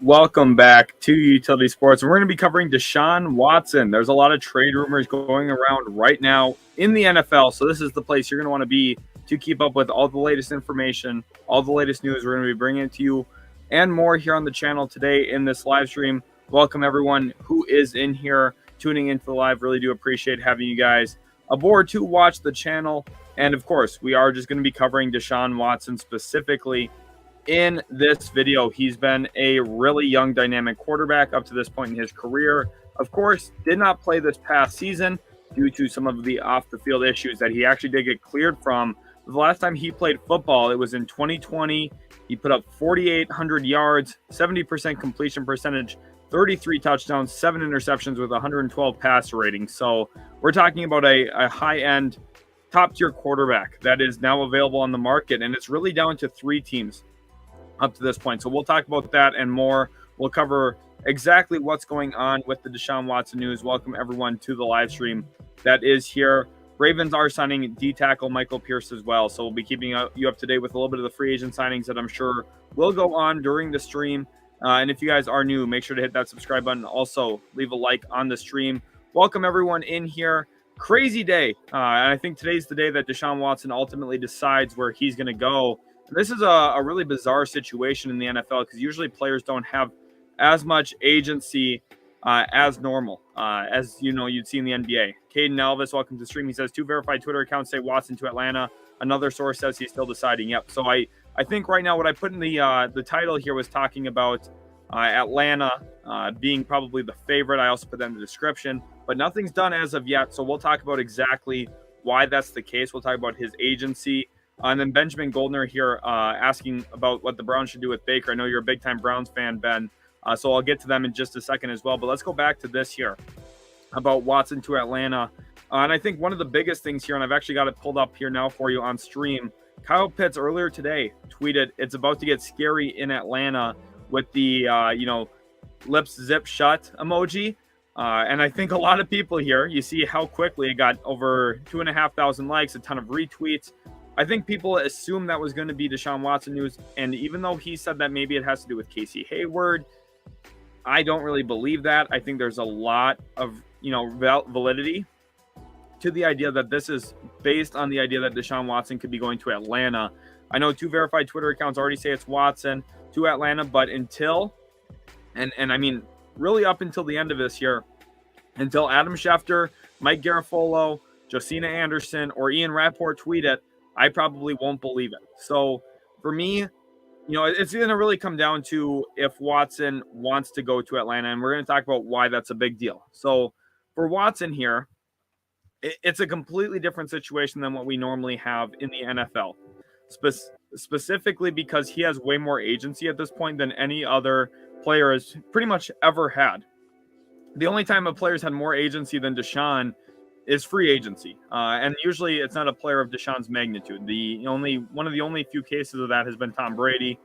welcome back to Utility Sports. We're going to be covering Deshaun Watson. There's a lot of trade rumors going around right now in the NFL, so this is the place you're going to want to be to keep up with all the latest information, all the latest news. We're going to be bringing it to you and more here on the channel today in this live stream. Welcome everyone who is in here tuning into the live. Really do appreciate having you guys aboard to watch the channel. And of course, we are just going to be covering Deshaun Watson specifically in this video. He's been a really young, dynamic quarterback up to this point in his career. Of course, did not play this past season due to some of the off-the-field issues that he actually did get cleared from. The last time he played football, it was in 2020. He put up 4,800 yards, 70% completion percentage, 33 touchdowns, 7 interceptions with 112 passer rating. So we're talking about a high-end, top-tier quarterback that is now available on the market, and it's really down to 3 teams up to this point. So we'll talk about that and more. We'll cover exactly what's going on with the Deshaun Watson news. Welcome everyone to the live stream that is here. Ravens are signing D-tackle Michael Pierce as well. So we'll be keeping you up to date with a little bit of the free agent signings that I'm sure will go on during the stream. And if you guys are new, make sure to hit that subscribe button. Also, leave a like on the stream. Welcome everyone in here. Crazy day. And I think today's the day that Deshaun Watson ultimately decides where he's going to go. This is a really bizarre situation in the NFL because usually players don't have as much agency as normal, as you'd see in the NBA. Caden Elvis, welcome to the stream. He says 2 verified Twitter accounts say Watson to Atlanta. Another source says he's still deciding. Yep. So I think right now what I put in the title here was talking about Atlanta being probably the favorite. I also put that in the description, but nothing's done as of yet. So we'll talk about exactly why that's the case. We'll talk about his agency. And then Benjamin Goldner here asking about what the Browns should do with Baker. I know you're a big-time Browns fan, Ben, so I'll get to them in just a second as well. But let's go back to this here about Watson to Atlanta. And I think one of the biggest things here, and I've actually got it pulled up here now for you on stream, Kyle Pitts earlier today tweeted, "It's about to get scary in Atlanta," with the, lips zip shut emoji. And I think a lot of people here, you see how quickly it got over 2,500 likes, a ton of retweets. I think people assume that was going to be Deshaun Watson news. And even though he said that maybe it has to do with Casey Hayward, I don't really believe that. I think there's a lot of, validity to the idea that this is based on the idea that Deshaun Watson could be going to Atlanta. I know 2 verified Twitter accounts already say it's Watson to Atlanta, but until, and I mean, really up until the end of this year, until Adam Schefter, Mike Garafolo, Josina Anderson, or Ian Rappaport tweet it, I probably won't believe it. So for me, it's going to really come down to if Watson wants to go to Atlanta, and we're going to talk about why that's a big deal. So for Watson here, it's a completely different situation than what we normally have in the NFL, specifically because he has way more agency at this point than any other player has pretty much ever had. The only time a player's had more agency than Deshaun is free agency. And usually it's not a player of Deshaun's magnitude. One of the only few cases of that has been Tom Brady.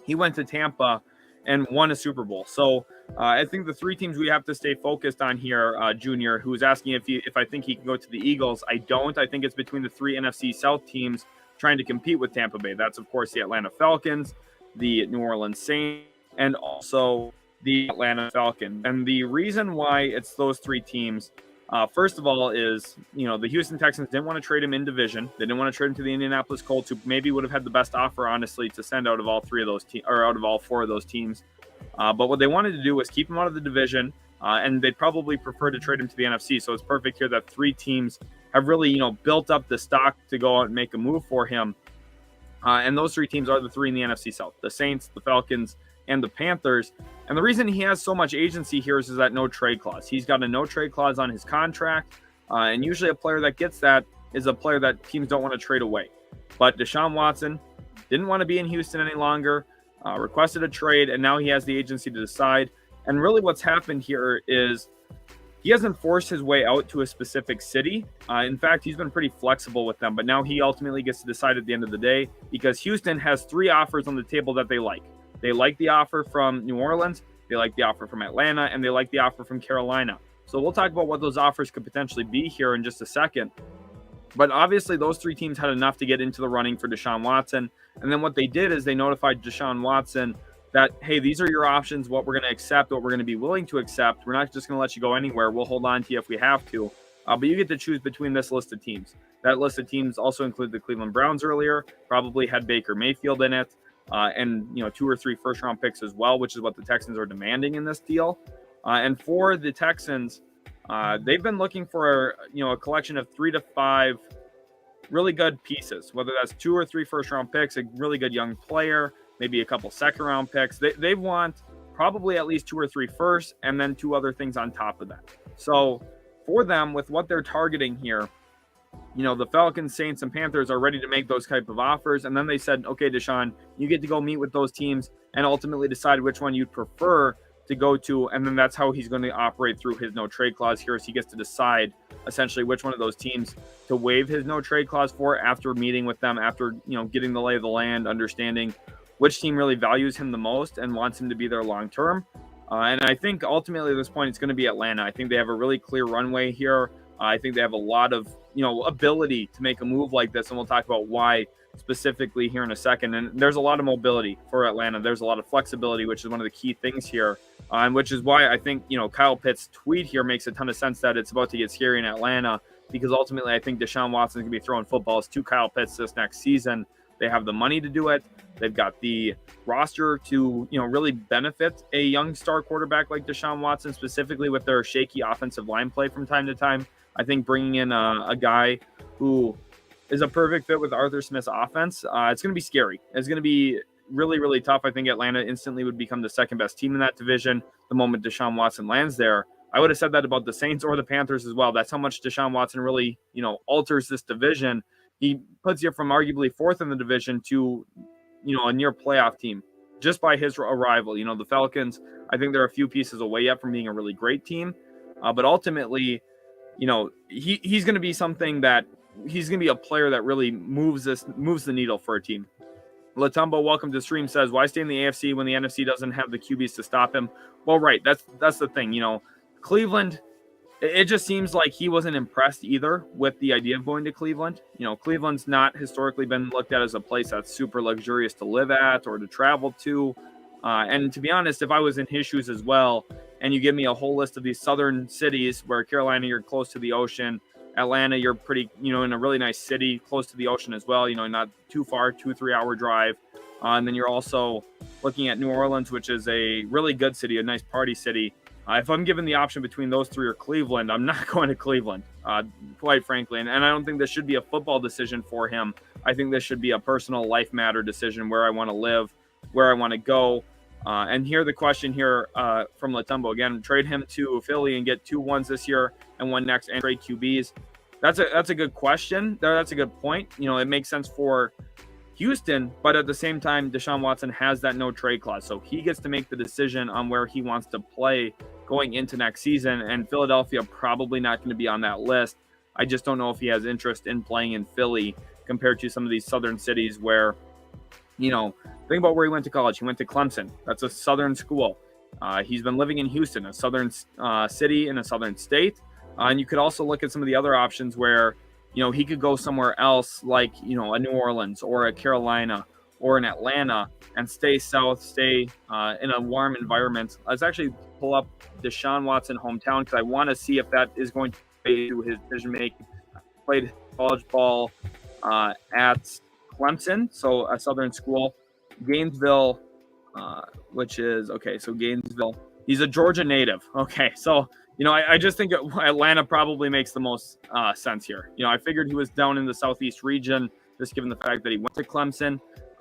He went to Tampa and won a Super Bowl. So I think the 3 teams we have to stay focused on here, Junior, who's asking if I think he can go to the Eagles. I don't. I think it's between the 3 NFC South teams trying to compete with Tampa Bay. That's, of course, the Atlanta Falcons, the New Orleans Saints, and also the Atlanta Falcons. And the reason why it's those 3 teams, first of all, is, the Houston Texans didn't want to trade him in division. They didn't want to trade him to the Indianapolis Colts, who maybe would have had the best offer, honestly, to send out of all 3 of those teams, or out of all 4 of those teams. But what they wanted to do was keep him out of the division, and they'd probably prefer to trade him to the NFC. So it's perfect here that 3 teams have really, built up the stock to go out and make a move for him. And those 3 teams are the 3 in the NFC South: the Saints, the Falcons, and the Panthers. And the reason he has so much agency here is that no trade clause. He's got a no trade clause on his contract. And usually a player that gets that is a player that teams don't want to trade away. But Deshaun Watson didn't want to be in Houston any longer, requested a trade, and now he has the agency to decide. And really what's happened here is he hasn't forced his way out to a specific city. In fact, he's been pretty flexible with them. But now he ultimately gets to decide at the end of the day, because Houston has 3 offers on the table that they like. They like the offer from New Orleans, they like the offer from Atlanta, and they like the offer from Carolina. So we'll talk about what those offers could potentially be here in just a second. But obviously those 3 teams had enough to get into the running for Deshaun Watson. And then what they did is they notified Deshaun Watson that, hey, these are your options, what we're going to accept, what we're going to be willing to accept. We're not just going to let you go anywhere. We'll hold on to you if we have to. But you get to choose between this list of teams. That list of teams also include the Cleveland Browns earlier, probably had Baker Mayfield in it, and 2 or 3 first-round picks as well, which is what the Texans are demanding in this deal. And for the Texans, they've been looking for a collection of 3 to 5 really good pieces, whether that's 2 or 3 first-round picks, a really good young player, maybe a couple second-round picks. They want probably at least 2 or 3 firsts, and then 2 other things on top of that. So for them, with what they're targeting here, the Falcons, Saints, and Panthers are ready to make those type of offers. And then they said, okay, Deshaun, you get to go meet with those teams and ultimately decide which one you'd prefer to go to. And then that's how he's going to operate through his no trade clause here, as he gets to decide essentially which one of those teams to waive his no trade clause for after meeting with them, after, getting the lay of the land, understanding which team really values him the most and wants him to be there long term. And I think ultimately at this point, it's going to be Atlanta. I think they have a really clear runway here. I think they have a lot of, ability to make a move like this. And we'll talk about why specifically here in a second. And there's a lot of mobility for Atlanta. There's a lot of flexibility, which is one of the key things here. And which is why I think, Kyle Pitt's tweet here makes a ton of sense that it's about to get scary in Atlanta, because ultimately I think Deshaun Watson is going to be throwing footballs to Kyle Pitts this next season. They have the money to do it. They've got the roster to, really benefit a young star quarterback like Deshaun Watson, specifically with their shaky offensive line play from time to time. I think bringing in a guy who is a perfect fit with Arthur Smith's offense, it's going to be scary. It's going to be really, really tough. I think Atlanta instantly would become the second best team in that division the moment Deshaun Watson lands there. I would have said that about the Saints or the Panthers as well. That's how much Deshaun Watson really, alters this division. He puts you from arguably 4th in the division to, a near playoff team just by his arrival. The Falcons, I think they're a few pieces away yet from being a really great team. But ultimately, he's going to be something that he's going to be a player that really moves the needle for a team. Latumbo, welcome to the stream, says, why stay in the AFC when the NFC doesn't have the QBs to stop him? Well, right. That's the thing. Cleveland, it just seems like he wasn't impressed either with the idea of going to Cleveland. Cleveland's not historically been looked at as a place that's super luxurious to live at or to travel to. And to be honest, if I was in his shoes as well, and you give me a whole list of these southern cities where Carolina, you're close to the ocean, Atlanta, you're pretty, in a really nice city, close to the ocean as well, not too far, 2-3 hour drive. And then you're also looking at New Orleans, which is a really good city, a nice party city. If I'm given the option between those 3 or Cleveland, I'm not going to Cleveland, quite frankly. And I don't think this should be a football decision for him. I think this should be a personal life matter decision, where I want to live, where I want to go. And here the question here from Latumbo again: trade him to Philly and get 2 ones this year and 1 next, and trade QBs. That's a good question. That's a good point. It makes sense for Houston, but at the same time, Deshaun Watson has that no trade clause, so he gets to make the decision on where he wants to play going into next season. And Philadelphia probably not going to be on that list. I just don't know if he has interest in playing in Philly compared to some of these southern cities where, think about where he went to college. He went to Clemson. That's a southern school. He's been living in Houston, a southern city in a southern state. And you could also look at some of the other options where, he could go somewhere else, like, a New Orleans or a Carolina or an Atlanta, and stay south, stay in a warm environment. Let's actually pull up Deshaun Watson hometown, because I want to see if that is going to play to his decision making. Played college ball at Clemson, so a southern school. Gainesville, which is okay. So Gainesville, he's a Georgia native. Okay, so I just think Atlanta probably makes the most sense here. I figured he was down in the southeast region, just given the fact that he went to Clemson.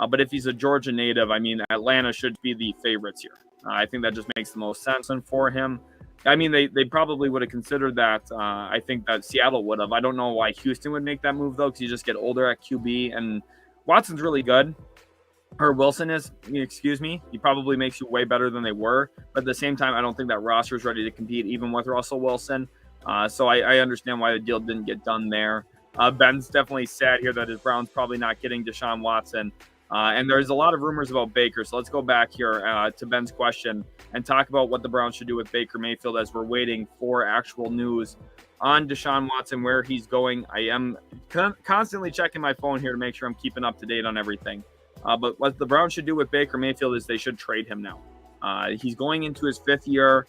But if he's a Georgia native, I mean, Atlanta should be the favorites here. I think that just makes the most sense. And for him, I mean, they probably would have considered that. I think that Seattle would have. I don't know why Houston would make that move, though, because you just get older at QB. And Watson's really good. Or Wilson is, excuse me. He probably makes you way better than they were. But at the same time, I don't think that roster is ready to compete even with Russell Wilson. So I understand why the deal didn't get done there. Ben's definitely sad here that his Browns probably not getting Deshaun Watson. And there's a lot of rumors about Baker. So let's go back here to Ben's question and talk about what the Browns should do with Baker Mayfield as we're waiting for actual news on Deshaun Watson, where he's going. I am constantly checking my phone here to make sure I'm keeping up to date on everything. But what the Browns should do with Baker Mayfield is they should trade him now. He's going into his fifth year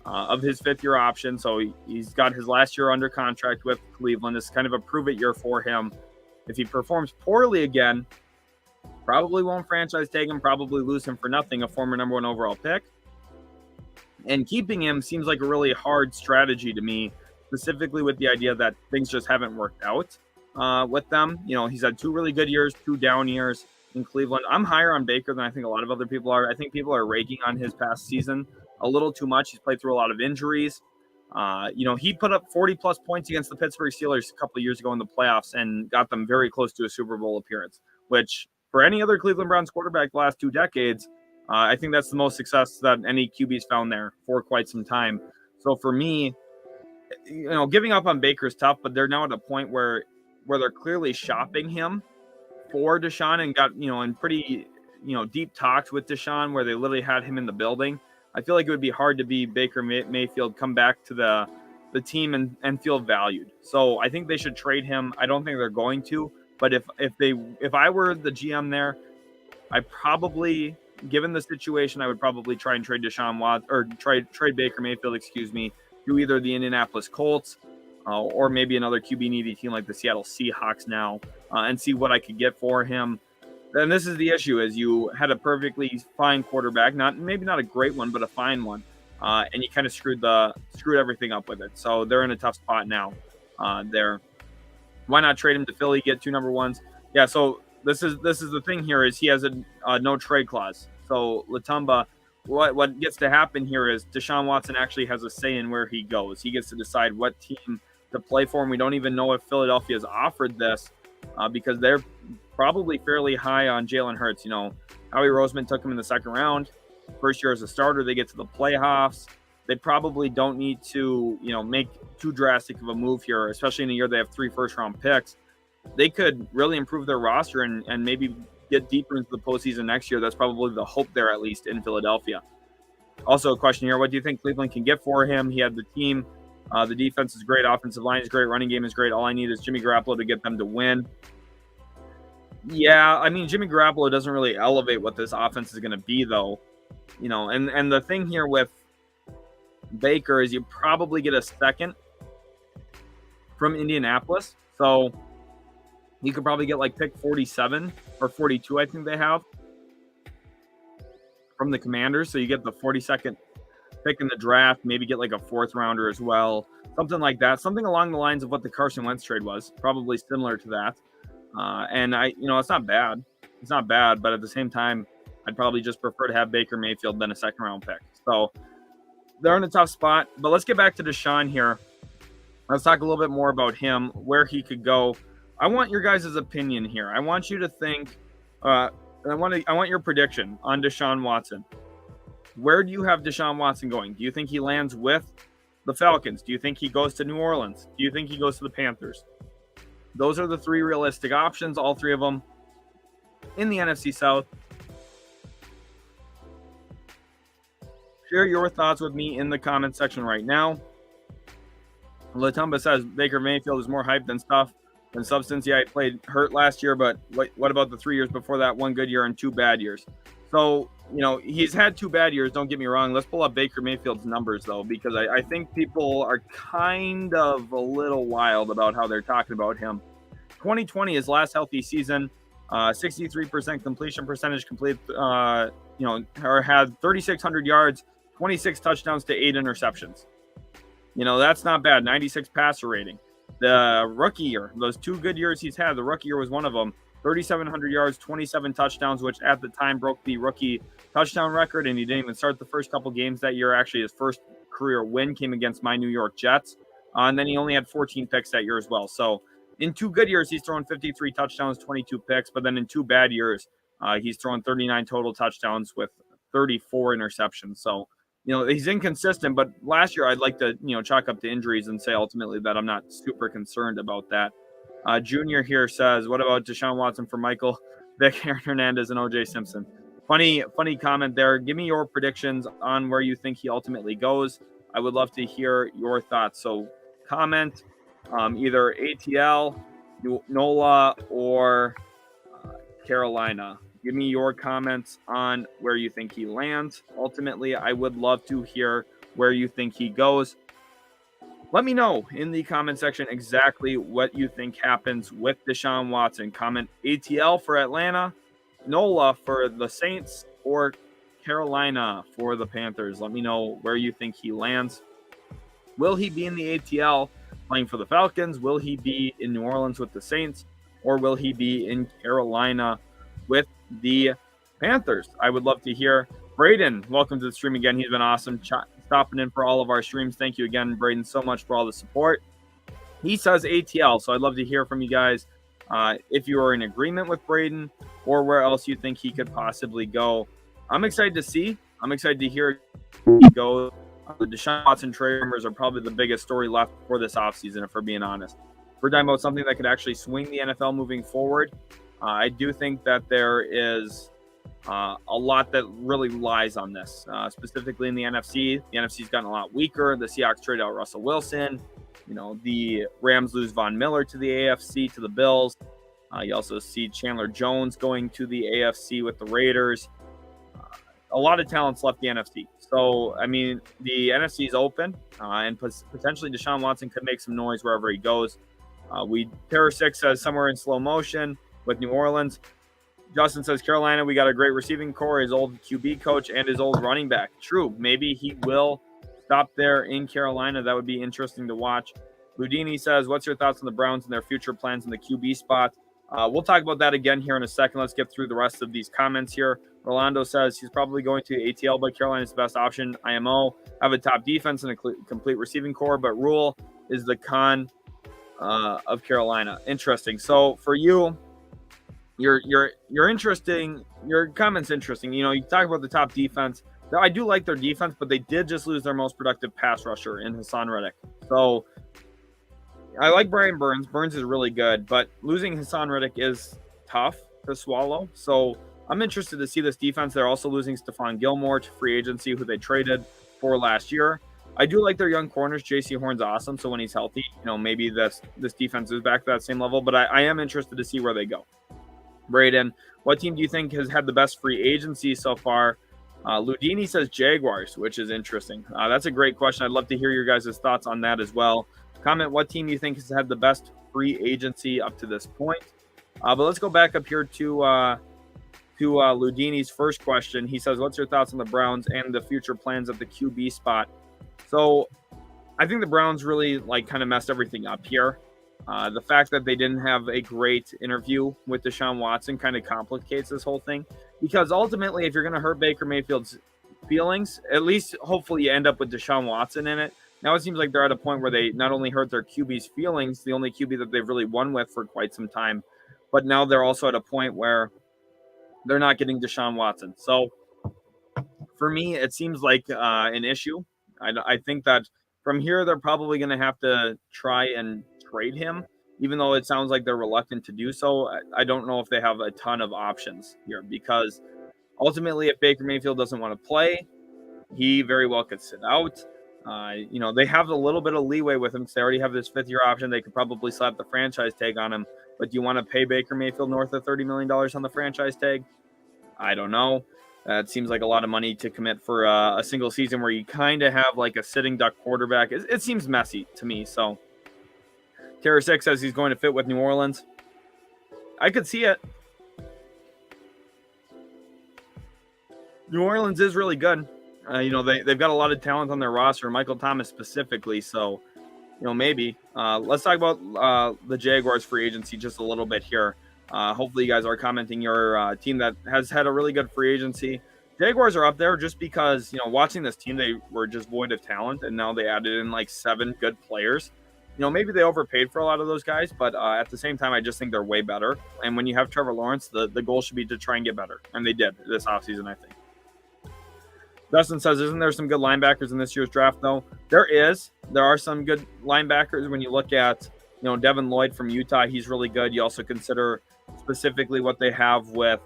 of his fifth-year option, so he's got his last year under contract with Cleveland. It's kind of a prove-it year for him. If he performs poorly again, probably won't franchise tag him, probably lose him for nothing, a former number 1 overall pick. And keeping him seems like a really hard strategy to me, specifically with the idea that things just haven't worked out with them. He's had 2 really good years, 2 down years in Cleveland. I'm higher on Baker than I think a lot of other people are. I think people are raking on his past season a little too much. He's played through a lot of injuries. He put up 40-plus points against the Pittsburgh Steelers a couple of years ago in the playoffs and got them very close to a Super Bowl appearance, which for any other Cleveland Browns quarterback the last 2 decades, I think that's the most success that any QB's found there for quite some time. So for me, giving up on Baker is tough, but they're now at a point where they're clearly shopping him for Deshaun and got, in pretty, deep talks with Deshaun where they literally had him in the building. I feel like it would be hard to be Baker Mayfield, come back to the team and feel valued. So I think they should trade him. I don't think they're going to, but if I were the GM there, I probably, given the situation, I would probably try and trade Deshaun Watson or trade Baker Mayfield, to either the Indianapolis Colts or maybe another QB needy team like the Seattle Seahawks now, and see what I could get for him. And this is the issue: is you had a perfectly fine quarterback, maybe not a great one, but a fine one, and you kind of screwed everything up with it. So they're in a tough spot now. There, why not trade him to Philly, get 2 number 1s? Yeah. So this is the thing here: is he has a no trade clause. So Latumba, what gets to happen here is Deshaun Watson actually has a say in where he goes. He gets to decide what team to play for, and we don't even know if Philadelphia has offered this because they're probably fairly high on Jalen Hurts. Howie Roseman took him in the 2nd round. First year as a starter, they get to the playoffs. They probably don't need to, make too drastic of a move here, especially in a year they have 3 first-round picks. They could really improve their roster and maybe get deeper into the postseason next year. That's probably the hope there, at least in Philadelphia. Also a question here: what do you think Cleveland can get for him? He had the team. The defense is great. Offensive line is great. Running game is great. All I need is Jimmy Garoppolo to get them to win. Yeah, I mean, Jimmy Garoppolo doesn't really elevate what this offense is going to be, though. And the thing here with Baker is you probably get a second from Indianapolis. So you could probably get like pick 47 or 42, I think they have, from the Commanders. So you get the 42nd pick in the draft, maybe get like a 4th rounder as well, something like that, something along the lines of what the Carson Wentz trade was, probably similar to that. And it's not bad. It's not bad, but at the same time, I'd probably just prefer to have Baker Mayfield than a 2nd round pick. So they're in a tough spot, but let's get back to Deshaun here. Let's talk a little bit more about him, where he could go. I want your guys' opinion here. I want you to think, I want your prediction on Deshaun Watson. Where do you have Deshaun Watson going? Do you think he lands with the Falcons? Do you think he goes to New Orleans? Do you think he goes to the Panthers? Those are the 3 realistic options, all 3 of them in the NFC South. Share your thoughts with me in the comment section right now. Latumba says Baker Mayfield is more hype than substance. Yeah, he played hurt last year, but what about the 3 years before that? 1 good year and 2 bad years. So, he's had 2 bad years, don't get me wrong. Let's pull up Baker Mayfield's numbers, though, because I think people are kind of a little wild about how they're talking about him. 2020, his last healthy season, 63% completion percentage, or had 3,600 yards, 26 touchdowns to 8 interceptions. That's not bad. 96 passer rating. The rookie year, those 2 good years he's had, the rookie year was one of them. 3,700 yards, 27 touchdowns, which at the time broke the rookie touchdown record, and he didn't even start the first couple games that year. Actually, his first career win came against my New York Jets, and then he only had 14 picks that year as well. So in 2 good years, he's thrown 53 touchdowns, 22 picks, but then in 2 bad years, he's thrown 39 total touchdowns with 34 interceptions. So, he's inconsistent, but last year I'd like to, chalk up to injuries and say ultimately that I'm not super concerned about that. Junior here says, what about Deshaun Watson for Michael Vick, Aaron Hernandez, and OJ Simpson? Funny comment there. Give me your predictions on where you think he ultimately goes. I would love to hear your thoughts. So comment either ATL, NOLA, or Carolina. Give me your comments on where you think he lands. Ultimately, I would love to hear where you think he goes. Let me know in the comment section exactly what you think happens with Deshaun Watson. Comment ATL for Atlanta, NOLA for the Saints, or Carolina for the Panthers. Let me know where you think he lands. Will he be in the ATL playing for the Falcons? Will he be in New Orleans with the Saints? Or will he be in Carolina with the Panthers? I would love to hear. Braden, welcome to the stream again. He's been awesome stopping in for all of our streams. Thank you again, Braden, so much for all the support. He says ATL, so I'd love to hear from you guys if you are in agreement with Braden or where else you think he could possibly go. I'm excited to see. I'm excited to hear he goes. The Deshaun Watson trade rumors are probably the biggest story left for this offseason, if we're being honest. If we're talking about something that could actually swing the NFL moving forward, I do think that there is a lot that really lies on this, specifically in the NFC. The NFC's gotten a lot weaker. The Seahawks trade out Russell Wilson. The Rams lose Von Miller to the AFC, to the Bills. You also see Chandler Jones going to the AFC with the Raiders. A lot of talents left the NFC. So, the NFC is open, and potentially Deshaun Watson could make some noise wherever he goes. Terror 6 says somewhere in slow motion with New Orleans. Justin says Carolina, we got a great receiving core, his old QB coach, and his old running back. True. Maybe he will stop there in Carolina. That would be interesting to watch. Ludini says, what's your thoughts on the Browns and their future plans in the QB spot? We'll talk about that again here in a second. Let's get through the rest of these comments here. Rolando says he's probably going to ATL, but Carolina's the best option. IMO have a top defense and a complete receiving core, but Rule is the con of Carolina. Interesting. So for you, you're interesting. Your comment's interesting. You talk about the top defense. I do like their defense, but they did just lose their most productive pass rusher in Hassan Reddick. So I like Brian Burns. Burns is really good, but losing Hassan Reddick is tough to swallow. So I'm interested to see this defense. They're also losing Stephon Gilmore to free agency, who they traded for last year. I do like their young corners. J.C. Horn's awesome, so when he's healthy, maybe this defense is back to that same level. But I am interested to see where they go. Braden, what team do you think has had the best free agency so far? Ludini says Jaguars, which is interesting. That's a great question. I'd love to hear your guys' thoughts on that as well. Comment what team you think has had the best free agency up to this point. But let's go back up here to Ludini's first question. He says, what's your thoughts on the Browns and the future plans at the QB spot? So I think the Browns really kind of messed everything up here. The fact that they didn't have a great interview with Deshaun Watson kind of complicates this whole thing, because ultimately, if you're going to hurt Baker Mayfield's feelings, at least hopefully you end up with Deshaun Watson in it. Now it seems like they're at a point where they not only hurt their QB's feelings, the only QB that they've really won with for quite some time, but now they're also at a point where they're not getting Deshaun Watson. So for me, it seems like an issue. I think that from here, they're probably going to have to try and trade him, even though it sounds like they're reluctant to do so. I don't know if they have a ton of options here, because ultimately, if Baker Mayfield doesn't want to play, he very well could sit out. They have a little bit of leeway with him because they already have this fifth-year option. They could probably slap the franchise tag on him. But do you want to pay Baker Mayfield north of $30 million on the franchise tag? I don't know. It seems like a lot of money to commit for a single season where you kind of have like a sitting duck quarterback. It seems messy to me. So Terror 6 says he's going to fit with New Orleans. I could see it. New Orleans is really good. They've got a lot of talent on their roster, Michael Thomas specifically. So, maybe. Let's talk about the Jaguars free agency just a little bit here. Hopefully you guys are commenting your team that has had a really good free agency. Jaguars are up there just because, watching this team, they were just void of talent, and now they added in like 7 good players. Maybe they overpaid for a lot of those guys, but at the same time, I just think they're way better. And when you have Trevor Lawrence, the goal should be to try and get better. And they did this offseason, I think. Dustin says, isn't there some good linebackers in this year's draft, though? There is. There are some good linebackers. When you look at, Devin Lloyd from Utah, he's really good. You also consider specifically what they have with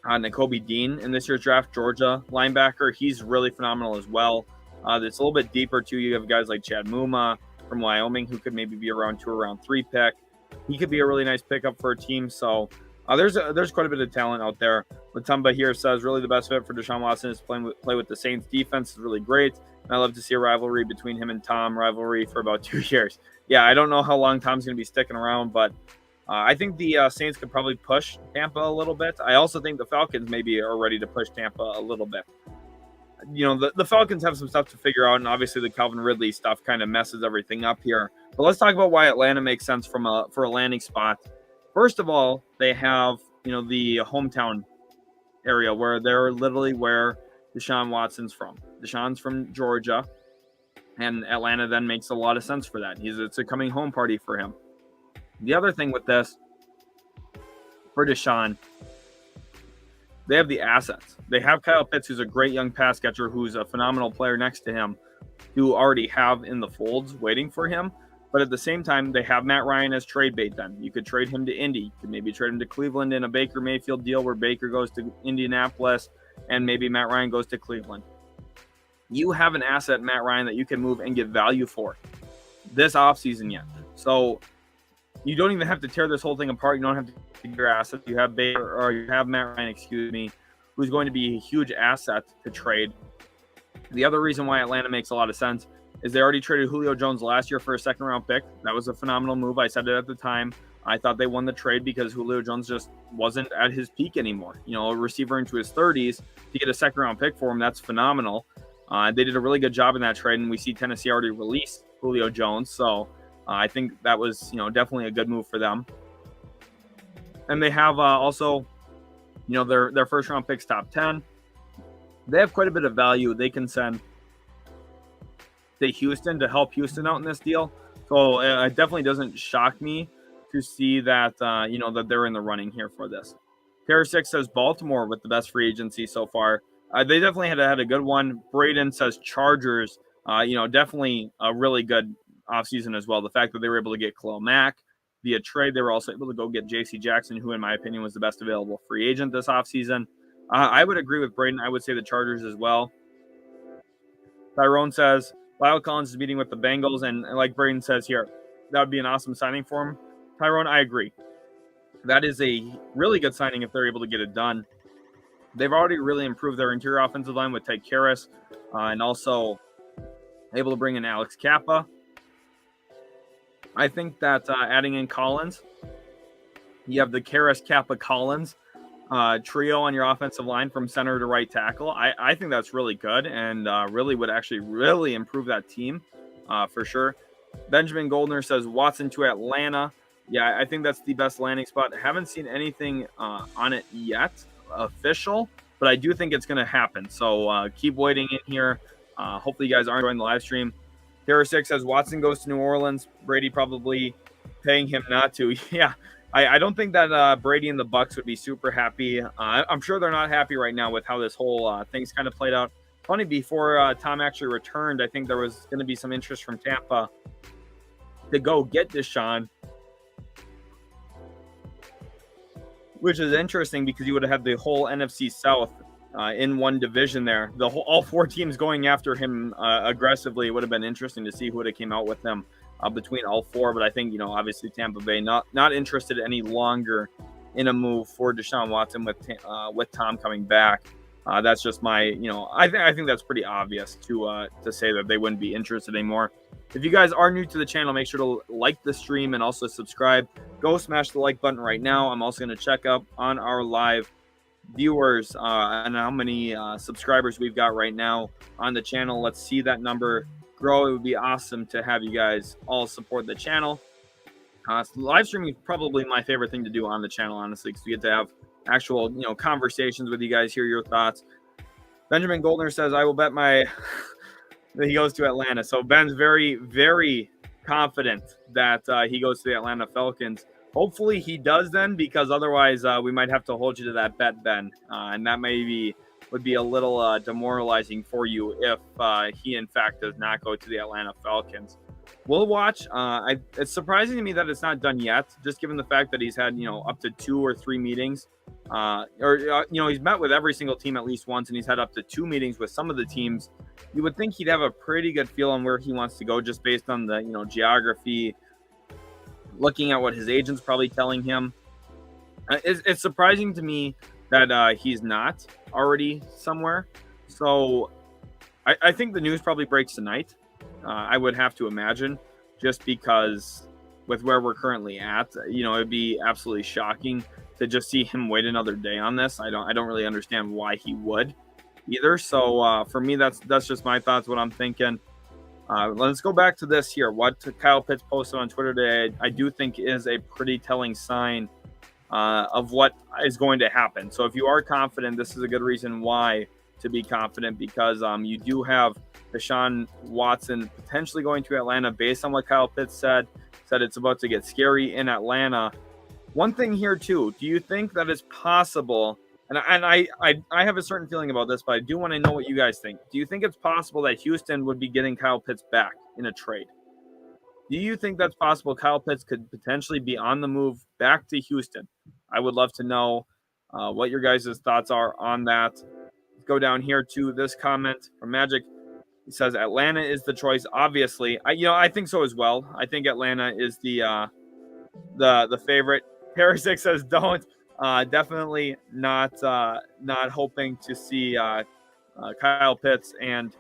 Nakobe Dean in this year's draft, Georgia linebacker. He's really phenomenal as well. It's a little bit deeper, too. You have guys like Chad Muma from Wyoming, who could maybe be around 2 or around 3 pick. He could be a really nice pickup for a team. So There's quite a bit of talent out there. Matumba here says really the best fit for Deshaun Watson is play with the Saints defense is really great. And I love to see a rivalry between him and Tom, rivalry for about 2 years. Yeah, I don't know how long Tom's going to be sticking around, but I think the Saints could probably push Tampa a little bit. I also think the Falcons maybe are ready to push Tampa a little bit. The Falcons have some stuff to figure out, and obviously the Calvin Ridley stuff kind of messes everything up here. But let's talk about why Atlanta makes sense for a landing spot. First of all, they have the hometown area where they're literally where Deshaun Watson's from. Deshaun's from Georgia, and Atlanta then makes a lot of sense for that. It's a coming home party for him. The other thing with this, for Deshaun, they have the assets. They have Kyle Pitts, who's a great young pass catcher, who's a phenomenal player next to him, who already have in the folds waiting for him. But at the same time, they have Matt Ryan as trade bait then. You could trade him to Indy. You could maybe trade him to Cleveland in a Baker Mayfield deal where Baker goes to Indianapolis and maybe Matt Ryan goes to Cleveland. You have an asset, Matt Ryan, that you can move and get value for this offseason yet. So you don't even have to tear this whole thing apart. You don't have to figure your assets. You have Baker, or you have Matt Ryan, who's going to be a huge asset to trade. The other reason why Atlanta makes a lot of sense is they already traded Julio Jones last year for a second-round pick. That was a phenomenal move. I said it at the time. I thought they won the trade because Julio Jones just wasn't at his peak anymore. A receiver into his 30s, to get a second-round pick for him, that's phenomenal. They did a really good job in that trade, and we see Tennessee already released Julio Jones. So I think that was, definitely a good move for them. And they have also, their first-round picks top 10. They have quite a bit of value they can send to Houston to help Houston out in this deal. So it definitely doesn't shock me to see that, that they're in the running here for this. Terror 6 says Baltimore with the best free agency so far. They definitely had a good one. Braden says Chargers, definitely a really good offseason as well. The fact that they were able to get Khalil Mack via trade, they were also able to go get J.C. Jackson, who in my opinion was the best available free agent this offseason. I would agree with Braden. I would say the Chargers as well. Tyrone says Lyle Collins is meeting with the Bengals, and like Braden says here, that would be an awesome signing for him. Tyrone, I agree. That is a really good signing if they're able to get it done. They've already really improved their interior offensive line with Ted Karras, and also able to bring in Alex Kappa. I think that adding in Collins, you have the Karras, Kappa, Collins trio on your offensive line from center to right tackle. I think that's really good and really would actually really improve that team for sure. Benjamin Goldner says Watson to Atlanta. Yeah, I think that's the best landing spot. Haven't seen anything on it yet, official, but I do think it's going to happen. So keep waiting in here. Hopefully you guys are enjoying the live stream. Terror 6 says Watson goes to New Orleans. Brady probably paying him not to. Yeah, I don't think that Brady and the Bucs would be super happy. I'm sure they're not happy right now with how this whole thing's kind of played out. Funny, before Tom actually returned, I think there was going to be some interest from Tampa to go get Deshaun, which is interesting because you would have had the whole NFC South in one division there. All four teams going after him aggressively. It would have been interesting to see who would have came out with them between all four. But I think, obviously Tampa Bay not interested any longer in a move for Deshaun Watson with Tom coming back. That's just my, I think that's pretty obvious to say that they wouldn't be interested anymore. If you guys are new to the channel, make sure to like the stream and also subscribe. Go smash the like button right now. I'm also going to check up on our live viewers and how many subscribers we've got right now on the channel. Let's see that number grow. It would be awesome to have you guys all support the channel. Live streaming is probably my favorite thing to do on the channel, honestly, because we get to have actual, conversations with you guys, hear your thoughts. Benjamin Goldner says, I will bet that he goes to Atlanta. So Ben's very, very confident that he goes to the Atlanta Falcons. Hopefully he does then, because otherwise we might have to hold you to that bet, Ben. And that would be a little demoralizing for you if he, in fact, does not go to the Atlanta Falcons. We'll watch. It's surprising to me that it's not done yet, just given the fact that he's had, up to 2 or 3 meetings. He's met with every single team at least once, and he's had up to 2 meetings with some of the teams. You would think he'd have a pretty good feel on where he wants to go, just based on the, geography, looking at what his agent's probably telling him. It's surprising to me that he's not already somewhere. So I think the news probably breaks tonight. I would have to imagine, just because with where we're currently at, it'd be absolutely shocking to just see him wait another day on this. I don't really understand why he would either. So for me, that's just my thoughts, what I'm thinking. Let's go back to this here. What Kyle Pitts posted on Twitter today, I do think is a pretty telling sign of what is going to happen. So if you are confident, this is a good reason why to be confident, because you do have Deshaun Watson potentially going to Atlanta based on what Kyle Pitts said it's about to get scary in Atlanta. One thing here too, do you think that it's possible, and I have a certain feeling about this, but I do want to know what you guys think. Do you think it's possible that Houston would be getting Kyle Pitts back in a trade? Do you think that's possible? Kyle Pitts could potentially be on the move back to Houston. I would love to know what your guys' thoughts are on that. Let's go down here to this comment from Magic. He says Atlanta is the choice. Obviously, I think so as well. I think Atlanta is the favorite. Parasic says don't. Definitely not hoping to see Kyle Pitts and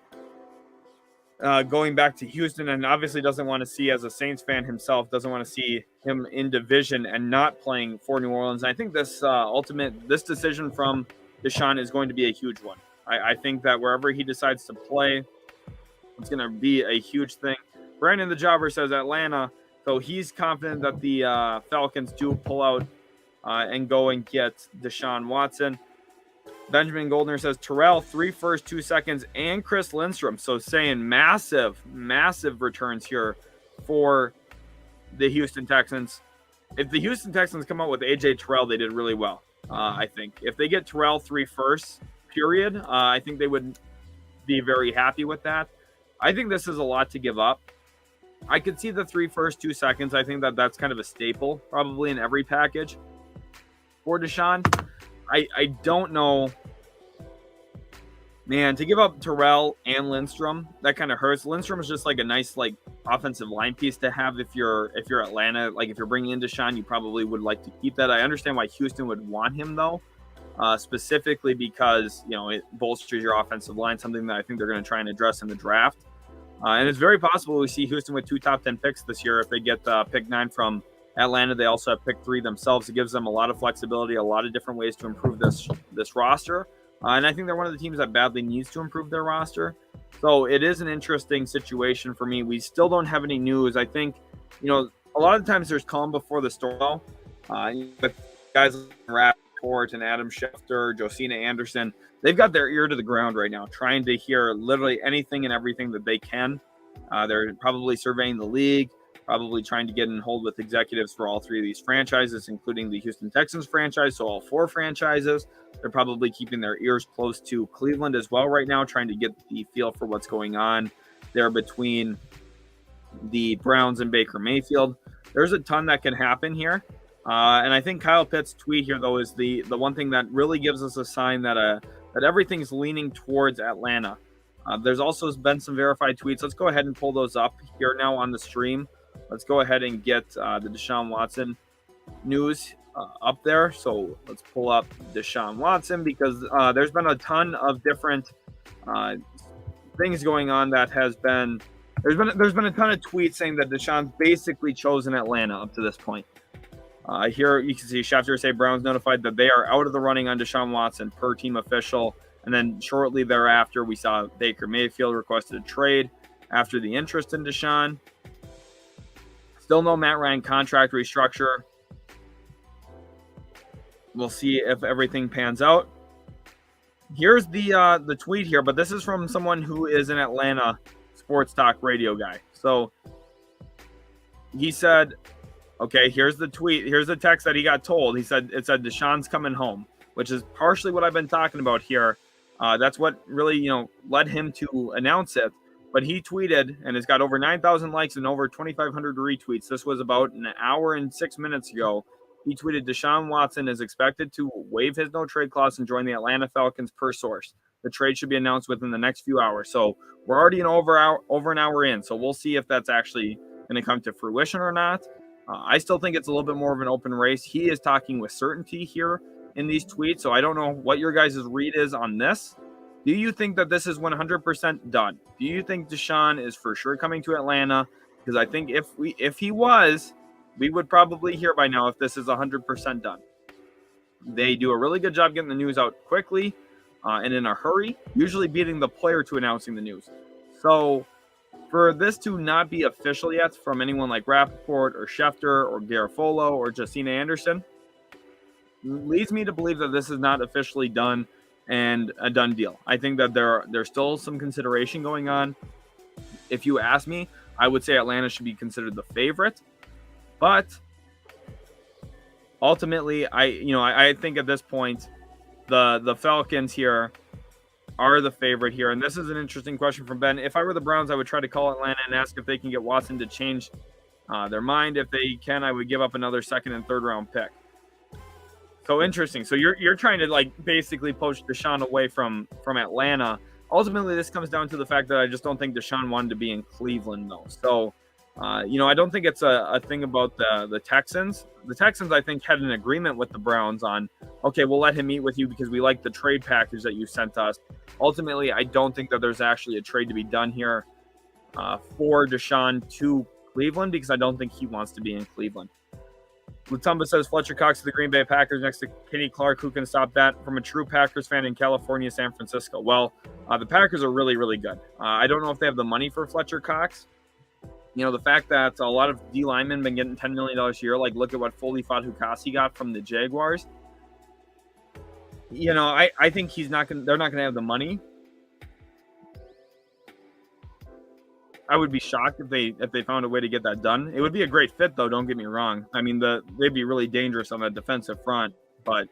going back to Houston, and obviously doesn't want to see, as a Saints fan himself, doesn't want to see him in division and not playing for New Orleans. And I think this decision from Deshaun is going to be a huge one. I think that wherever he decides to play, it's going to be a huge thing. Brandon the Jobber says Atlanta, so he's confident that the Falcons do pull out and go and get Deshaun Watson. Benjamin Goldner says Terrell, 3 firsts, 2 seconds, and Chris Lindstrom. So saying massive returns here for the Houston Texans. If the Houston Texans come out with AJ Terrell, they did really well. I think if they get Terrell 3 firsts, period, I think they would be very happy with that. I think this is a lot to give up. I could see the 3 firsts, 2 seconds. I think that's kind of a staple probably in every package for Deshaun. I don't know, man, to give up Terrell and Lindstrom, that kind of hurts. Lindstrom is just like a nice offensive line piece to have if you're Atlanta. Like if you're bringing in Deshaun, you probably would like to keep that. I understand why Houston would want him though, specifically because it bolsters your offensive line, something that I think they're going to try and address in the draft. And it's very possible we see Houston with 2 top 10 picks this year if they get pick 9 from Atlanta. They also have pick 3 themselves. It gives them a lot of flexibility, a lot of different ways to improve this roster. And I think they're one of the teams that badly needs to improve their roster. So it is an interesting situation for me. We still don't have any news. I think, a lot of times there's calm before the storm. With guys like Rappaport and Adam Schefter, Josina Anderson, they've got their ear to the ground right now, trying to hear literally anything and everything that they can. They're probably surveying the league, probably trying to get in hold with executives for all 3 of these franchises, including the Houston Texans franchise, so all 4 franchises. They're probably keeping their ears close to Cleveland as well right now, trying to get the feel for what's going on there between the Browns and Baker Mayfield. There's a ton that can happen here. And I think Kyle Pitts' tweet here, though, is the one thing that really gives us a sign that everything's leaning towards Atlanta. There's also been some verified tweets. Let's go ahead and pull those up here now on the stream. Let's go ahead and get the Deshaun Watson news up there. So let's pull up Deshaun Watson, because there's been a ton of different things going on that has been – there's been a ton of tweets saying that Deshaun's basically chosen Atlanta up to this point. Here you can see Schefter say Browns notified that they are out of the running on Deshaun Watson per team official. And then shortly thereafter, we saw Baker Mayfield requested a trade after the interest in Deshaun. Still no Matt Ryan contract restructure. We'll see if everything pans out. Here's the tweet here, but this is from someone who is an Atlanta sports talk radio guy. So he said, okay, here's the tweet. Here's the text that he got told. It said Deshaun's coming home, which is partially what I've been talking about here. That's what really, led him to announce it. But he tweeted, and it's got over 9,000 likes and over 2,500 retweets. This was about an hour and 6 minutes ago. He tweeted, Deshaun Watson is expected to waive his no-trade clause and join the Atlanta Falcons per source. The trade should be announced within the next few hours. So we're already over an hour in. So we'll see if that's actually going to come to fruition or not. I still think it's a little bit more of an open race. He is talking with certainty here in these tweets, so I don't know what your guys' read is on this. Do you think that this is 100% done? Do you think Deshaun is for sure coming to Atlanta? Because I think if he was, we would probably hear by now if this is 100% done. They do a really good job getting the news out quickly and in a hurry, usually beating the player to announcing the news. So for this to not be official yet from anyone like Rappaport or Schefter or Garofolo or Justina Anderson leads me to believe that this is not officially done and a done deal. I think that there's still some consideration going on. If you ask me, I would say Atlanta should be considered the favorite, but ultimately, I think at this point, the Falcons here are the favorite here. And this is an interesting question from Ben. If I were the Browns, I would try to call Atlanta and ask if they can get Watson to change their mind. If they can, I would give up another second and third round pick. So interesting. So you're trying to like basically poach Deshaun away from Atlanta. Ultimately, this comes down to the fact that I just don't think Deshaun wanted to be in Cleveland, though. So, I don't think it's a thing about the Texans. The Texans, I think, had an agreement with the Browns on, okay, we'll let him meet with you because we like the trade package that you sent us. Ultimately, I don't think that there's actually a trade to be done here for Deshaun to Cleveland because I don't think he wants to be in Cleveland. Lutumba says Fletcher Cox to the Green Bay Packers next to Kenny Clark. Who can stop that from a true Packers fan in California, San Francisco? Well, the Packers are really, really good. I don't know if they have the money for Fletcher Cox. The fact that a lot of D linemen been getting $10 million a year, like look at what Foley Fatukasi got from the Jaguars. I think they're not going to have the money. I would be shocked if they found a way to get that done. It would be a great fit, though. Don't get me wrong. I mean, they'd be really dangerous on the defensive front. But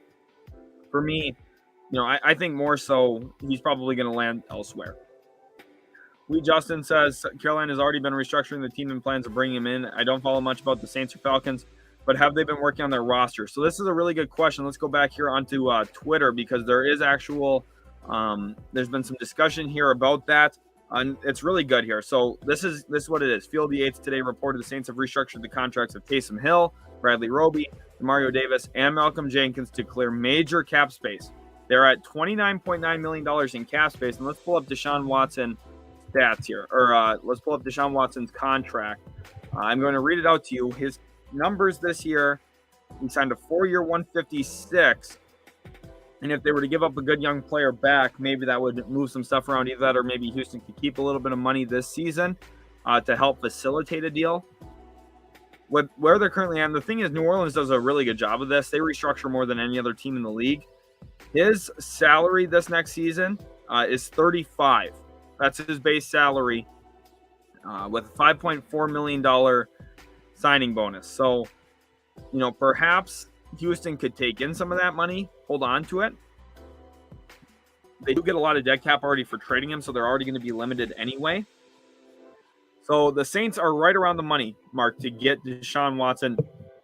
for me, I think more so he's probably going to land elsewhere. Justin says Carolina has already been restructuring the team and plans to bring him in. I don't follow much about the Saints or Falcons, but have they been working on their roster? So this is a really good question. Let's go back here onto Twitter because there is there's been some discussion here about that. And it's really good here. So this is what it is. Field the Eighth today reported the Saints have restructured the contracts of Taysom Hill, Bradley Roby, Mario Davis, and Malcolm Jenkins to clear major cap space. They're at $29.9 million in cap space. And let's pull up Deshaun Watson stats here. Or let's pull up Deshaun Watson's contract. I'm going to read it out to you. His numbers this year, he signed a 4-year $156. And if they were to give up a good young player back, maybe that would move some stuff around either that, or maybe Houston could keep a little bit of money this season to help facilitate a deal. Where they're currently at, and the thing is, New Orleans does a really good job of this. They restructure more than any other team in the league. His salary this next season is $35. That's his base salary with a $5.4 million signing bonus. So, perhaps Houston could take in some of that money, hold on to it. They do get a lot of dead cap already for trading him, so they're already going to be limited anyway. So the Saints are right around the money mark to get Deshaun Watson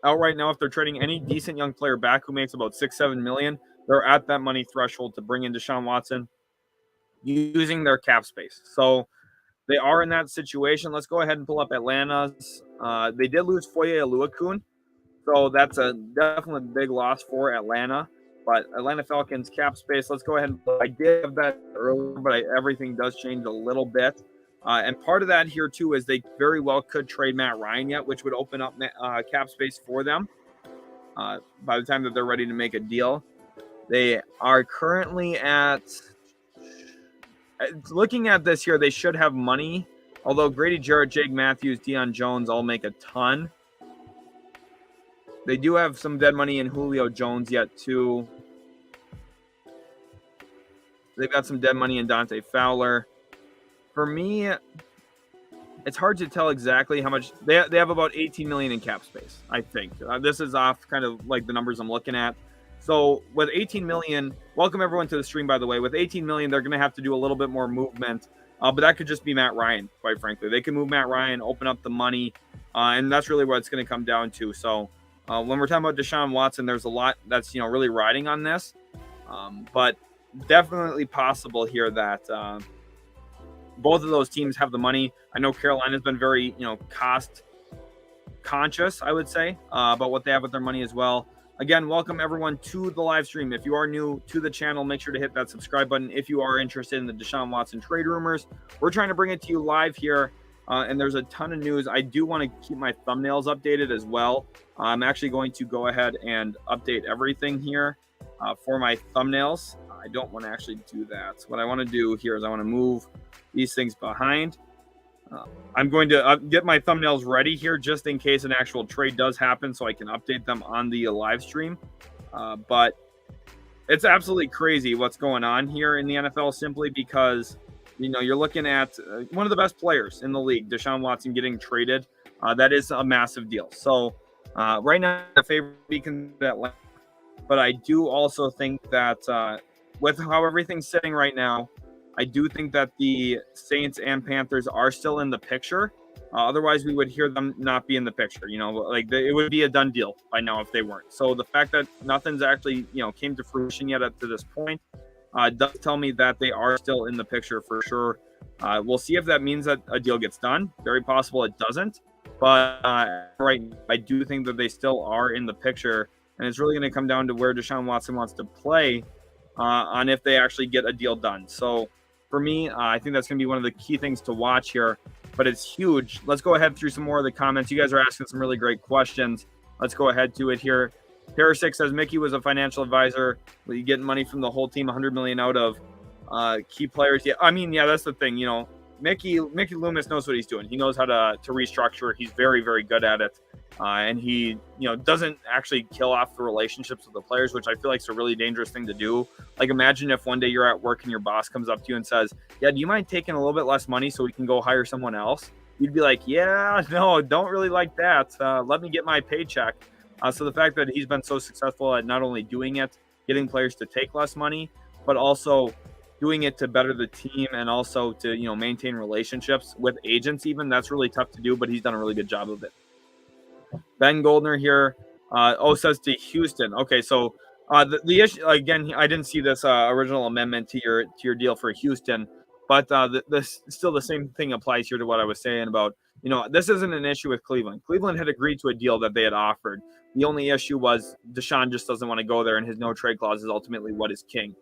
out right now. If they're trading any decent young player back who makes about $6-7 million, they're at that money threshold to bring in Deshaun Watson using their cap space. So they are in that situation. Let's go ahead and pull up Atlanta's. They did lose Foye Oluokun. So that's a definitely big loss for Atlanta. But Atlanta Falcons cap space, let's go ahead and I did have that earlier, but everything does change a little bit. And part of that here, too, is they very well could trade Matt Ryan yet, which would open up cap space for them by the time that they're ready to make a deal. They are currently at – looking at this here, they should have money. Although Grady Jarrett, Jake Matthews, Deion Jones all make a ton. They do have some dead money in Julio Jones yet, too. They've got some dead money in Dante Fowler. For me, it's hard to tell exactly how much. They have about $18 million in cap space, I think. This is off kind of like the numbers I'm looking at. So with $18 million, welcome everyone to the stream, by the way. With $18 million, they're going to have to do a little bit more movement. But that could just be Matt Ryan, quite frankly. They can move Matt Ryan, open up the money, and that's really what it's going to come down to. So when we're talking about Deshaun Watson, there's a lot that's really riding on this, but definitely possible here that both of those teams have the money. I know Carolina's been very cost conscious, I would say, about what they have with their money as well. Again, welcome everyone to the live stream. If you are new to the channel, make sure to hit that subscribe button. If you are interested in the Deshaun Watson trade rumors, we're trying to bring it to you live here, and there's a ton of news. I do want to keep my thumbnails updated as well. I'm actually going to go ahead and update everything here for my thumbnails. I don't want to actually do that. What I want to do here is I want to move these things behind. I'm going to get my thumbnails ready here just in case an actual trade does happen so I can update them on the live stream. But it's absolutely crazy what's going on here in the NFL simply because, you're looking at one of the best players in the league, Deshaun Watson, getting traded. That is a massive deal. So right now, the favorite beacon Atlanta, but I do also think that with how everything's sitting right now, I do think that the Saints and Panthers are still in the picture. Otherwise, we would hear them not be in the picture. It would be a done deal by now if they weren't. So the fact that nothing's actually, came to fruition yet up to this point does tell me that they are still in the picture for sure. We'll see if that means that a deal gets done. Very possible it doesn't. But I do think that they still are in the picture. And it's really going to come down to where Deshaun Watson wants to play on if they actually get a deal done. So for me, I think that's going to be one of the key things to watch here, but it's huge. Let's go ahead through some more of the comments. You guys are asking some really great questions. Let's go ahead to it here. Parasix says Mickey was a financial advisor. Will you get money from the whole team, $100 million out of key players? Yeah, that's the thing. Mickey Loomis knows what he's doing. He knows how to restructure. He's very, very good at it. And he, doesn't actually kill off the relationships with the players, which I feel like is a really dangerous thing to do. Like, imagine if one day you're at work and your boss comes up to you and says, yeah, do you mind taking a little bit less money so we can go hire someone else? You'd be like, yeah, no, don't really like that. Let me get my paycheck. So the fact that he's been so successful at not only doing it, getting players to take less money, but also doing it to better the team and also to, maintain relationships with agents even, that's really tough to do, but he's done a really good job of it. Ben Goldner here says to Houston. Okay, so the issue, again, I didn't see this original amendment to your deal for Houston, but still the same thing applies here to what I was saying about, this isn't an issue with Cleveland. Cleveland had agreed to a deal that they had offered. The only issue was Deshaun just doesn't want to go there, and his no trade clause is ultimately what is king.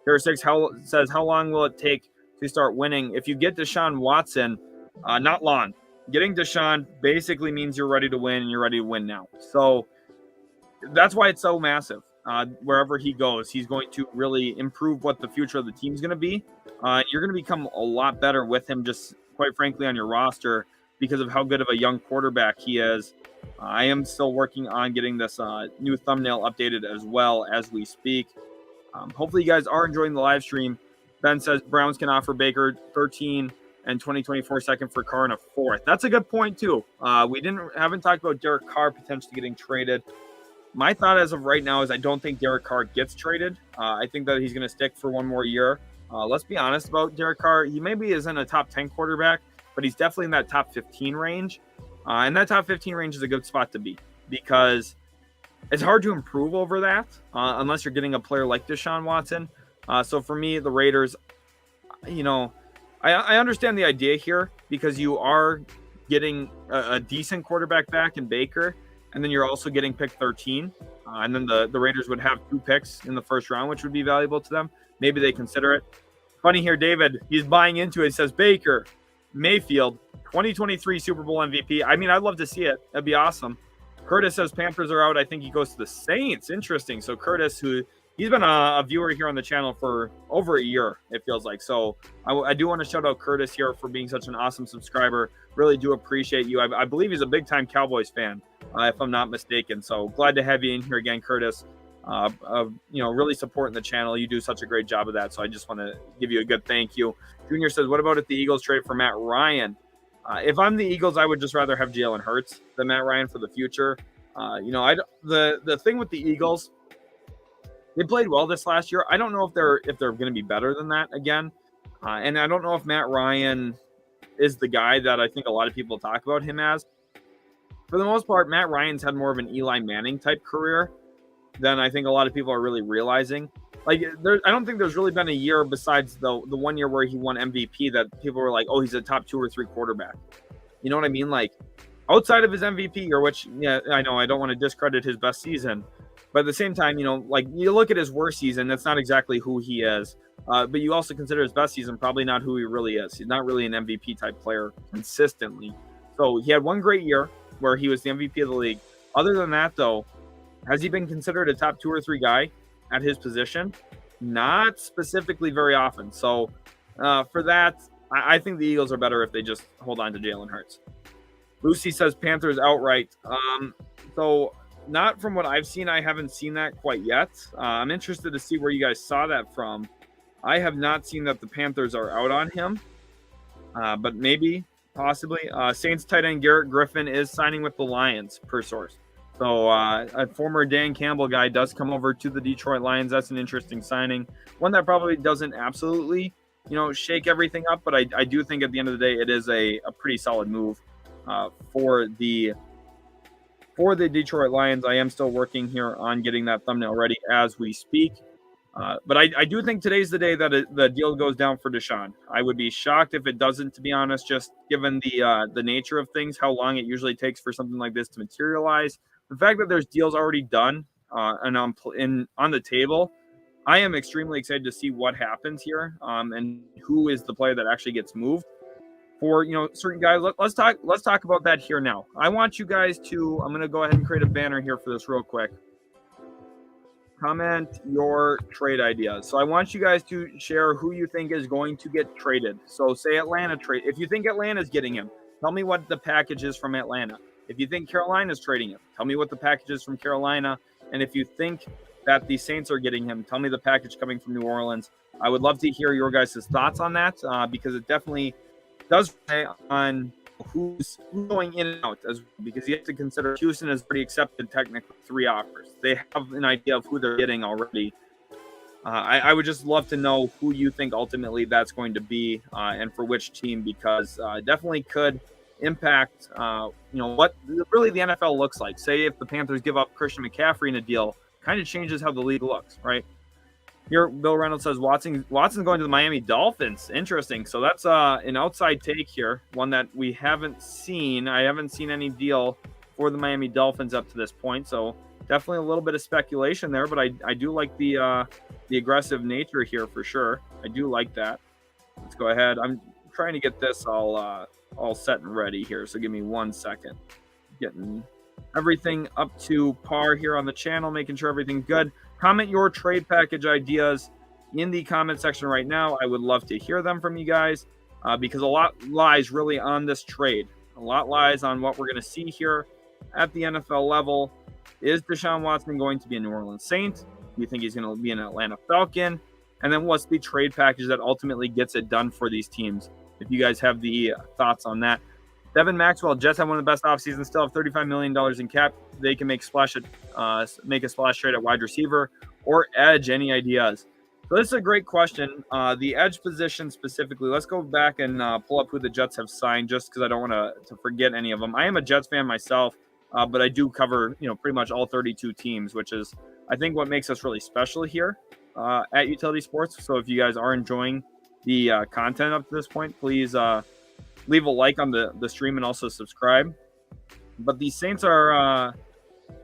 Here says, how long will it take to start winning? If you get Deshaun Watson, not long. Getting Deshaun basically means you're ready to win, and you're ready to win now. So that's why it's so massive. Wherever he goes, he's going to really improve what the future of the team is going to be. You're going to become a lot better with him, just quite frankly, on your roster because of how good of a young quarterback he is. I am still working on getting this new thumbnail updated as well as we speak. Hopefully you guys are enjoying the live stream. Ben says Browns can offer Baker 13 and 2024 second for Carr and a fourth. That's a good point too. We haven't talked about Derek Carr potentially getting traded. My thought as of right now is I don't think Derek Carr gets traded. I think that he's going to stick for one more year. Let's be honest about Derek Carr. He maybe isn't a top 10 quarterback, but he's definitely in that top 15 range. And that top 15 range is a good spot to be because it's hard to improve over that unless you're getting a player like Deshaun Watson. So for me, the Raiders, I understand the idea here because you are getting a decent quarterback back in Baker, and then you're also getting pick 13. And then the Raiders would have 2 picks in the first round, which would be valuable to them. Maybe they consider it. Funny here, David, he's buying into it. He says, Baker, Mayfield, 2023 Super Bowl MVP. I mean, I'd love to see it. That'd be awesome. Curtis says Panthers are out. I think he goes to the Saints. Interesting. So Curtis, he's been a viewer here on the channel for over a year, it feels like. So I do want to shout out Curtis here for being such an awesome subscriber. Really do appreciate you. I believe he's a big-time Cowboys fan, if I'm not mistaken. So glad to have you in here again, Curtis. Really supporting the channel. You do such a great job of that. So I just want to give you a good thank you. Junior says, what about if the Eagles trade for Matt Ryan? If I'm the Eagles, I would just rather have Jalen Hurts than Matt Ryan for the future. The thing with the Eagles, they played well this last year. I don't know if they're going to be better than that again. And I don't know if Matt Ryan is the guy that I think a lot of people talk about him as. For the most part, Matt Ryan's had more of an Eli Manning type career than I think a lot of people are really realizing. I don't think there's really been a year besides the 1 year where he won MVP that people were like, oh, he's a top 2 or 3 quarterback. You know what I mean? outside of his MVP year, which, yeah, I know I don't want to discredit his best season, but at the same time, like you look at his worst season, that's not exactly who he is. But you also consider his best season probably not who he really is. He's not really an MVP type player consistently. So he had one great year where he was the MVP of the league. Other than that, though, has he been considered a top 2 or 3 guy at his position? Not specifically very often. So for that, I think the Eagles are better if they just hold on to Jalen Hurts. Lucy says Panthers outright. So not from what I've seen. I haven't seen that quite yet. I'm interested to see where you guys saw that from. I have not seen that the Panthers are out on him, but maybe, possibly. Saints tight end Garrett Griffin is signing with the Lions, per source. So a former Dan Campbell guy does come over to the Detroit Lions. That's an interesting signing. One that probably doesn't absolutely, shake everything up, but I do think at the end of the day it is a pretty solid move for the Detroit Lions. I am still working here on getting that thumbnail ready as we speak. But I do think today's the day that the deal goes down for Deshaun. I would be shocked if it doesn't, to be honest, just given the nature of things, how long it usually takes for something like this to materialize. The fact that there's deals already done and on the table, I am extremely excited to see what happens here and who is the player that actually gets moved. For certain guys, let's talk about that here now. I want you guys to. I'm going to go ahead and create a banner here for this real quick. Comment your trade ideas. So I want you guys to share who you think is going to get traded. So say Atlanta trade. If you think Atlanta's getting him, tell me what the package is from Atlanta. If you think Carolina's trading him, tell me what the package is from Carolina. And if you think that the Saints are getting him, tell me the package coming from New Orleans. I would love to hear your guys' thoughts on that because it definitely does play on who's going in and out, because you have to consider Houston has already accepted technically 3 offers. They have an idea of who they're getting already. I would just love to know who you think ultimately that's going to be and for which team, because definitely could impact what really the NFL looks like. Say if the Panthers give up Christian McCaffrey in a deal, kind of changes how the league looks, right? Here, Bill Reynolds says Watson's going to the Miami Dolphins. Interesting. So that's an outside take here, one that we haven't seen. I haven't seen any deal for the Miami Dolphins up to this point. So definitely a little bit of speculation there, but I do like the aggressive nature here for sure. I do like that. Let's go ahead. I'm trying to get this all set and ready here. So give me 1 second. Getting everything up to par here on the channel, making sure everything's good. Comment your trade package ideas in the comment section right now. I would love to hear them from you guys because a lot lies really on this trade. A lot lies on what we're going to see here at the NFL level. Is Deshaun Watson going to be a New Orleans Saint? Do you think he's going to be an Atlanta Falcon? And then what's the trade package that ultimately gets it done for these teams? If you guys have the thoughts on that. Devin Maxwell, Jets have one of the best offseasons, still have $35 million in cap. They can make a splash trade at wide receiver or edge. Any ideas? So this is a great question. The edge position specifically, let's go back and pull up who the Jets have signed just because I don't want to forget any of them. I am a Jets fan myself, but I do cover pretty much all 32 teams, which is I think what makes us really special here at Utility Sports. So if you guys are enjoying the content up to this point, please leave a like on the stream and also subscribe. But the Saints are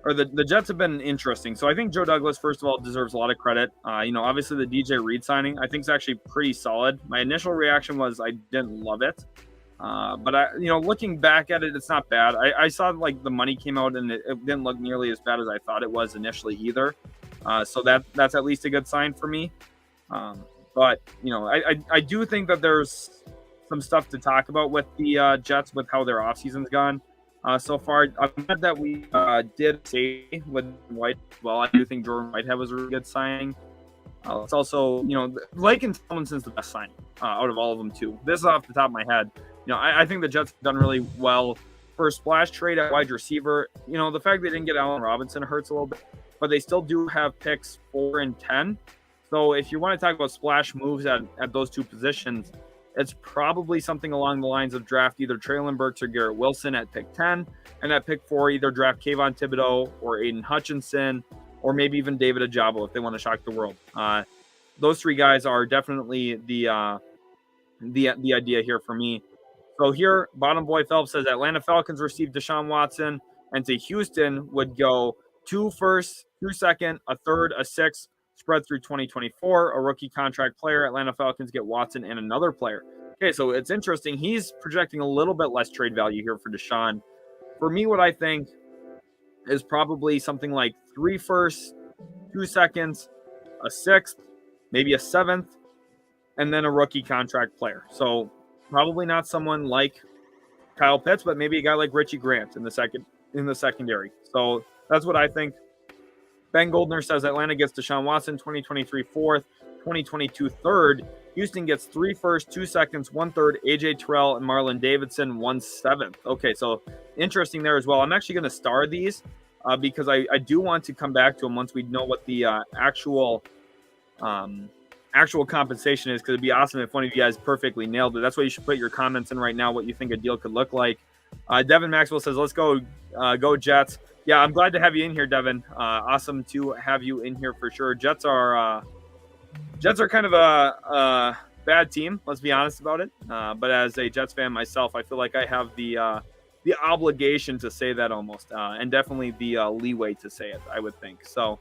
the Jets have been interesting. So I think Joe Douglas, first of all, deserves a lot of credit. Obviously the DJ Reed signing I think is actually pretty solid. My initial reaction was I didn't love it, but looking back at it, it's not bad. I saw like the money came out and it didn't look nearly as bad as I thought it was initially either. So that's at least a good sign for me. But I do think that there's some stuff to talk about with the Jets with how their offseason's gone so far. I'm glad that we did say with White. Well, I do think Jordan Whitehead was a really good signing. It's also, Laken Tomlinson's the best signing out of all of them too. This is off the top of my head. I think the Jets have done really well for a splash trade at wide receiver. The fact they didn't get Allen Robinson hurts a little bit, but they still do have picks 4 and 10. So if you want to talk about splash moves at those two positions, it's probably something along the lines of draft either Traylon Burks or Garrett Wilson at pick 10, and at pick 4, either draft Kayvon Thibodeau or Aiden Hutchinson, or maybe even David Ajabo if they want to shock the world. Those 3 guys are definitely the idea here for me. So here, Bottom Boy Phelps says Atlanta Falcons received Deshaun Watson, and to Houston would go 2 firsts, 2 second, a third, a sixth, spread through 2024. A rookie contract player. Atlanta Falcons get Watson and another player. Okay, so it's interesting. He's projecting a little bit less trade value here for Deshaun. For me, what I think is probably something like 3 firsts, 2 seconds, a sixth, maybe a seventh, and then a rookie contract player. So probably not someone like Kyle Pitts, but maybe a guy like Richie Grant in the secondary. So that's what I think. Ben Goldner says Atlanta gets Deshaun Watson, 2023 fourth, 2022 third. Houston gets 3 firsts, 2 seconds, 1 third, AJ Terrell and Marlon Davidson, 1 seventh. Okay, so interesting there as well. I'm actually going to star these because I do want to come back to them once we know what the actual compensation is, because it'd be awesome if one of you guys perfectly nailed it. That's why you should put your comments in right now, what you think a deal could look like. Devin Maxwell says, let's go Jets. Yeah, I'm glad to have you in here, Devin. Awesome to have you in here for sure. Jets are kind of a bad team, let's be honest about it. But as a Jets fan myself, I feel like I have the obligation to say that almost, and definitely the leeway to say it, I would think. So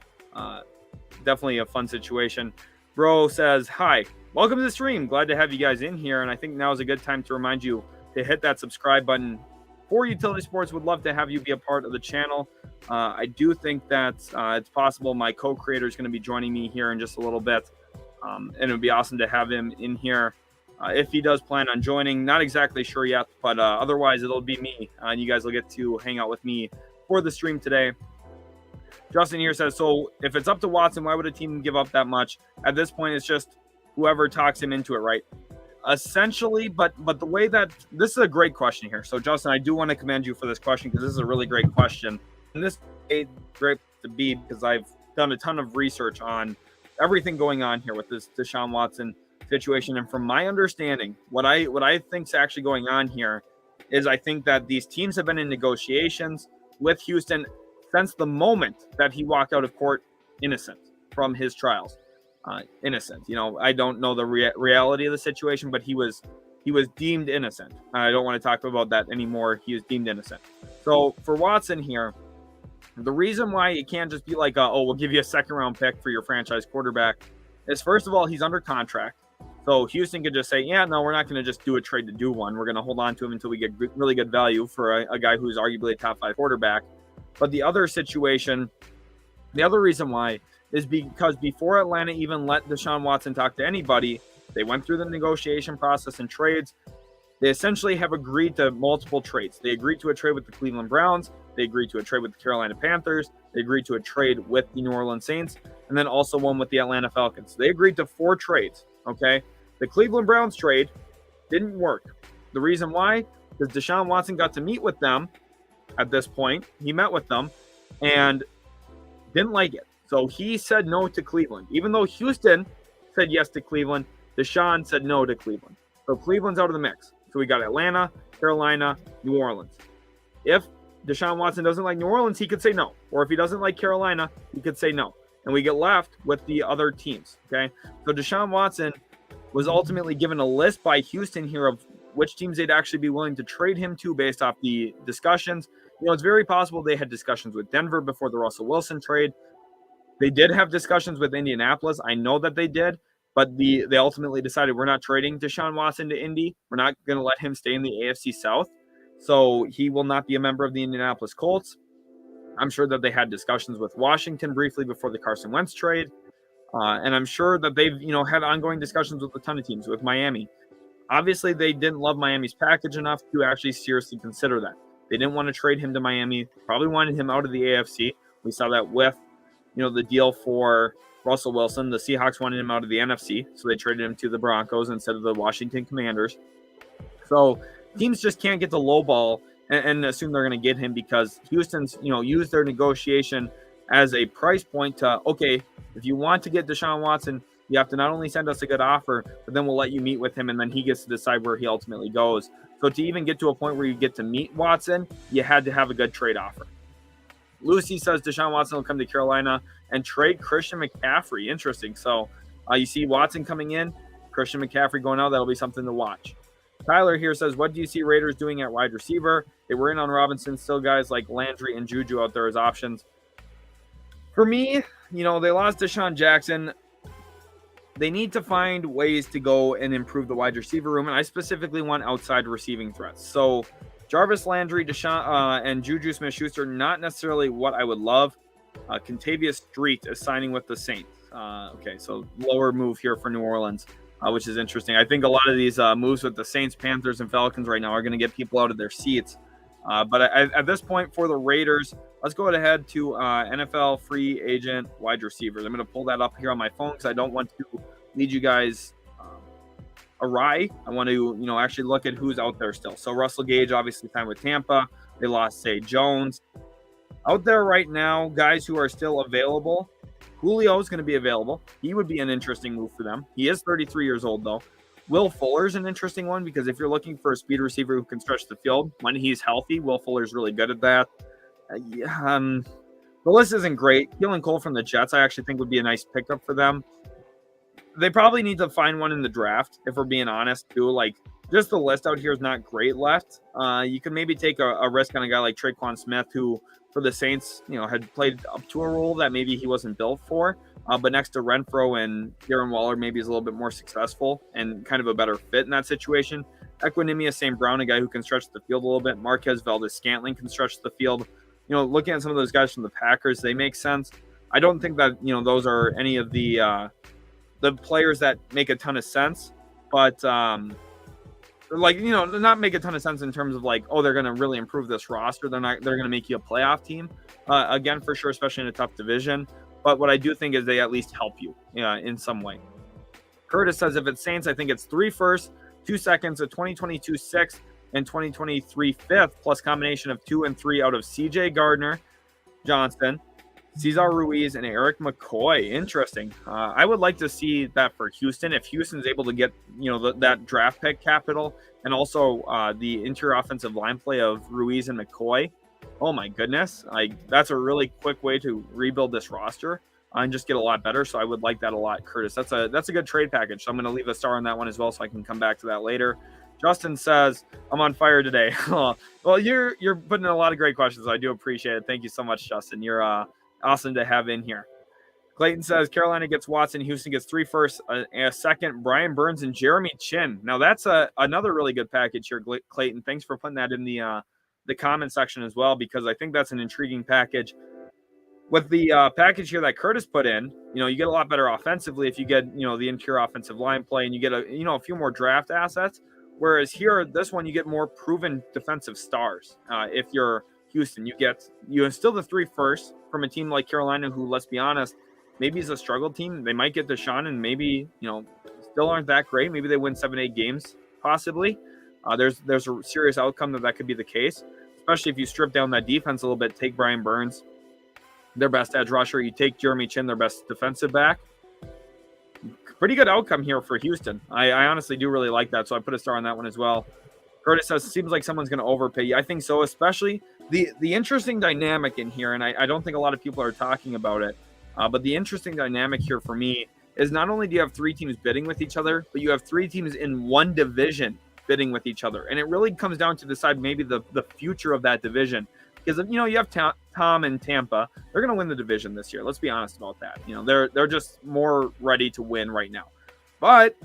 definitely a fun situation. Bro says, hi, welcome to the stream. Glad to have you guys in here. And I think now is a good time to remind you to hit that subscribe button. For Utility Sports, would love to have you be a part of the channel. I do think that it's possible my co-creator is going to be joining me here in just a little bit. And it would be awesome to have him in here if he does plan on joining. Not exactly sure yet, but otherwise it'll be me. And you guys will get to hang out with me for the stream today. Justin here says, so if it's up to Watson, why would a team give up that much? At this point, it's just whoever talks him into it, right? Essentially, but the way that this is a great question here. So Justin, I do want to commend you for this question because this is a really great question. And this is great to be because I've done a ton of research on everything going on here with this Deshaun Watson situation. And from my understanding, what I think is actually going on here is I think that these teams have been in negotiations with Houston since the moment that he walked out of court innocent from his trials. Innocent. You know, I don't know the reality of the situation, but he was deemed innocent. I don't want to talk about that anymore. He was deemed innocent. So for Watson here, the reason why it can't just be like, we'll give you a second round pick for your franchise quarterback is, first of all, he's under contract. So Houston could just say, yeah, no, we're not going to just do a trade to do one. We're going to hold on to him until we get really good value for a guy who's arguably a top 5 quarterback. But the other situation, the other reason why is because before Atlanta even let Deshaun Watson talk to anybody, they went through the negotiation process and trades. They essentially have agreed to multiple trades. They agreed to a trade with the Cleveland Browns. They agreed to a trade with the Carolina Panthers. They agreed to a trade with the New Orleans Saints, and then also one with the Atlanta Falcons. They agreed to 4 trades, okay? The Cleveland Browns trade didn't work. The reason why is Deshaun Watson got to meet with them at this point. He met with them and didn't like it. So he said no to Cleveland. Even though Houston said yes to Cleveland, Deshaun said no to Cleveland. So Cleveland's out of the mix. So we got Atlanta, Carolina, New Orleans. If Deshaun Watson doesn't like New Orleans, he could say no. Or if he doesn't like Carolina, he could say no. And we get left with the other teams, okay? So Deshaun Watson was ultimately given a list by Houston here of which teams they'd actually be willing to trade him to based off the discussions. You know, it's very possible they had discussions with Denver before the Russell Wilson trade. They did have discussions with Indianapolis. I know that they did, but they ultimately decided we're not trading Deshaun Watson to Indy. We're not going to let him stay in the AFC South. So he will not be a member of the Indianapolis Colts. I'm sure that they had discussions with Washington briefly before the Carson Wentz trade. And I'm sure that they've, had ongoing discussions with a ton of teams, with Miami. Obviously, they didn't love Miami's package enough to actually seriously consider that. They didn't want to trade him to Miami, probably wanted him out of the AFC. We saw that with, the deal for Russell Wilson. The Seahawks wanted him out of the NFC, so they traded him to the Broncos instead of the Washington Commanders. So teams just can't get the low ball and assume they're going to get him because Houston's, used their negotiation as a price point to, okay, if you want to get Deshaun Watson, you have to not only send us a good offer, but then we'll let you meet with him, and then he gets to decide where he ultimately goes. So to even get to a point where you get to meet Watson, you had to have a good trade offer. Lucy says Deshaun Watson will come to Carolina and trade Christian McCaffrey. Interesting. So you see Watson coming in, Christian McCaffrey going out. That'll be something to watch. Tyler here says, what do you see Raiders doing at wide receiver? They were in on Robinson, still guys like Landry and Juju out there as options. For me, they lost Deshaun Jackson. They need to find ways to go and improve the wide receiver room, and I specifically want outside receiving threats. So Jarvis Landry, Deshaun, and Juju Smith-Schuster, not necessarily what I would love. Contavious Street is signing with the Saints. Okay, so lower move here for New Orleans, which is interesting. I think a lot of these moves with the Saints, Panthers, and Falcons right now are going to get people out of their seats. But at this point for the Raiders, let's go ahead to NFL free agent wide receivers. I'm going to pull that up here on my phone because I don't want to lead you guys awry. I want to, actually look at who's out there still. So Russell Gage, obviously signed with Tampa. They lost Zay Jones. Out there right now, guys who are still available. Julio is going to be available. He would be an interesting move for them. He is 33 years old, though. Will Fuller's an interesting one because if you're looking for a speed receiver who can stretch the field when he's healthy, Will Fuller's really good at that. The list isn't great. Keelan Cole from the Jets, I actually think would be a nice pickup for them. They probably need to find one in the draft, if we're being honest, too. Like, just the list out here is not great left. You can maybe take a risk on a guy like Traquan Smith, who for the Saints, had played up to a role that maybe he wasn't built for. But next to Renfro and Darren Waller, maybe is a little bit more successful and kind of a better fit in that situation. Equinemius St. Brown, a guy who can stretch the field a little bit. Marquez Valdez-Scantling can stretch the field. Looking at some of those guys from the Packers, they make sense. I don't think that, those are any of the players that make a ton of sense. But, not make a ton of sense in terms of like, oh, they're going to really improve this roster. They're going to make you a playoff team. Again, for sure, especially in a tough division. But what I do think is they at least help you in some way. Curtis says if it's Saints, I think it's 3 firsts, 2 seconds, a 2022 sixth, and 2023 fifth, plus combination of 2 and 3 out of C.J. Gardner Johnson, Cesar Ruiz, and Eric McCoy. Interesting. I would like to see that for Houston. If Houston's able to get that draft pick capital and also the interior offensive line play of Ruiz and McCoy. Oh my goodness. That's a really quick way to rebuild this roster and just get a lot better. So I would like that a lot, Curtis. That's a good trade package. So I'm going to leave a star on that one as well so I can come back to that later. Justin says, I'm on fire today. Well, you're putting in a lot of great questions. I do appreciate it. Thank you so much, Justin. You're awesome to have in here. Clayton says Carolina gets Watson, Houston gets 3 firsts, a second, Brian Burns and Jeremy Chin. Now that's another really good package here, Clayton. Thanks for putting that in the comment section as well, because I think that's an intriguing package. With the package here that Curtis put in, you get a lot better offensively if you get, the interior offensive line play and you get a few more draft assets. Whereas here, this one, you get more proven defensive stars. If you're Houston, you instill the 3 firsts from a team like Carolina, who, let's be honest, maybe is a struggle team. They might get Deshaun and maybe, still aren't that great. Maybe they win 7-8 games, possibly. There's a serious outcome that could be the case, especially if you strip down that defense a little bit, take Brian Burns, their best edge rusher. You take Jeremy Chin, their best defensive back. Pretty good outcome here for Houston. I honestly do really like that, so I put a star on that one as well. Curtis says, it seems like someone's going to overpay. I think so, especially the interesting dynamic in here, and I don't think a lot of people are talking about it, but the interesting dynamic here for me is not only do you have 3 teams bidding with each other, but you have 3 teams in one division bidding with each other. And it really comes down to decide maybe the future of that division. Because, you have Tom and Tampa. They're going to win the division this year. Let's be honest about that. They're just more ready to win right now. But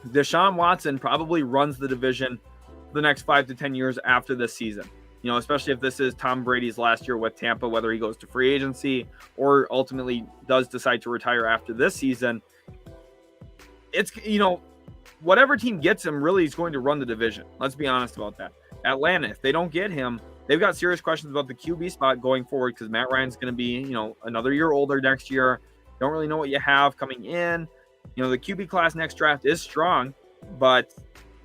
Deshaun Watson probably runs the division the next 5 to 10 years after this season. Especially if this is Tom Brady's last year with Tampa, whether he goes to free agency or ultimately does decide to retire after this season. It's, whatever team gets him really is going to run the division. Let's be honest about that. Atlanta, if they don't get him, they've got serious questions about the QB spot going forward because Matt Ryan's going to be, another year older next year. Don't really know what you have coming in. The QB class next draft is strong, but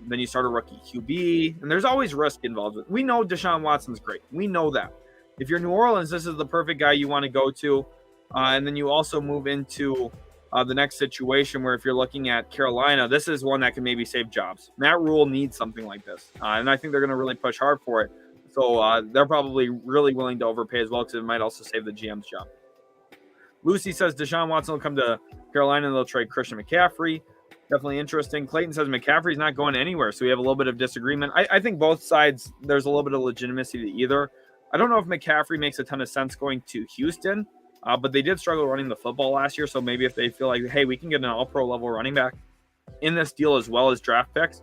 then you start a rookie QB, and there's always risk involved. We know Deshaun Watson's great. We know that. If you're New Orleans, this is the perfect guy you want to go to. And then you also move into the next situation where if you're looking at Carolina, this is one that can maybe save jobs. Matt Rule needs something like this, and I think they're going to really push hard for it. So they're probably really willing to overpay as well because it might also save the GM's job. Lucy says Deshaun Watson will come to Carolina and they'll trade Christian McCaffrey. Definitely interesting. Clayton says McCaffrey's not going anywhere, so we have a little bit of disagreement. I think both sides, there's a little bit of legitimacy to either. I don't know if McCaffrey makes a ton of sense going to Houston, but they did struggle running the football last year, so maybe if they feel like, hey, we can get an all-pro level running back in this deal as well as draft picks,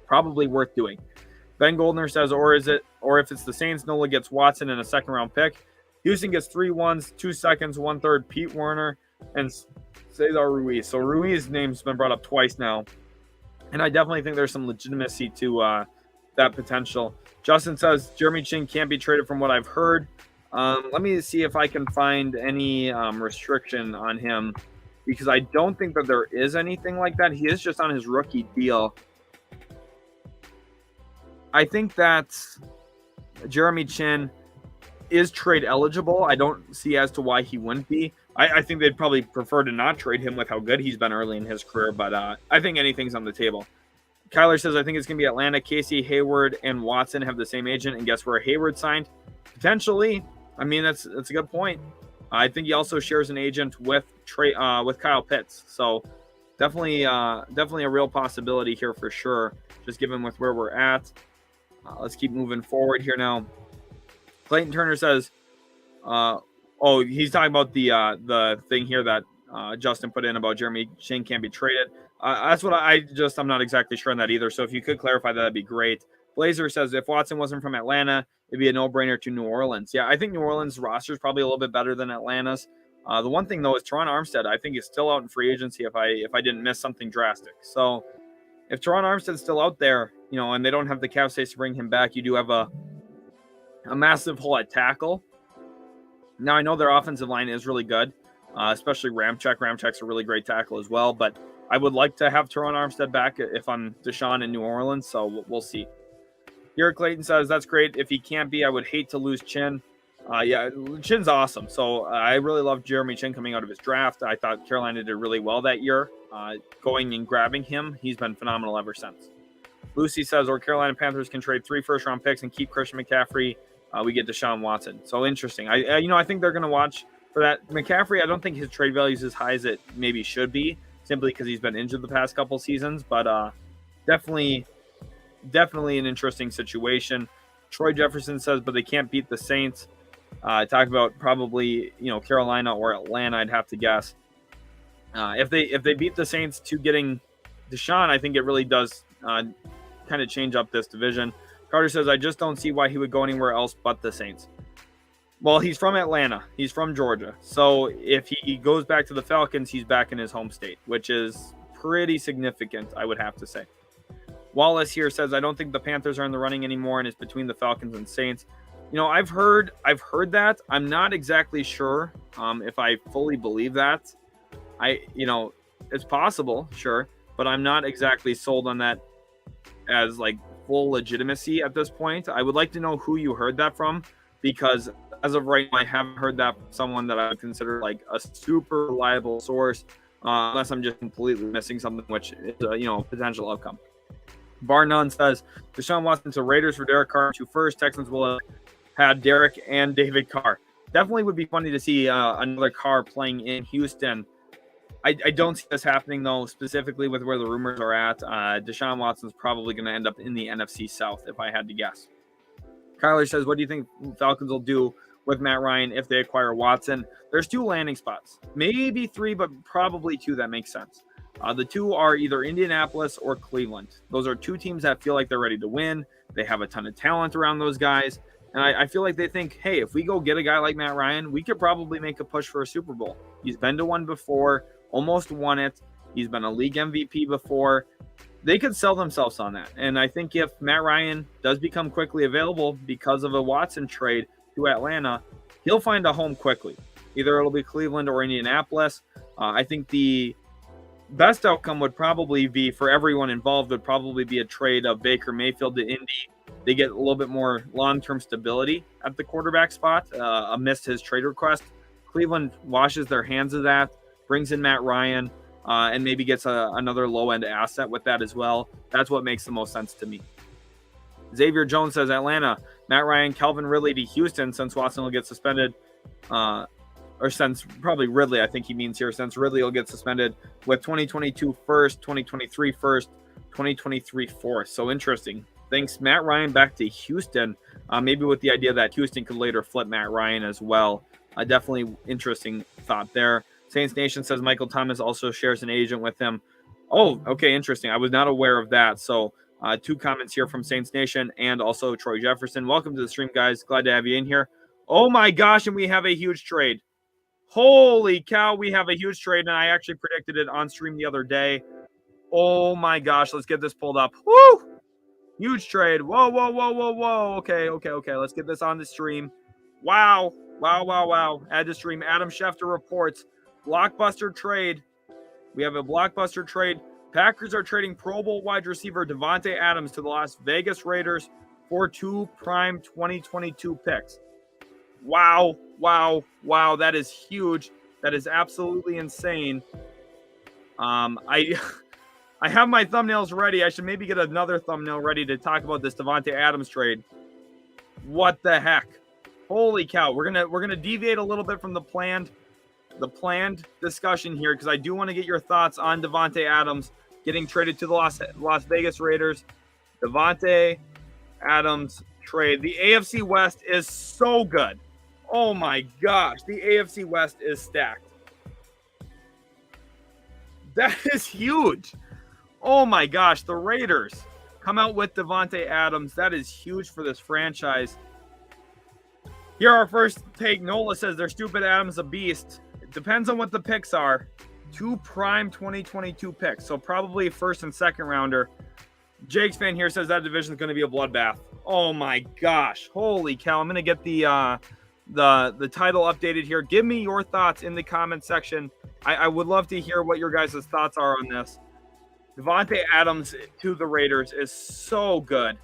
probably worth doing. Ben Goldner says, or if it's the Saints, Nola gets Watson and a second-round pick. Houston gets 3 1s, 2 seconds, 1/3, Pete Werner, and Cesar Ruiz. So Ruiz's name's been brought up twice now. And I definitely think there's some legitimacy to that potential. Justin says, Jeremy Chin can't be traded from what I've heard. Let me see if I can find any restriction on him, because I don't think that there is anything like that. He is just on his rookie deal. I think that Jeremy Chin is trade eligible. I don't see as to why he wouldn't be. I think they'd probably prefer to not trade him with how good he's been early in his career, but I think anything's on the table. Kyler says, I think it's going to be Atlanta. Casey, Hayward, and Watson have the same agent, and guess where Hayward signed? Potentially. I mean, that's a good point. I think he also shares an agent with Kyle Pitts, so definitely a real possibility here for sure, just given with where we're at. Let's keep moving forward here now. Clayton Turner says, he's talking about the thing here that Justin put in about Jeremy Chin can't be traded. That's what I'm not exactly sure on that either. So if you could clarify that'd be great. Blazer says, if Watson wasn't from Atlanta, it'd be a no-brainer to New Orleans. Yeah, I think New Orleans' roster is probably a little bit better than Atlanta's. The one thing, though, is Teron Armstead, I think, is still out in free agency if I didn't miss something drastic. So if Teron Armstead's still out there, and they don't have the cap space to bring him back, you do have a massive hole at tackle. Now, I know their offensive line is really good, especially Ramczyk. Ramczyk's a really great tackle as well, but I would like to have Teron Armstead back if I'm Deshaun in New Orleans, so we'll see. Here, Clayton says, that's great. If he can't be, I would hate to lose Chin. Yeah, Chin's awesome. So I really love Jeremy Chin coming out of his draft. I thought Carolina did really well that year. Going and grabbing him, he's been phenomenal ever since. Lucy says, or Carolina Panthers can trade 3 first-round picks and keep Christian McCaffrey. We get Deshaun Watson. So interesting. I think they're going to watch for that. McCaffrey, I don't think his trade value is as high as it maybe should be, simply because he's been injured the past couple seasons. But definitely an interesting situation. Troy Jefferson says, but they can't beat the Saints. Talk about probably Carolina or Atlanta, I'd have to guess. If they beat the Saints to getting Deshaun, I think it really does kind of change up this division. Carter says, I just don't see why he would go anywhere else but the Saints. Well, he's from Atlanta. He's from Georgia. So if he goes back to the Falcons, he's back in his home state, which is pretty significant, I would have to say. Wallace here says, I don't think the Panthers are in the running anymore, and it's between the Falcons and Saints. I've heard that. I'm not exactly sure if I fully believe that. It's possible, sure, but I'm not exactly sold on that as like full legitimacy at this point. I would like to know who you heard that from, because as of right now, I haven't heard that from someone that I would consider like a super reliable source, unless I'm just completely missing something, which is a potential outcome. Bar None says, Deshaun Watson to Raiders for Derek Carr to first. Texans will have had Derek and David Carr. Definitely would be funny to see another Carr playing in Houston. I don't see this happening, though, specifically with where the rumors are at. Deshaun Watson's probably going to end up in the NFC South, if I had to guess. Kyler says, what do you think Falcons will do with Matt Ryan if they acquire Watson? There's 2 landing spots. Maybe 3, but probably 2 that make sense. The 2 are either Indianapolis or Cleveland. Those are 2 teams that feel like they're ready to win. They have a ton of talent around those guys. And I feel like they think, hey, if we go get a guy like Matt Ryan, we could probably make a push for a Super Bowl. He's been to one before, almost won it. He's been a league MVP before. They could sell themselves on that. And I think if Matt Ryan does become quickly available because of a Watson trade to Atlanta, he'll find a home quickly. Either it'll be Cleveland or Indianapolis. I think the best outcome would probably be, for everyone involved, would probably be a trade of Baker Mayfield to Indy. They get a little bit more long-term stability at the quarterback spot amidst his trade request. Cleveland washes their hands of that, brings in Matt Ryan, and maybe gets another low-end asset with that as well. That's what makes the most sense to me. Xavier Jones says, Atlanta, Matt Ryan, Calvin Ridley to Houston since Watson will get suspended. or since probably Ridley, I think he means here, since Ridley will get suspended with 2022 first, 2023 first, 2023 fourth. So interesting. Thanks, Matt Ryan back to Houston, maybe with the idea that Houston could later flip Matt Ryan as well. Definitely interesting thought there. Saints Nation says Michael Thomas also shares an agent with him. Oh, okay, interesting. I was not aware of that. So 2 comments here from Saints Nation and also Troy Jefferson. Welcome to the stream, guys. Glad to have you in here. Oh my gosh, and we have a huge trade. Holy cow, we have a huge trade, and I actually predicted it on stream the other day. Oh my gosh, let's get this pulled up. Woo! Huge trade. Whoa, whoa, whoa, whoa, whoa. Okay. Let's get this on the stream. Wow. Add to stream. Adam Schefter reports blockbuster trade. We have a blockbuster trade. Packers are trading Pro Bowl wide receiver Davante Adams to the Las Vegas Raiders for 2 prime 2022 picks. Wow. That is huge. That is absolutely insane. I have my thumbnails ready. I should maybe get another thumbnail ready to talk about this Davante Adams trade. What the heck? Holy cow. We're gonna deviate a little bit from the planned discussion here because I do want to get your thoughts on Davante Adams getting traded to the Las Vegas Raiders. Davante Adams trade. The AFC West is so good. Oh my gosh, the AFC West is stacked. That is huge. Oh my gosh, the Raiders come out with Davante Adams. That is huge for this franchise. Here, our first take. Nola says they're stupid. Adams a beast. It depends on what the picks are. 2 prime 2022 picks, so probably first and second rounder. Jake's fan here says that division is going to be a bloodbath. Oh my gosh, holy cow! I'm going to get the title updated here. Give me your thoughts in the comment section. I would love to hear what your guys' thoughts are on this. Davante Adams to the Raiders is so good.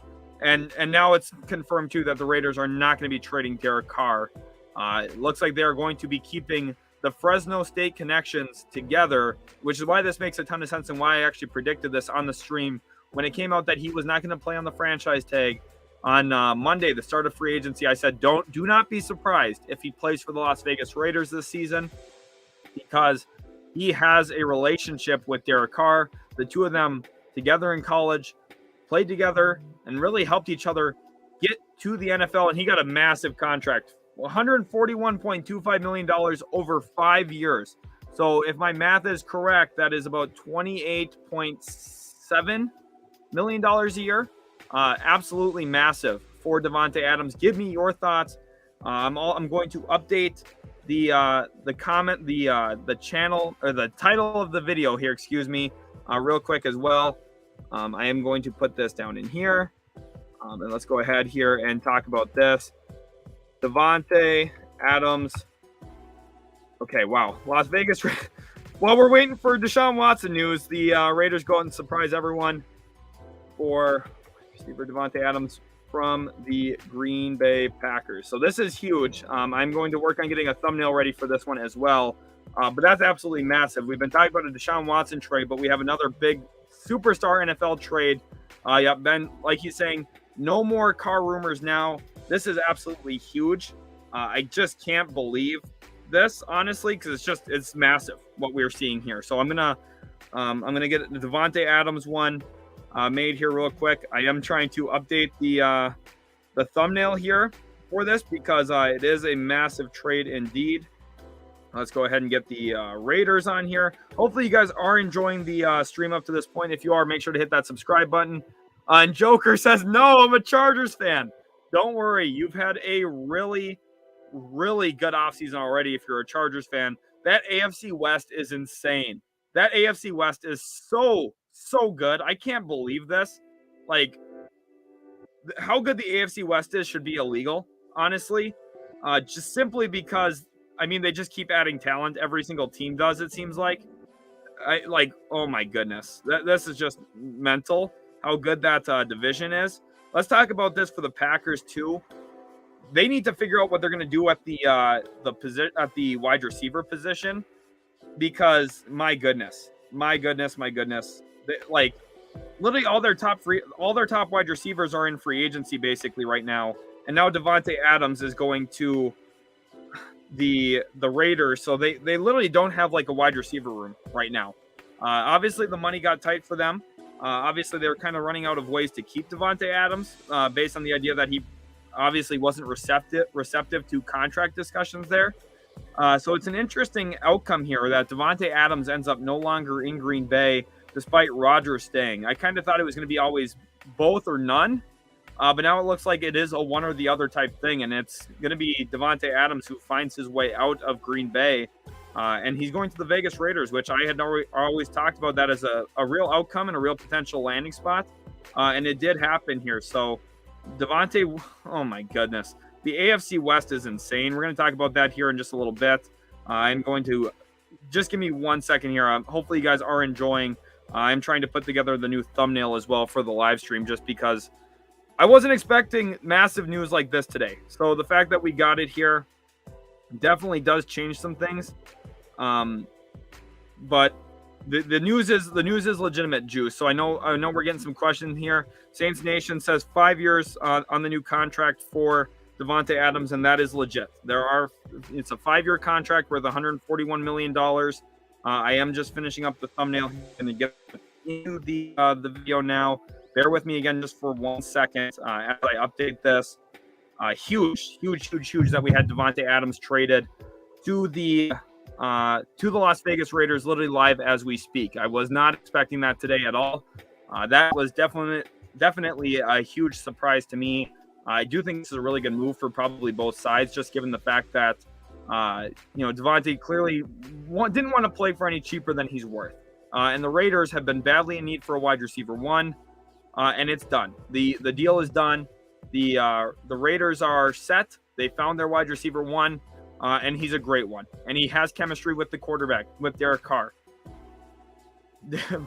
And now it's confirmed, too, that the Raiders are not going to be trading Derek Carr. It looks like they're going to be keeping the Fresno State connections together, which is why this makes a ton of sense and why I actually predicted this on the stream. When it came out that he was not going to play on the franchise tag on Monday, the start of free agency, I said, do not be surprised if he plays for the Las Vegas Raiders this season because he has a relationship with Derek Carr. The two of them together in college, played together, and really helped each other get to the NFL. And he got a massive contract, $141.25 million over 5 years. So if my math is correct, that is about $28.7 million a year. Absolutely massive for Davante Adams. Give me your thoughts. I'm going to update the channel or the title of the video here. Excuse me, real quick as well. I am going to put this down in here, and let's go ahead here and talk about this. Davante Adams. Okay, wow. Las Vegas. While we're waiting for Deshaun Watson news, the Raiders go out and surprise everyone for receiver Davante Adams from the Green Bay Packers. So this is huge. I'm going to work on getting a thumbnail ready for this one as well. But that's absolutely massive. We've been talking about a Deshaun Watson trade, but we have another big superstar NFL trade. Ben, like he's saying, no more Carr rumors now. This is absolutely huge. I just can't believe this, honestly, because it's massive what we're seeing here. So I'm gonna get the Davante Adams one made here real quick. I am trying to update the thumbnail here for this because it is a massive trade indeed. Let's go ahead and get the Raiders on here. Hopefully you guys are enjoying the stream up to this point. If you are, make sure to hit that subscribe button. And Joker says, no, I'm a Chargers fan. Don't worry. You've had a really, really good offseason already if you're a Chargers fan. That AFC West is insane. That AFC West is so good. I can't believe this. Like, how good the AFC West is should be illegal, honestly. Just simply because, I mean, they just keep adding talent. Every single team does, it seems like. Oh my goodness. This is just mental, how good that division is. Let's talk about this for the Packers, too. They need to figure out what they're going to do at the wide receiver position because, my goodness. Literally all their top wide receivers are in free agency basically right now. And now Davante Adams is going to the Raiders. So they literally don't have like a wide receiver room right now. Obviously, the money got tight for them. Obviously, they were kind of running out of ways to keep Davante Adams based on the idea that he obviously wasn't receptive to contract discussions there. So it's an interesting outcome here that Davante Adams ends up no longer in Green Bay despite Rodgers staying. I kind of thought it was going to be always both or none, but now it looks like it is a one or the other type thing, and it's going to be Davante Adams who finds his way out of Green Bay, and he's going to the Vegas Raiders, which I had always talked about that as a real outcome and a real potential landing spot, and it did happen here. So Davante, oh my goodness. The AFC West is insane. We're going to talk about that here in just a little bit. I'm going to just give me 1 second here. Hopefully you guys are enjoying. I'm trying to put together the new thumbnail as well for the live stream just because I wasn't expecting massive news like this today. So the fact that we got it here definitely does change some things. But the news is legitimate juice. So I know we're getting some questions here. Saints Nation says 5 years on the new contract for Davante Adams, and that is legit. It's a 5-year contract worth $141 million. I am just finishing up the thumbnail and to get into the video now. Bear with me again just for 1 second as I update this. Huge that we had Davante Adams traded to the Las Vegas Raiders literally live as we speak. I was not expecting that today at all. That was definitely a huge surprise to me. I do think this is a really good move for probably both sides, just given the fact that, Davante clearly didn't want to play for any cheaper than he's worth. And the Raiders have been badly in need for a wide receiver one, and it's done. The deal is done. The Raiders are set. They found their wide receiver one, and he's a great one. And he has chemistry with the quarterback, with Derek Carr.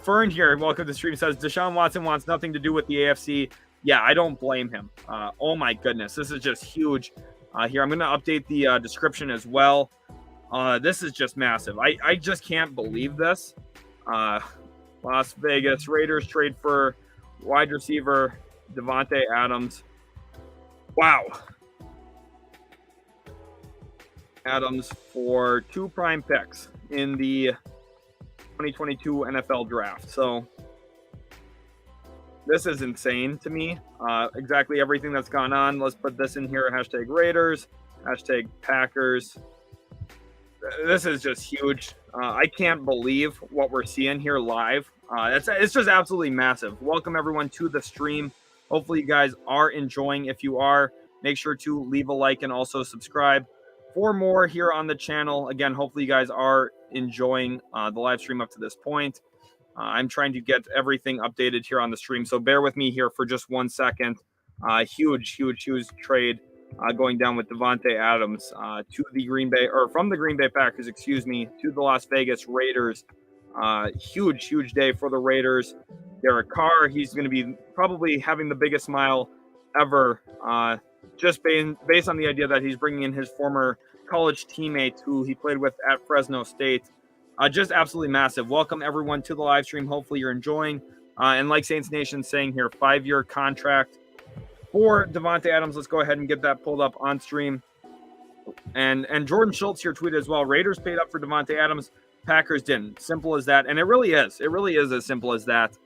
Fern here, welcome to the stream, says Deshaun Watson wants nothing to do with the AFC. Yeah, I don't blame him. Oh my goodness, this is just huge. Here, I'm going to update the description as well. This is just massive. I just can't believe this. Las Vegas Raiders trade for wide receiver Davante Adams. Wow. Adams for 2 prime picks in the 2022 NFL draft. So this is insane to me. Exactly everything that's gone on. Let's put this in here. Hashtag Raiders. Hashtag Packers. This is just huge. I can't believe what we're seeing here live. It's just absolutely massive. Welcome everyone to the stream. Hopefully you guys are enjoying. If you are, make sure to leave a like and also subscribe for more here on the channel. Again, hopefully you guys are enjoying the live stream up to this point. I'm trying to get everything updated here on the stream, so bear with me here for just 1 second. Huge trade going down with Davante Adams to the from the Green Bay Packers, to the Las Vegas Raiders. Huge day for the Raiders. Derek Carr, he's going to be probably having the biggest smile ever, just based on the idea that he's bringing in his former college teammate who he played with at Fresno State. Just absolutely massive. Welcome everyone to the live stream. Hopefully you're enjoying. And like Saints Nation saying here, 5-year contract for Davante Adams. Let's go ahead and get that pulled up on stream. And Jordan Schultz here tweeted as well. Raiders paid up for Davante Adams. Packers didn't. Simple as that. And it really is. It really is as simple as that.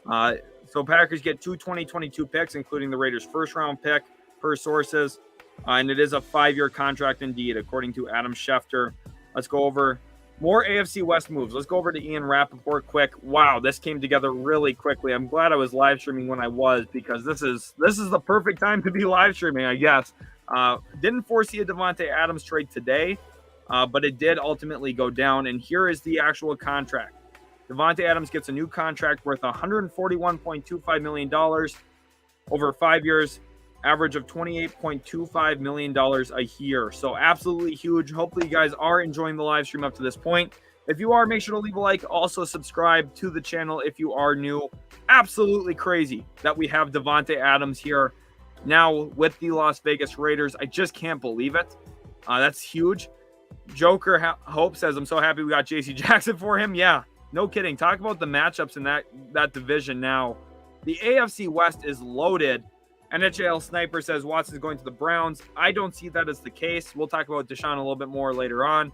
So Packers get 2 2022 picks, including the Raiders' first-round pick per sources. And it is a 5-year contract indeed, according to Adam Schefter. Let's go over more AFC West moves. Let's go over to Ian Rappaport quick. Wow, this came together really quickly. I'm glad I was live streaming when I was, because this is the perfect time to be live streaming, I guess. Didn't foresee a Davante Adams trade today, but it did ultimately go down. And here is the actual contract. Davante Adams gets a new contract worth $141.25 million over 5 years, average of $28.25 million a year. So absolutely huge. Hopefully you guys are enjoying the live stream up to this point. If you are, make sure to leave a like. Also subscribe to the channel if you are new. Absolutely crazy that we have Davante Adams here now with the Las Vegas Raiders. I just can't believe it. That's huge. Joker Hope says, I'm so happy we got JC Jackson for him. Yeah, no kidding. Talk about the matchups in that division now. The AFC West is loaded. NHL Sniper says Watson's going to the Browns. I don't see that as the case. We'll talk about Deshaun a little bit more later on.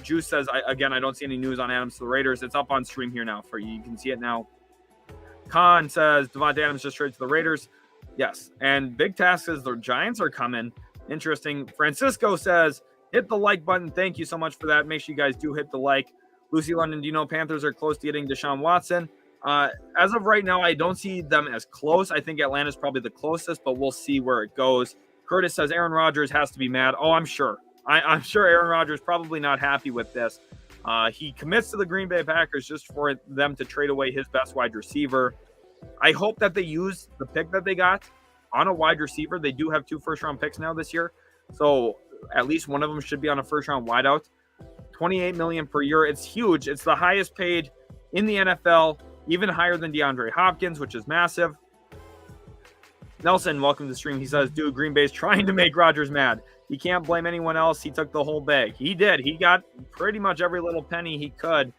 Juice says, I don't see any news on Adams to the Raiders. It's up on stream here now for you. You can see it now. Khan says Davante Adams just traded to the Raiders. Yes. And Big Task says the Giants are coming. Interesting. Francisco says, hit the like button. Thank you so much for that. Make sure you guys do hit the like. Lucy London, do you know Panthers are close to getting Deshaun Watson? As of right now, I don't see them as close. I think Atlanta's probably the closest, but we'll see where it goes. Curtis says Aaron Rodgers has to be mad. Oh, I'm sure. I'm sure Aaron Rodgers probably not happy with this. He commits to the Green Bay Packers just for them to trade away his best wide receiver. I hope that they use the pick that they got on a wide receiver. They do have 2 first-round picks now this year, so at least one of them should be on a first-round wideout. $28 million per year. It's huge. It's the highest paid in the NFL, even higher than DeAndre Hopkins, which is massive. Nelson, welcome to the stream. He says, dude, Green Bay's trying to make Rodgers mad. He can't blame anyone else. He took the whole bag. He did. He got pretty much every little penny he could.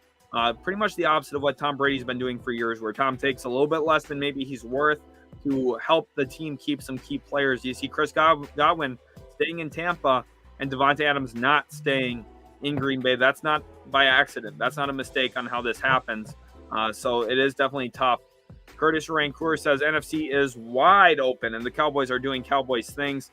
Pretty much the opposite of what Tom Brady's been doing for years, where Tom takes a little bit less than maybe he's worth to help the team keep some key players. You see Chris Godwin staying in Tampa and Davante Adams not staying in Green Bay. That's not by accident. That's not a mistake on how this happens. So it is definitely tough. Curtis Rancour says NFC is wide open and the Cowboys are doing Cowboys things.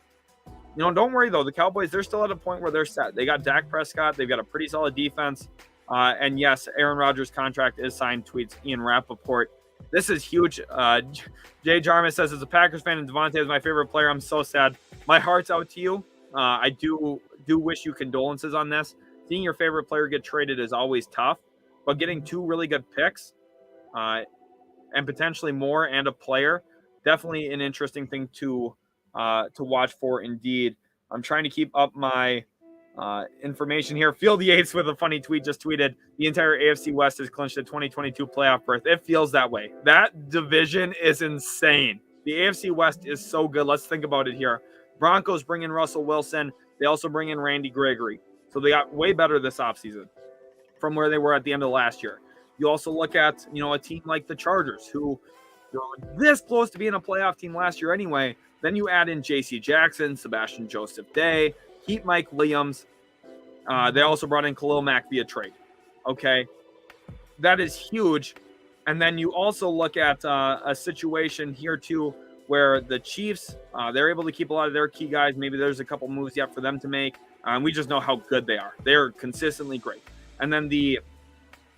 Don't worry, though. The Cowboys, they're still at a point where they're set. They got Dak Prescott. They've got a pretty solid defense. And, yes, Aaron Rodgers' contract is signed, tweets Ian Rappaport. This is huge. Jay Jarmus says, as a Packers fan, and Davante is my favorite player. I'm so sad. My heart's out to you. I do wish you condolences on this. Seeing your favorite player get traded is always tough. But getting 2 really good picks and potentially more and a player, definitely an interesting thing to watch for indeed. I'm trying to keep up my information here. Field Yates with a funny tweet just tweeted, the entire AFC West has clinched a 2022 playoff berth. It feels that way. That division is insane. The AFC West is so good. Let's think about it here. Broncos bring in Russell Wilson. They also bring in Randy Gregory. So they got way better this offseason from where they were at the end of last year. You also look at, a team like the Chargers, who were this close to being a playoff team last year anyway. Then you add in J.C. Jackson, Sebastian Joseph Day, keep Mike Williams. They also brought in Khalil Mack via trade. Okay, that is huge. And then you also look at a situation here too where the Chiefs, they're able to keep a lot of their key guys. Maybe there's a couple moves yet for them to make. We just know how good they are. They're consistently great. And then the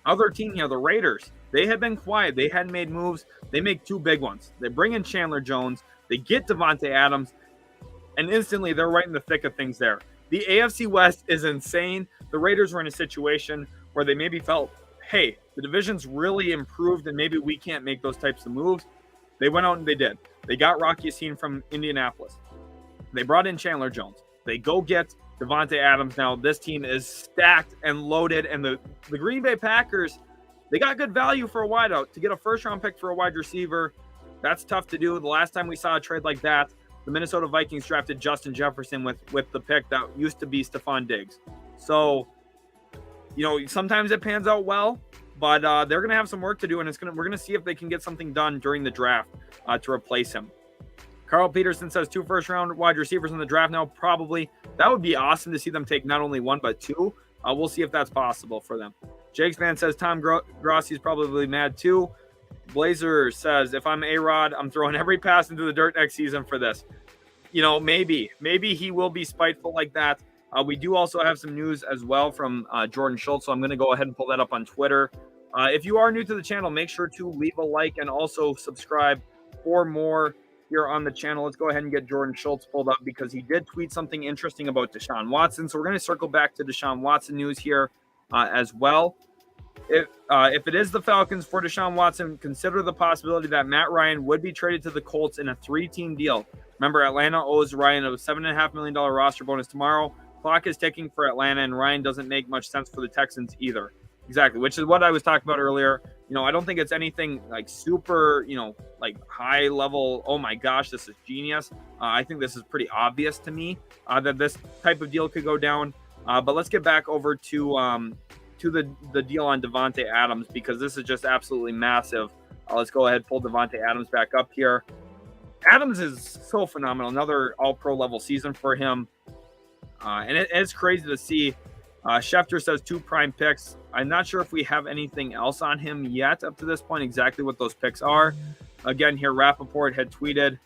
other team here, the Raiders, they had been quiet. They hadn't made moves. They make 2 big ones. They bring in Chandler Jones. They get Davante Adams, and instantly they're right in the thick of things there. The AFC West is insane. The Raiders were in a situation where they maybe felt, hey, the division's really improved, and maybe we can't make those types of moves. They went out and they did. They got Rocky Yassin from Indianapolis. They brought in Chandler Jones. They go get Davante Adams. Now, this team is stacked and loaded, and the Green Bay Packers, they got good value for a wideout. To get a first-round pick for a wide receiver, that's tough to do. The last time we saw a trade like that, the Minnesota Vikings drafted Justin Jefferson with the pick that used to be Stephon Diggs. So, sometimes it pans out well, but they're going to have some work to do, and we're going to see if they can get something done during the draft to replace him. Carl Peterson says 2 first-round wide receivers in the draft now, probably. That would be awesome to see them take not only 1 but 2. We'll see if that's possible for them. Jake's man says Tom Grossi's probably mad too. Blazer says, if I'm A-Rod, I'm throwing every pass into the dirt next season for this. Maybe he will be spiteful like that. We do also have some news as well from Jordan Schultz, so I'm going to go ahead and pull that up on Twitter. If you are new to the channel, make sure to leave a like and also subscribe for more here on the channel. Let's go ahead and get Jordan Schultz pulled up because he did tweet something interesting about Deshaun Watson. So we're going to circle back to Deshaun Watson news here as well. If it is the Falcons for Deshaun Watson, consider the possibility that Matt Ryan would be traded to the Colts in a 3-team deal. Remember, Atlanta owes Ryan a $7.5 million roster bonus tomorrow. Clock is ticking for Atlanta, and Ryan doesn't make much sense for the Texans either. Exactly, which is what I was talking about earlier. I don't think it's anything like super, like high level, oh my gosh, this is genius. I think this is pretty obvious to me that this type of deal could go down. But let's get back over to the deal on Davante Adams because this is just absolutely massive. Let's go ahead and pull Davante Adams back up here. Adams is so phenomenal. Another all-pro level season for him. And it's crazy to see. Schefter says 2 prime picks. I'm not sure if we have anything else on him yet up to this point, exactly what those picks are. Again, here, Rappaport had tweeted.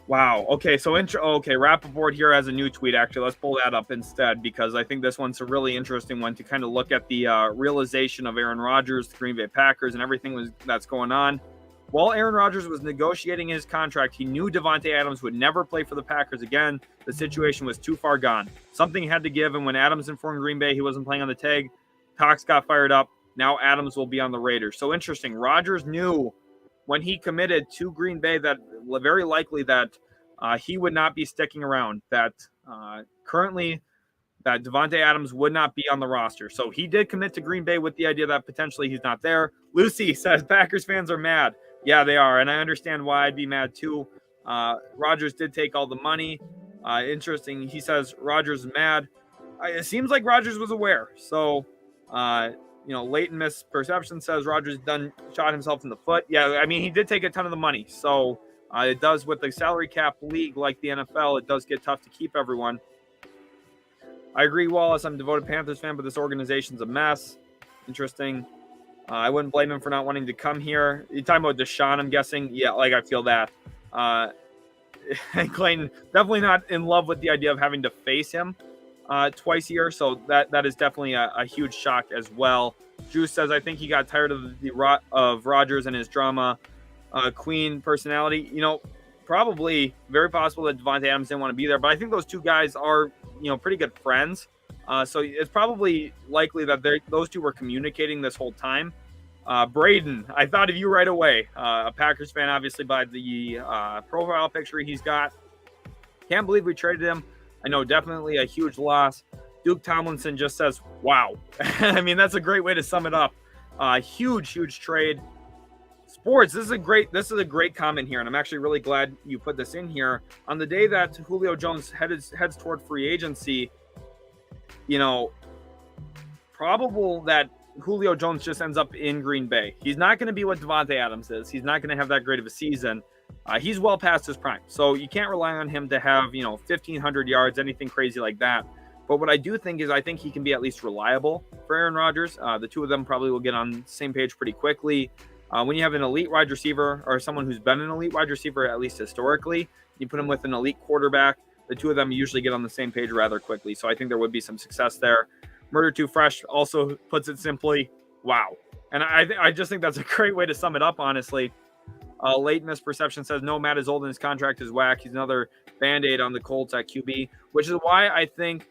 Wow. Okay, so Rappaport here has a new tweet, actually. Let's pull that up instead, because I think this one's a really interesting one to kind of look at the realization of Aaron Rodgers, the Green Bay Packers, and everything that's going on. While Aaron Rodgers was negotiating his contract, he knew Davante Adams would never play for the Packers again. The situation was too far gone. Something had to give, and when Adams informed Green Bay he wasn't playing on the tag, talks got fired up. Now Adams will be on the Raiders. So interesting. Rodgers knew when he committed to Green Bay that very likely that he would not be sticking around, that currently that Davante Adams would not be on the roster. So he did commit to Green Bay with the idea that potentially he's not there. Lucy says Packers fans are mad. Yeah, they are, and I understand why I'd be mad too. Rodgers did take all the money. Interesting. He says Rodgers is mad. It seems like Rodgers was aware. So, latent misperception says Rodgers shot himself in the foot. Yeah, I mean, he did take a ton of the money. So it does, with the salary cap league like the NFL, it does get tough to keep everyone. I agree, Wallace. I'm a devoted Panthers fan, but this organization's a mess. Interesting. I wouldn't blame him for not wanting to come here. You're talking about Deshaun, I'm guessing. Yeah, I feel that. Clayton, definitely not in love with the idea of having to face him twice a year. So that is definitely a huge shock as well. Drew says, I think he got tired of Rodgers and his drama queen personality. Probably very possible that Davante Adams didn't want to be there. But I think those two guys are, pretty good friends. So it's probably likely that those two were communicating this whole time. Braden, I thought of you right away. A Packers fan, obviously, by the profile picture he's got. Can't believe we traded him. I know, definitely a huge loss. Duke Tomlinson just says, wow. I mean, that's a great way to sum it up. Huge trade. Sports, this is a great comment here, and I'm actually really glad you put this in here. On the day that Julio Jones heads toward free agency, probable that Julio Jones just ends up in Green Bay. He's not going to be what Davante Adams is. He's not going to have that great of a season. He's well past his prime. So you can't rely on him to have, 1,500 yards, anything crazy like that. But what I do think is I think he can be at least reliable for Aaron Rodgers. The two of them probably will get on the same page pretty quickly. When you have an elite wide receiver or someone who's been an elite wide receiver, at least historically, you put him with an elite quarterback, the two of them usually get on the same page rather quickly. So I think there would be some success there. Murder Too Fresh also puts it simply, wow. And I just think that's a great way to sum it up, honestly. Late Misperception says, no, Matt is old and his contract is whack. He's another Band-Aid on the Colts at QB, which is why I think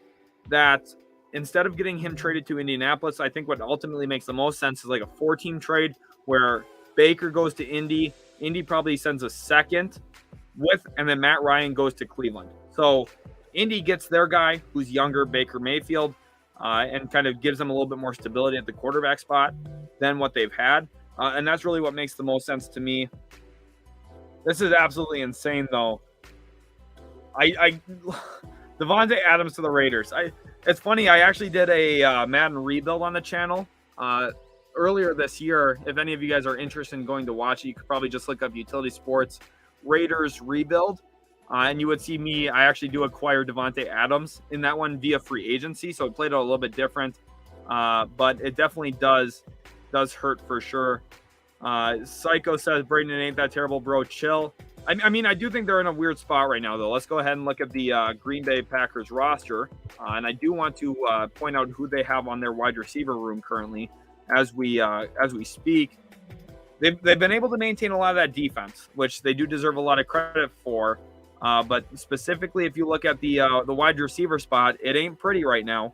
that instead of getting him traded to Indianapolis, I think what ultimately makes the most sense is like a 4-team trade where Baker goes to Indy. Indy probably sends a second and then Matt Ryan goes to Cleveland. So Indy gets their guy who's younger, Baker Mayfield, and kind of gives them a little bit more stability at the quarterback spot than what they've had. And that's really what makes the most sense to me. This is absolutely insane, though. Davante Adams to the Raiders. It's funny. I actually did a Madden rebuild on the channel earlier this year. If any of you guys are interested in going to watch it, you could probably just look up Utility Sports Raiders rebuild. And you would see me. I actually do acquire Davante Adams in that one via free agency. So it played out a little bit different. But it definitely does hurt for sure. Psycho says, Braden, it ain't that terrible, bro. Chill. I mean, I do think they're in a weird spot right now, though. Let's go ahead and look at the Green Bay Packers roster. And I do want to point out who they have on their wide receiver room currently as we speak. They've been able to maintain a lot of that defense, which they do deserve a lot of credit for. But specifically, if you look at the wide receiver spot, it ain't pretty right now.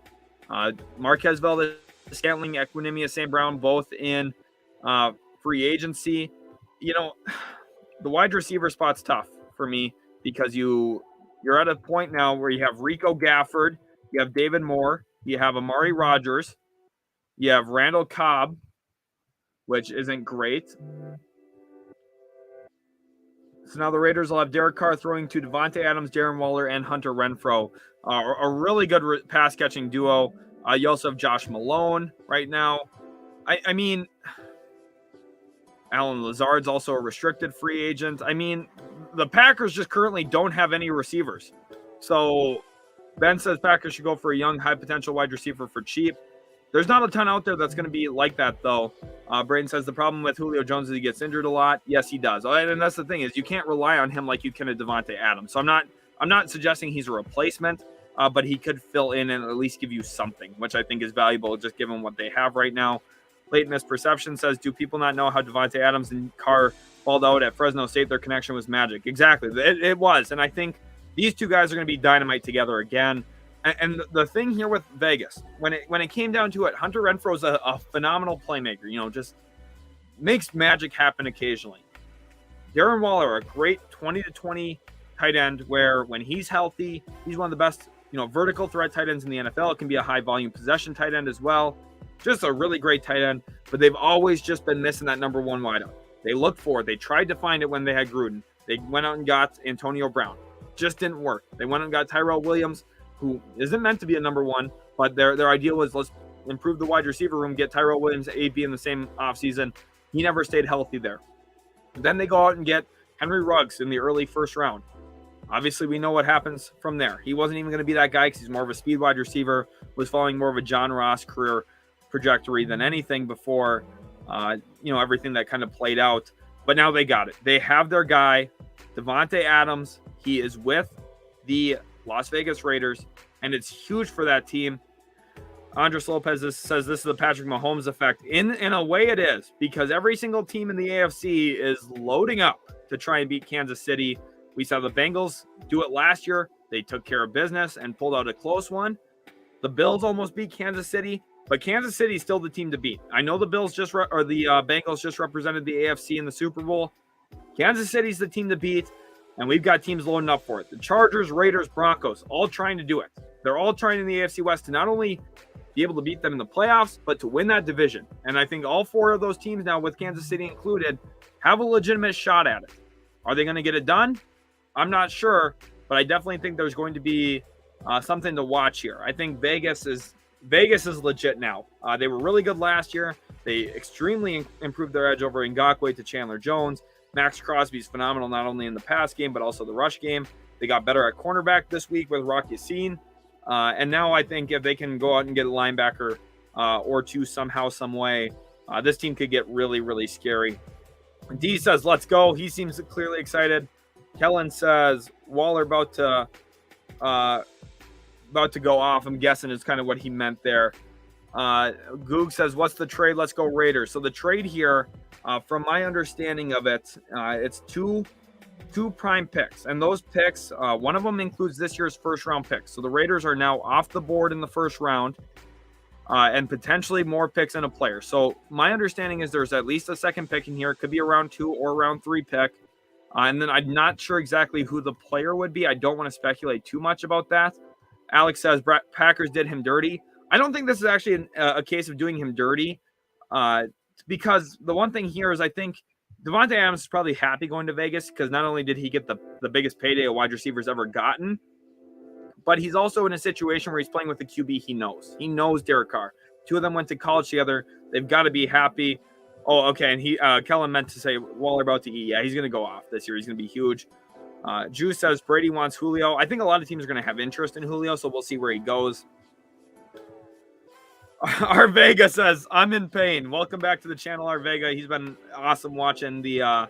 Marquez Valdez-Scantling, Equinemius St. Brown, both in free agency. The wide receiver spot's tough for me because you're at a point now where you have Rico Gafford, you have David Moore, you have Amari Rodgers, you have Randall Cobb, which isn't great. So now the Raiders will have Derek Carr throwing to Davante Adams, Darren Waller, and Hunter Renfrow. A really good pass-catching duo. You also have Josh Malone right now. I mean, Alan Lazard's also a restricted free agent. I mean, the Packers just currently don't have any receivers. So Ben says Packers should go for a young, high potential wide receiver for cheap. There's not a ton out there that's going to be like that, though. Braden says the problem with Julio Jones is he gets injured a lot. Yes, he does. And that's the thing is you can't rely on him like you can a Davante Adams. So I'm not suggesting he's a replacement, but he could fill in and at least give you something, which I think is valuable just given what they have right now. Lateness Perception says, do people not know how Davante Adams and Carr balled out at Fresno State? Their connection was magic. Exactly. It was. And I think these two guys are going to be dynamite together again. And the thing here with Vegas, when it came down to it, Hunter Renfro's a phenomenal playmaker, just makes magic happen occasionally. Darren Waller, a great 20-20 tight end where when he's healthy, he's one of the best, vertical threat tight ends in the NFL. It can be a high volume possession tight end as well. Just a really great tight end, but they've always just been missing that number one wideout. They looked for it. They tried to find it when they had Gruden. They went out and got Antonio Brown. Just didn't work. They went and got Tyrell Williams, who isn't meant to be a number one, but their idea was let's improve the wide receiver room, get Tyrell Williams AB in the same offseason. He never stayed healthy there. Then they go out and get Henry Ruggs in the early first round. Obviously, we know what happens from there. He wasn't even going to be that guy because he's more of a speed wide receiver, was following more of a John Ross career trajectory than anything before, everything that kind of played out. But now they got it. They have their guy, Davante Adams. He is with the Las Vegas Raiders, and it's huge for that team. Andres Lopez says this is the Patrick Mahomes effect. In a way it is, because every single team in the AFC is loading up to try and beat Kansas City. We saw the Bengals do it last year. They took care of business and pulled out a close one. The Bills almost beat Kansas City, but Kansas City is still the team to beat. I know the Bengals just represented the AFC in the Super Bowl. Kansas City's the team to beat. And we've got teams loading up for it. The Chargers, Raiders, Broncos, all trying to do it. They're all trying in the AFC West to not only be able to beat them in the playoffs, but to win that division. And I think all four of those teams now, with Kansas City included, have a legitimate shot at it. Are they going to get it done? I'm not sure, but I definitely think there's going to be something to watch here. I think Vegas is legit now. They were really good last year. They extremely improved their edge over Ngakoue to Chandler Jones. Max Crosby's phenomenal not only in the pass game, but also the rush game. They got better at cornerback this week with Rock Yassin. And now I think if they can go out and get a linebacker or two somehow, some way, this team could get really, really scary. D says, let's go. He seems clearly excited. Kellen says, Waller about to go off. I'm guessing is kind of what he meant there. Goog says, what's the trade? Let's go Raiders. So the trade here, from my understanding of it, it's two prime picks. And those picks, one of them includes this year's first round picks. So the Raiders are now off the board in the first round and potentially more picks and a player. So my understanding is there's at least a second pick in here. It could be a round 2 or round 3 pick. And then I'm not sure exactly who the player would be. I don't want to speculate too much about that. Alex says Packers did him dirty. I don't think this is actually a case of doing him dirty because the one thing here is I think Davante Adams is probably happy going to Vegas because not only did he get the biggest payday a wide receiver's ever gotten, but he's also in a situation where he's playing with a QB he knows. He knows Derek Carr. Two of them went to college together. They've got to be happy. Oh, okay. And Kellen meant to say Waller about to eat. Yeah, he's going to go off this year. He's going to be huge. Juice says Brady wants Julio. I think a lot of teams are going to have interest in Julio, so we'll see where he goes. Our Vega says, I'm in pain. Welcome back to the channel, Our Vega. He's been awesome watching the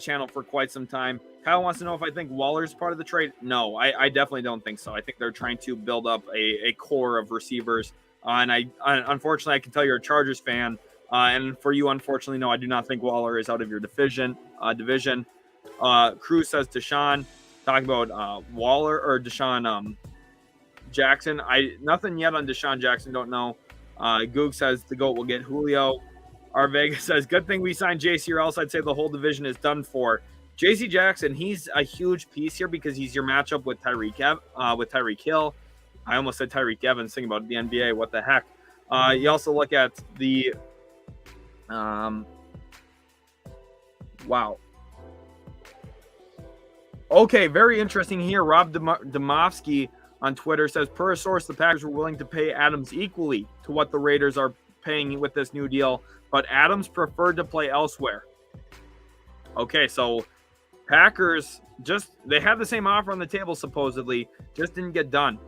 channel for quite some time. Kyle wants to know if I think Waller's part of the trade. No, I definitely don't think so. I think they're trying to build up a core of receivers. And unfortunately, I can tell you're a Chargers fan. And for you, unfortunately, no, I do not think Waller is out of your division. Cruz says Deshaun. Talking about Waller or Deshaun Jackson. Nothing yet on Deshaun Jackson. Don't know. Goog says the GOAT will get Julio. Our Vegas says, good thing we signed JC or else I'd say the whole division is done for. JC Jackson, he's a huge piece here because he's your matchup with Tyreek Hill. I almost said Tyreek Evans, thinking about the NBA. What the heck? You also look at the wow. Okay, very interesting here. Rob Domofsky on Twitter says, per a source, the Packers were willing to pay Adams equally to what the Raiders are paying with this new deal, but Adams preferred to play elsewhere. Okay, so Packers they had the same offer on the table supposedly, just didn't get done.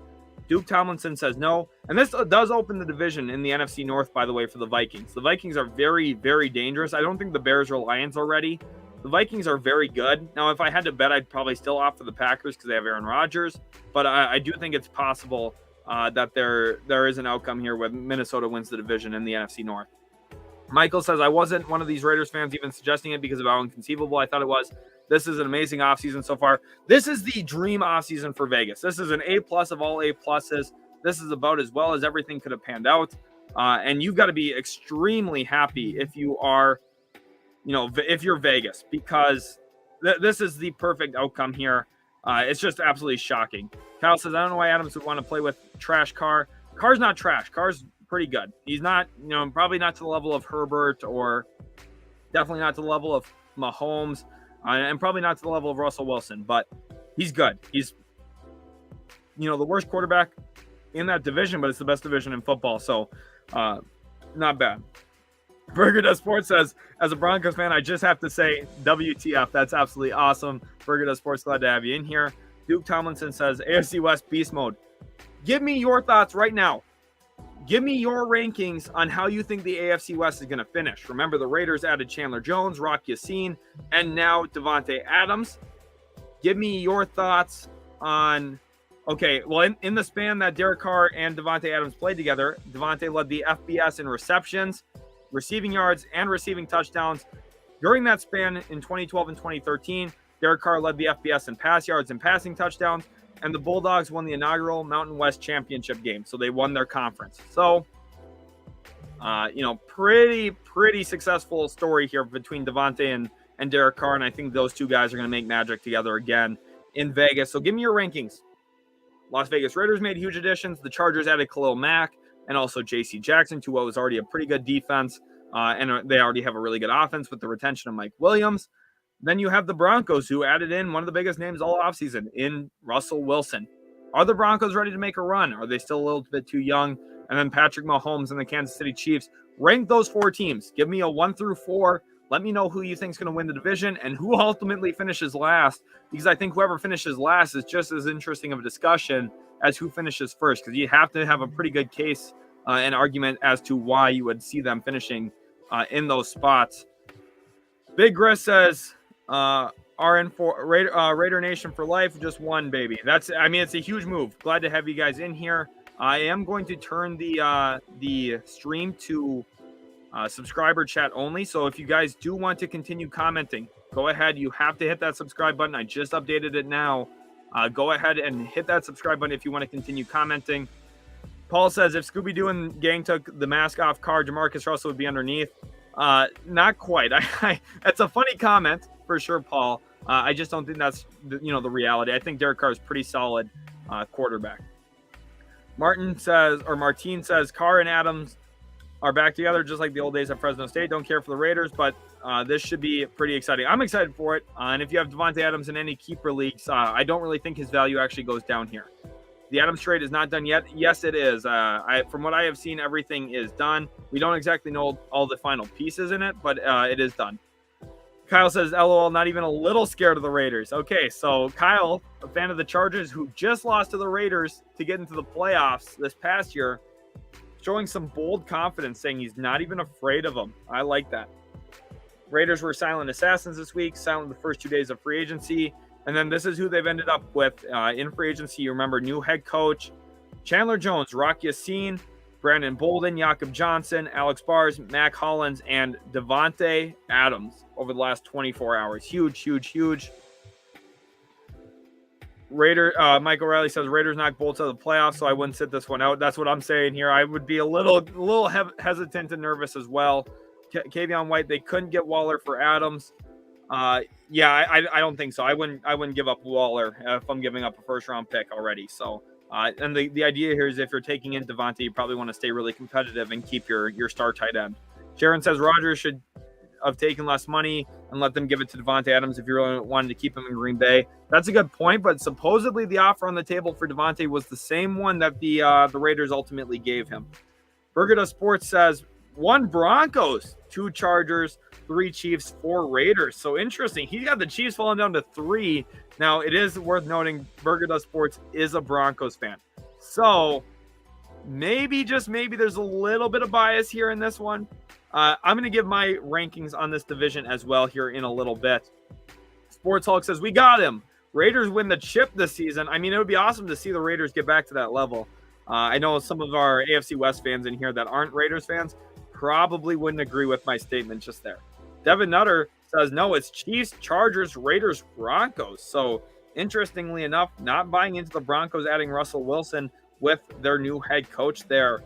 Duke Tomlinson says no, and this does open the division in the NFC North, by the way, for the Vikings. The Vikings are very, very dangerous. I don't think the Bears or Lions are ready. The Vikings are very good. Now, if I had to bet, I'd probably still opt for the Packers because they have Aaron Rodgers, but I do think it's possible that there is an outcome here where Minnesota wins the division in the NFC North. Michael says, I wasn't one of these Raiders fans even suggesting it because of how inconceivable I thought it was. This is an amazing offseason so far. This is the dream offseason for Vegas. This is an A+ of all A+. This is about as well as everything could have panned out. And you've got to be extremely happy if you are, if you're Vegas, because this is the perfect outcome here. It's just absolutely shocking. Kyle says, I don't know why Adams would want to play with trash Carr. Carr's not trash. Carr's pretty good. He's not, probably not to the level of Herbert, or definitely not to the level of Mahomes, and probably not to the level of Russell Wilson, but he's good. He's, the worst quarterback in that division, but it's the best division in football. So not bad. Burger Does Sports says, as a Broncos fan, I just have to say WTF. That's absolutely awesome. Burger Does Sports, glad to have you in here. Duke Tomlinson says, AFC West beast mode. Give me your thoughts right now. Give me your rankings on how you think the AFC West is going to finish. Remember, the Raiders added Chandler Jones, Rock Yassin, and now Davante Adams. Give me your thoughts on... Okay, well, in the span that Derek Carr and Davante Adams played together, Davante led the FBS in receptions, receiving yards, and receiving touchdowns. During that span in 2012 and 2013, Derek Carr led the FBS in pass yards and passing touchdowns, and the Bulldogs won the inaugural Mountain West Championship game, so they won their conference. So, pretty successful story here between Davante and Derek Carr, and I think those two guys are going to make magic together again in Vegas. So give me your rankings. Las Vegas Raiders made huge additions. The Chargers added Khalil Mack and also J.C. Jackson to what was already a pretty good defense, and they already have a really good offense with the retention of Mike Williams. Then you have the Broncos, who added in one of the biggest names all offseason in Russell Wilson. Are the Broncos ready to make a run? Are they still a little bit too young? And then Patrick Mahomes and the Kansas City Chiefs. Rank those four teams. Give me a 1 through 4. Let me know who you think is going to win the division and who ultimately finishes last, because I think whoever finishes last is just as interesting of a discussion as who finishes first, because you have to have a pretty good case and argument as to why you would see them finishing in those spots. Big Gris says... RN for Raider Nation for life, just one, baby. It's a huge move. Glad to have you guys in here. I am going to turn the stream to subscriber chat only. So if you guys do want to continue commenting, go ahead. You have to hit that subscribe button. I just updated it now. Go ahead and hit that subscribe button if you want to continue commenting. Paul says, if Scooby-Doo and gang took the mask off Carr, Jamarcus Russell would be underneath. Not quite. That's a funny comment for sure, Paul. I just don't think that's the reality. I think Derek Carr is pretty solid quarterback. Martin says Carr and Adams are back together just like the old days at Fresno State. Don't care for the Raiders, but this should be pretty exciting. I'm excited for it. And if you have Davante Adams in any keeper leagues, I don't really think his value actually goes down here. The Adams trade is not done yet. Yes, it is. From what I have seen, everything is done. We don't exactly know all the final pieces in it, but it is done. Kyle says, LOL, not even a little scared of the Raiders. Okay, so Kyle, a fan of the Chargers, who just lost to the Raiders to get into the playoffs this past year, showing some bold confidence, saying he's not even afraid of them. I like that. Raiders were silent assassins this week, silent the first 2 days of free agency. And then this is who they've ended up with in free agency. You remember, new head coach, Chandler Jones, Rock Yassin, Brandon Bolden, Jakob Johnson, Alex Bars, Mac Hollins, and Davante Adams over the last 24 hours. Huge. Mike O'Reilly says Raiders knocked bolts out of the playoffs, so I wouldn't sit this one out. That's what I'm saying here. I would be a little hesitant and nervous as well. K'Von White, they couldn't get Waller for Adams. I don't think so. I wouldn't give up Waller if I'm giving up a first round pick already. So, and the idea here is if you're taking in Davante, you probably want to stay really competitive and keep your star tight end. Sharon says Rodgers should have taken less money and let them give it to Davante Adams if you really wanted to keep him in Green Bay. That's a good point, but supposedly the offer on the table for Davante was the same one that the Raiders ultimately gave him. Burger Does Sports says 1 Broncos, 2 Chargers, 3 Chiefs, 4 Raiders. So interesting. He got the Chiefs falling down to 3. Now, it is worth noting Burger Does Sports is a Broncos fan. So maybe, just maybe, there's a little bit of bias here in this one. I'm going to give my rankings on this division as well here in a little bit. Sports Hulk says, we got him. Raiders win the chip this season. I mean, it would be awesome to see the Raiders get back to that level. I know some of our AFC West fans in here that aren't Raiders fans probably wouldn't agree with my statement just there. Devin Nutter says, no, it's Chiefs, Chargers, Raiders, Broncos. So interestingly enough, not buying into the Broncos adding Russell Wilson with their new head coach there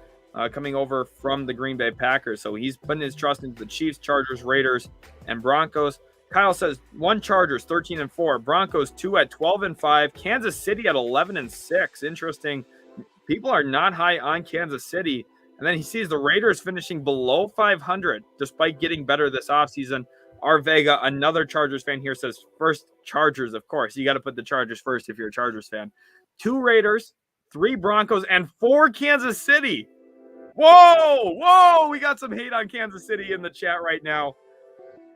coming over from the Green Bay Packers. So he's putting his trust into the Chiefs, Chargers, Raiders, and Broncos. Kyle says 1 Chargers, 13-4, Broncos 2 at 12-5, Kansas City at 11-6. Interesting. People are not high on Kansas City. And then he sees the Raiders finishing below 500 despite getting better this offseason. R. Vega, another Chargers fan here, says first Chargers, of course. You got to put the Chargers first if you're a Chargers fan. 2 Raiders, 3 Broncos, and 4 Kansas City. Whoa, we got some hate on Kansas City in the chat right now.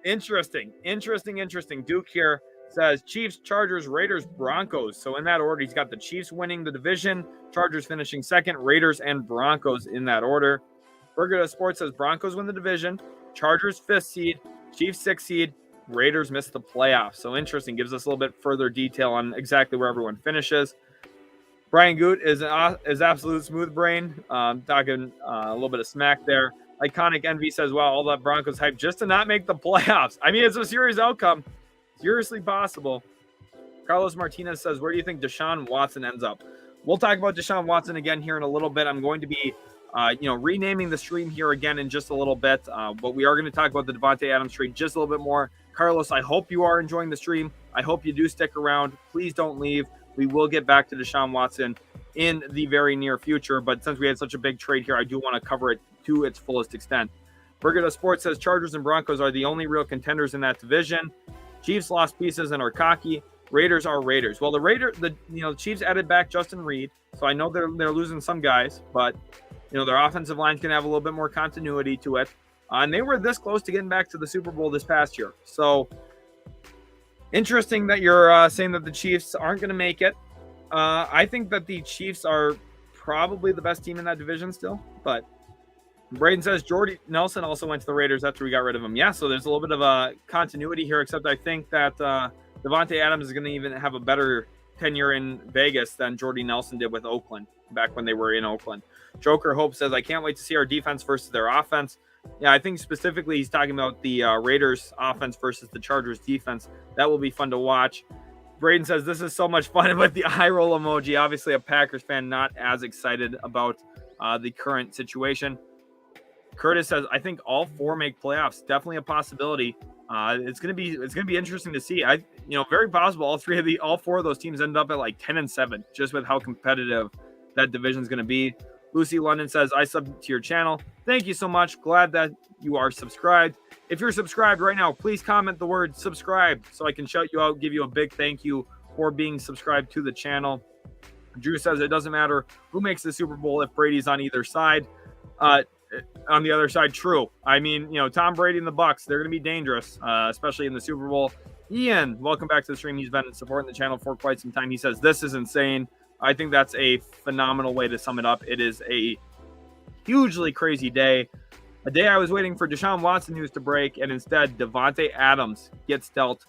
Interesting. Duke here says Chiefs, Chargers, Raiders, Broncos. So in that order, he's got the Chiefs winning the division, Chargers finishing second, Raiders and Broncos in that order. Burger Sports says Broncos win the division, Chargers 5th seed, Chiefs 6th seed, Raiders miss the playoffs. So interesting. Gives us a little bit further detail on exactly where everyone finishes. Brian Goot is absolute smooth brain, talking a little bit of smack there. Iconic Envy says, wow, all that Broncos hype just to not make the playoffs. I mean, it's a serious outcome. Seriously possible. Carlos Martinez says, where do you think Deshaun Watson ends up? We'll talk about Deshaun Watson again here in a little bit. I'm going to be, renaming the stream here again in just a little bit. But we are going to talk about the Davante Adams trade just a little bit more. Carlos, I hope you are enjoying the stream. I hope you do stick around. Please don't leave. We will get back to Deshaun Watson in the very near future. But since we had such a big trade here, I do want to cover it to its fullest extent. Burger Sports says Chargers and Broncos are the only real contenders in that division. Chiefs lost pieces and are cocky. Raiders are Raiders. Well, the Chiefs added back Justin Reed, so I know they're losing some guys, but their offensive line's going to have a little bit more continuity to it. And they were this close to getting back to the Super Bowl this past year. So interesting that you're saying that the Chiefs aren't going to make it. I think that the Chiefs are probably the best team in that division still, but Braden says Jordy Nelson also went to the Raiders after we got rid of him. Yeah, so there's a little bit of a continuity here, except I think that Davante Adams is going to even have a better tenure in Vegas than Jordy Nelson did with Oakland back when they were in Oakland. Joker Hope says, I can't wait to see our defense versus their offense. Yeah, I think specifically he's talking about the Raiders offense versus the Chargers defense. That will be fun to watch. Braden says, this is so much fun with the eye roll emoji. Obviously a Packers fan, not as excited about the current situation. Curtis says, I think all 4 make playoffs. Definitely a possibility. It's gonna be interesting to see. Very possible all 4 of those teams end up at like 10-7, just with how competitive that division is gonna be. Lucy London says, I subbed to your channel. Thank you so much. Glad that you are subscribed. If you're subscribed right now, please comment the word subscribe so I can shout you out, give you a big thank you for being subscribed to the channel. Drew says, it doesn't matter who makes the Super Bowl if Brady's on either side. On the other side, true. I mean, Tom Brady and the Bucs, they're going to be dangerous, especially in the Super Bowl. Ian, welcome back to the stream. He's been supporting the channel for quite some time. He says, this is insane. I think that's a phenomenal way to sum it up. It is a hugely crazy day. A day I was waiting for Deshaun Watson news to break, and instead, Davante Adams gets dealt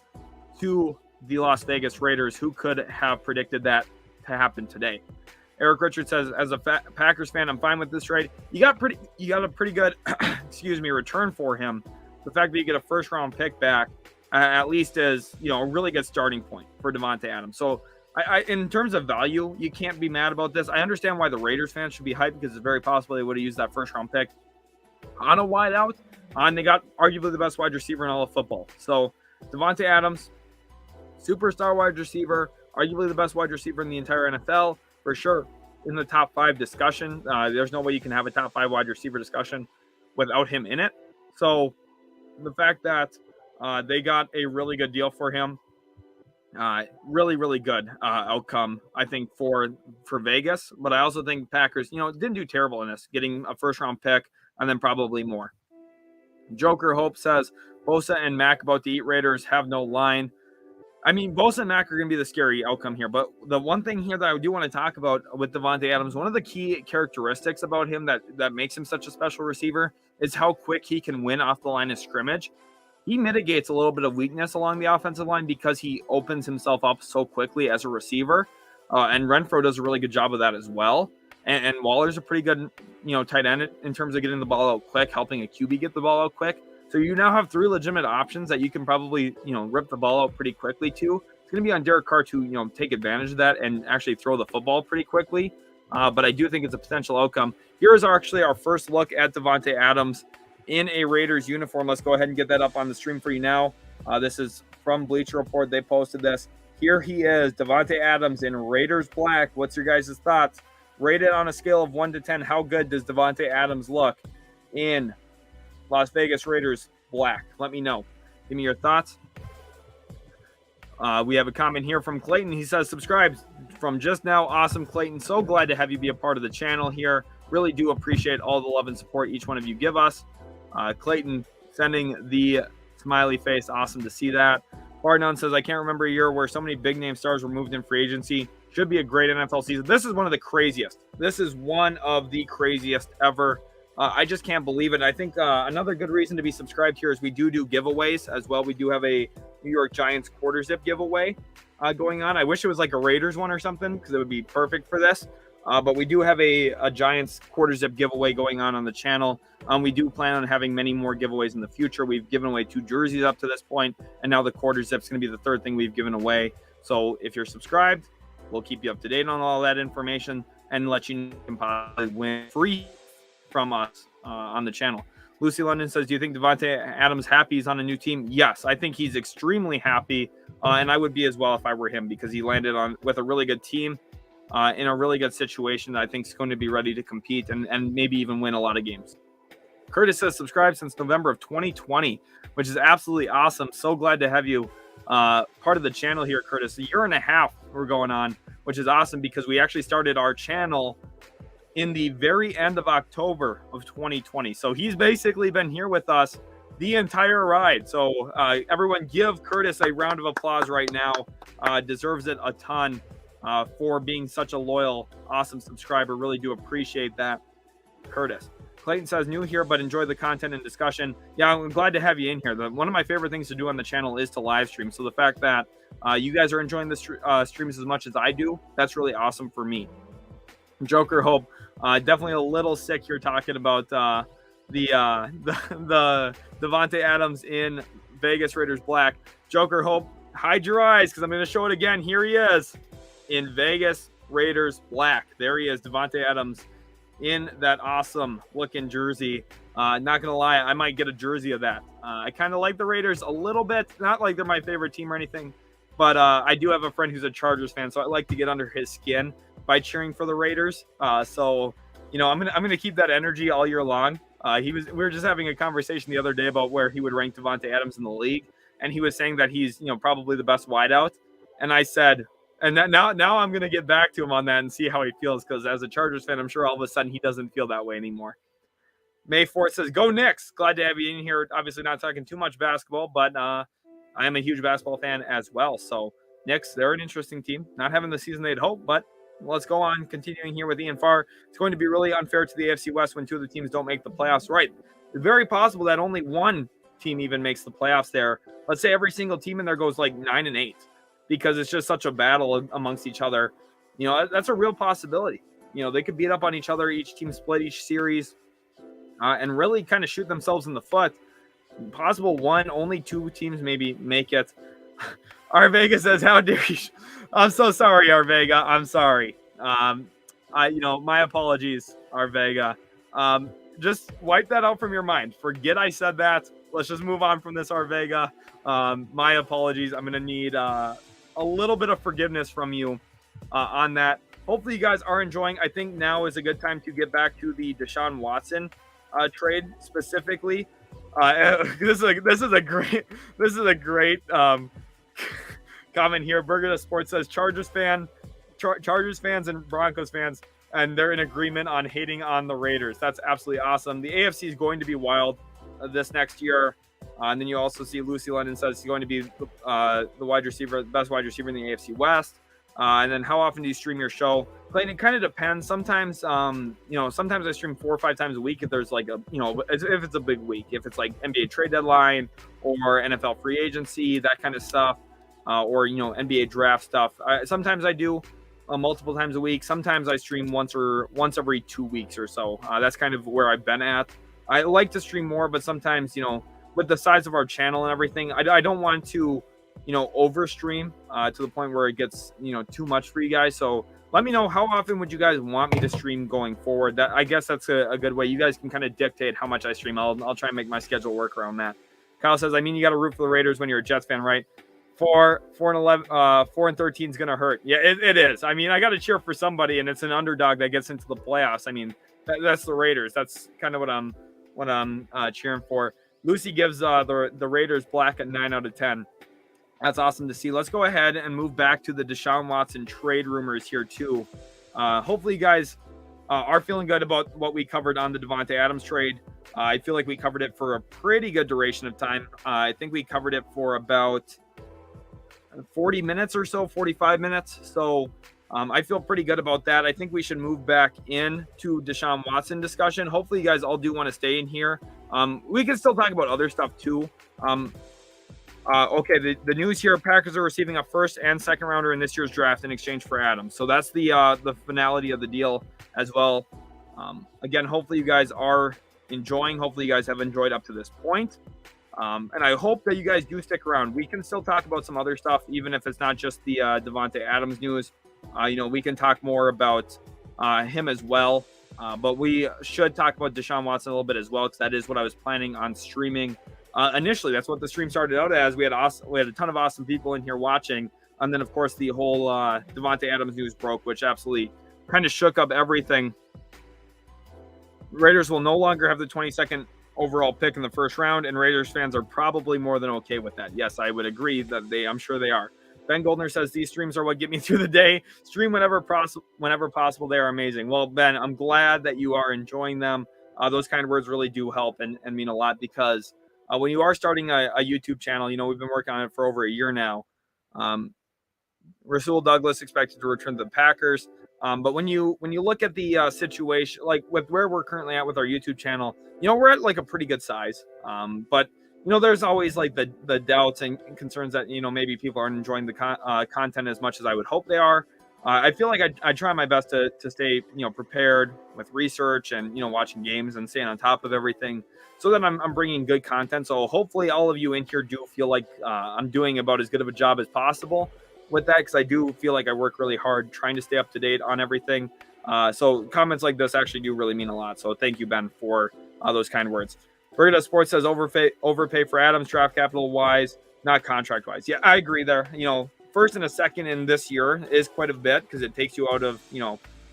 to the Las Vegas Raiders. Who could have predicted that to happen today? Eric Richards says, as a Packers fan, I'm fine with this trade. You got a pretty good, return for him. The fact that you get a first-round pick back, at least is, a really good starting point for Davante Adams. So, I in terms of value, you can't be mad about this. I understand why the Raiders fans should be hyped because it's very possible they would have used that first-round pick on a wideout, and they got arguably the best wide receiver in all of football. So, Davante Adams, superstar wide receiver, arguably the best wide receiver in the entire NFL. For sure, in the top 5 discussion. There's no way you can have a top 5 wide receiver discussion without him in it. So the fact that they got a really good deal for him, really, really good outcome, I think, for Vegas. But I also think Packers, didn't do terrible in this, getting a first-round pick, and then probably more. Joker Hope says, Bosa and Mac about to eat Raiders, have no line. I mean, Bosa and Mac are going to be the scary outcome here. But the one thing here that I do want to talk about with Davante Adams, one of the key characteristics about him that makes him such a special receiver is how quick he can win off the line of scrimmage. He mitigates a little bit of weakness along the offensive line because he opens himself up so quickly as a receiver. And Renfro does a really good job of that as well. And Waller's a pretty good, tight end in terms of getting the ball out quick, helping a QB get the ball out quick. So you now have 3 legitimate options that you can probably, rip the ball out pretty quickly to. It's going to be on Derek Carr to, take advantage of that and actually throw the football pretty quickly. But I do think it's a potential outcome. Here is actually our first look at Davante Adams in a Raiders uniform. Let's go ahead and get that up on the stream for you now. This is from Bleacher Report. They posted this. Here he is, Davante Adams in Raiders black. What's your guys' thoughts? Rated on a scale of 1 to 10, how good does Davante Adams look in Las Vegas Raiders black? Let me know. Give me your thoughts. We have a comment here from Clayton. He says, subscribe from just now. Awesome, Clayton. So glad to have you be a part of the channel here. Really do appreciate all the love and support each one of you give us. Clayton sending the smiley face. Awesome to see that. Bardon says, I can't remember a year where so many big name stars were moved in free agency. Should be a great NFL season. This is one of the craziest. This is one of the craziest ever. I just can't believe it. I think another good reason to be subscribed here is we do giveaways as well. We do have a New York Giants quarter zip giveaway going on. I wish it was like a Raiders one or something because it would be perfect for this. But we do have a Giants quarter zip giveaway going on the channel. We do plan on having many more giveaways in the future. We've given away 2 jerseys up to this point, and now the quarter zip is going to be the 3rd thing we've given away. So if you're subscribed, we'll keep you up to date on all that information and let you know you can possibly win free from us on the channel. Lucy London says, do you think Davante Adams happy he's on a new team? Yes, I think he's extremely happy, and I would be as well if I were him because he landed with a really good team in a really good situation that I think is going to be ready to compete and maybe even win a lot of games. Curtis says, subscribe since November of 2020, which is absolutely awesome. So glad to have you part of the channel here, Curtis. A year and a half we're going on, which is awesome because we actually started our channel in the very end of October of 2020. So he's basically been here with us the entire ride. So everyone give Curtis a round of applause right now. Deserves it a ton for being such a loyal, awesome subscriber. Really do appreciate that, Curtis. Clayton says, new here, but enjoy the content and discussion. Yeah, I'm glad to have you in here. One of my favorite things to do on the channel is to live stream. So the fact that you guys are enjoying the streams as much as I do, that's really awesome for me. Joker Hope, definitely a little sick here talking about the Davante Adams in Vegas Raiders black. Joker Hope, hide your eyes because I'm going to show it again. Here he is in Vegas Raiders black. There he is, Davante Adams in that awesome looking jersey. Not gonna lie, I might get a jersey of that. I kind of like the Raiders a little bit, not like they're my favorite team or anything, but I do have a friend who's a Chargers fan, so I like to get under his skin by cheering for the Raiders. So I'm gonna keep that energy all year long. We were just having a conversation the other day about where he would rank Davante Adams in the league, and he was saying that he's probably the best wideout, and I said. And now I'm going to get back to him on that and see how he feels, because as a Chargers fan, I'm sure all of a sudden he doesn't feel that way anymore. May 4th says, go Knicks. Glad to have you in here. Obviously not talking too much basketball, but I am a huge basketball fan as well. So Knicks, they're an interesting team. Not having the season they'd hoped, but let's go on. Continuing here with Ian Farr. It's going to be really unfair to the AFC West when 2 of the teams don't make the playoffs. Right. It's very possible that only one team even makes the playoffs there. Let's say every single team in there goes like 9-8. Because it's just such a battle amongst each other. That's a real possibility. They could beat up on each other, each team split each series, and really kind of shoot themselves in the foot. Possible only 2 teams maybe make it. Arvega says, how dare you? I'm so sorry, Arvega. I'm sorry. My apologies, Arvega. Just wipe that out from your mind. Forget I said that. Let's just move on from this, Arvega. My apologies. I'm going to need a little bit of forgiveness from you on that. Hopefully you guys are enjoying. I think now is a good time to get back to the Deshaun Watson trade specifically. This is a great comment here. Burger the Sports says Chargers fans and Broncos fans and they're in agreement on hating on the Raiders. That's absolutely awesome. The AFC is going to be wild this next year. And then you also see Lucy London says he's going to be the wide receiver, the best wide receiver in the AFC West. And then how often do you stream your show? Clayton, it kind of depends. Sometimes, sometimes I stream 4 or 5 times a week if there's like if it's a big week, if it's like NBA trade deadline or NFL free agency, that kind of stuff, or NBA draft stuff. Sometimes I do multiple times a week. Sometimes I stream once every 2 weeks or so. That's kind of where I've been at. I like to stream more, but sometimes with the size of our channel and everything, I don't want to overstream to the point where it gets too much for you guys. So let me know, how often would you guys want me to stream going forward? That, I guess that's a good way. You guys can kind of dictate how much I stream. I'll try and make my schedule work around that. Kyle says, you got to root for the Raiders when you're a Jets fan, right? 4-13 is gonna hurt. Yeah, it is. I got to cheer for somebody, and it's an underdog that gets into the playoffs. That's the Raiders. That's kind of what I'm cheering for. Lucy gives the Raiders black at 9 out of 10. That's awesome to see. Let's go ahead and move back to the Deshaun Watson trade rumors here too. Hopefully you guys are feeling good about what we covered on the Davante Adams trade. I feel like we covered it for a pretty good duration of time. I think we covered it for about 40 minutes or so, 45 minutes. So I feel pretty good about that. I think we should move back into Deshaun Watson discussion. Hopefully you guys all do want to stay in here. We can still talk about other stuff too. Okay, the news here: Packers are receiving a first and second rounder in this year's draft in exchange for Adams. So that's the finality of the deal as well. Again, hopefully you guys are enjoying. Hopefully you guys have enjoyed up to this point. And I hope that you guys do stick around. We can still talk about some other stuff, even if it's not just the Davante Adams news. We can talk more about him as well. But we should talk about Deshaun Watson a little bit as well, because that is what I was planning on streaming. Initially, that's what the stream started out as. We had a ton of awesome people in here watching, and then of course the whole Davante Adams news broke, which absolutely kind of shook up everything. Raiders will no longer have the 22nd overall pick in the first round, and Raiders fans are probably more than okay with that. Yes, I would agree that I'm sure they are. Ben Goldner says these streams are what get me through the day. Stream whenever possible. They are amazing. Well, Ben, I'm glad that you are enjoying them. Those kind of words really do help and mean a lot, because when you are starting a YouTube channel, we've been working on it for over a year now. Rasul Douglas expected to return to the Packers. But when you look at the situation, like with where we're currently at with our YouTube channel, we're at like a pretty good size. But there's always like the doubts and concerns that maybe people aren't enjoying the content as much as I would hope they are. I feel like I try my best to stay prepared with research and watching games and staying on top of everything, so that I'm bringing good content. So hopefully all of you in here do feel like I'm doing about as good of a job as possible with that, because I do feel like I work really hard trying to stay up to date on everything. So comments like this actually do really mean a lot. So thank you, Ben, for those kind words. Burrito Sports says overpay for Adams, draft capital wise, not contract wise. Yeah, I agree there. First and a second in this year is quite a bit, because it takes you out of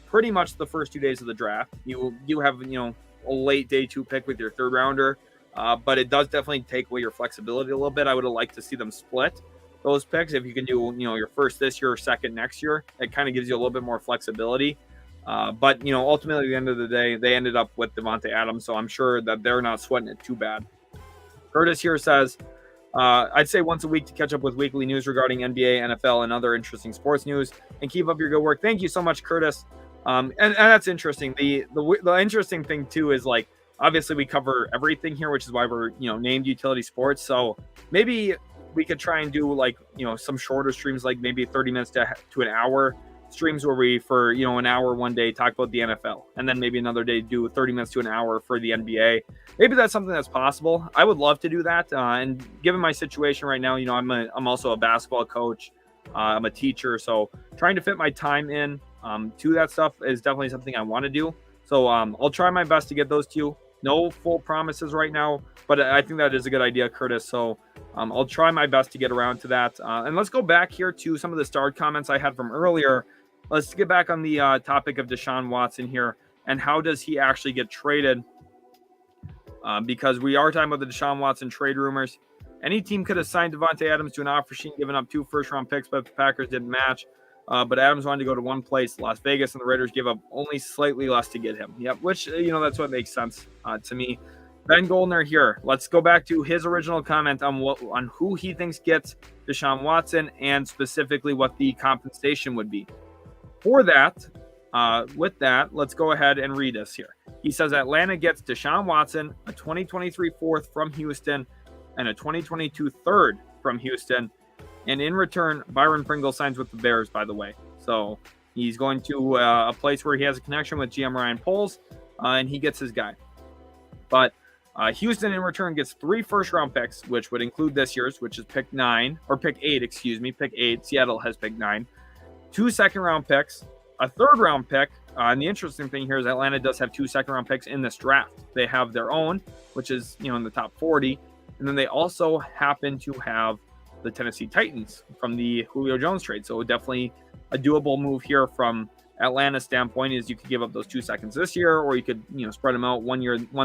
pretty much the first 2 days of the draft. You have a late day 2 pick with your third rounder, but it does definitely take away your flexibility a little bit. I would have liked to see them split those picks. If you can do your first this year or second next year, it kind of gives you a little bit more flexibility. But ultimately at the end of the day, they ended up with Davante Adams, so I'm sure that they're not sweating it too bad. Curtis here says, I'd say once a week to catch up with weekly news regarding NBA, NFL, and other interesting sports news, and keep up your good work. Thank you so much, Curtis. And that's interesting. The interesting thing too is, like, obviously we cover everything here, which is why we're named Utility Sports. So maybe we could try and do like some shorter streams, like maybe 30 minutes to an hour streams, where we for an hour one day talk about the NFL, and then maybe another day do 30 minutes to an hour for the NBA. Maybe that's something that's possible. I would love to do that. And given my situation right now, I'm also a basketball coach. I'm a teacher, so trying to fit my time in to that stuff is definitely something I want to do. So I'll try my best to get those to you. No full promises right now, but I think that is a good idea, Curtis. So I'll try my best to get around to that. And let's go back here to some of the starred comments I had from earlier. Let's get back on the topic of Deshaun Watson here, and how does he actually get traded? Because we are talking about the Deshaun Watson trade rumors. Any team could have signed Davante Adams to an offer sheet, given up 2 first-round picks, but the Packers didn't match. but Adams wanted to go to one place, Las Vegas, and the Raiders gave up only slightly less to get him. Yep, which, that's what makes sense to me. Ben Goldner here. Let's go back to his original comment on who he thinks gets Deshaun Watson and specifically what the compensation would be. For that, with that, let's go ahead and read this here. He says Atlanta gets Deshaun Watson, a 2023 fourth from Houston, and a 2022 third from Houston. And in return, Byron Pringle signs with the Bears, by the way. So he's going to a place where he has a connection with GM Ryan Poles, and he gets his guy. But Houston in return gets 3 first-round picks, which would include this year's, which is pick 8. Seattle has pick 9. 2 second-round picks, a third-round pick. And the interesting thing here is Atlanta does have 2 second-round picks in this draft. They have their own, which is in the top 40, and then they also happen to have the Tennessee Titans from the Julio Jones trade. So definitely a doable move here from Atlanta's standpoint is you could give up those 2 seconds this year, or you could spread them out one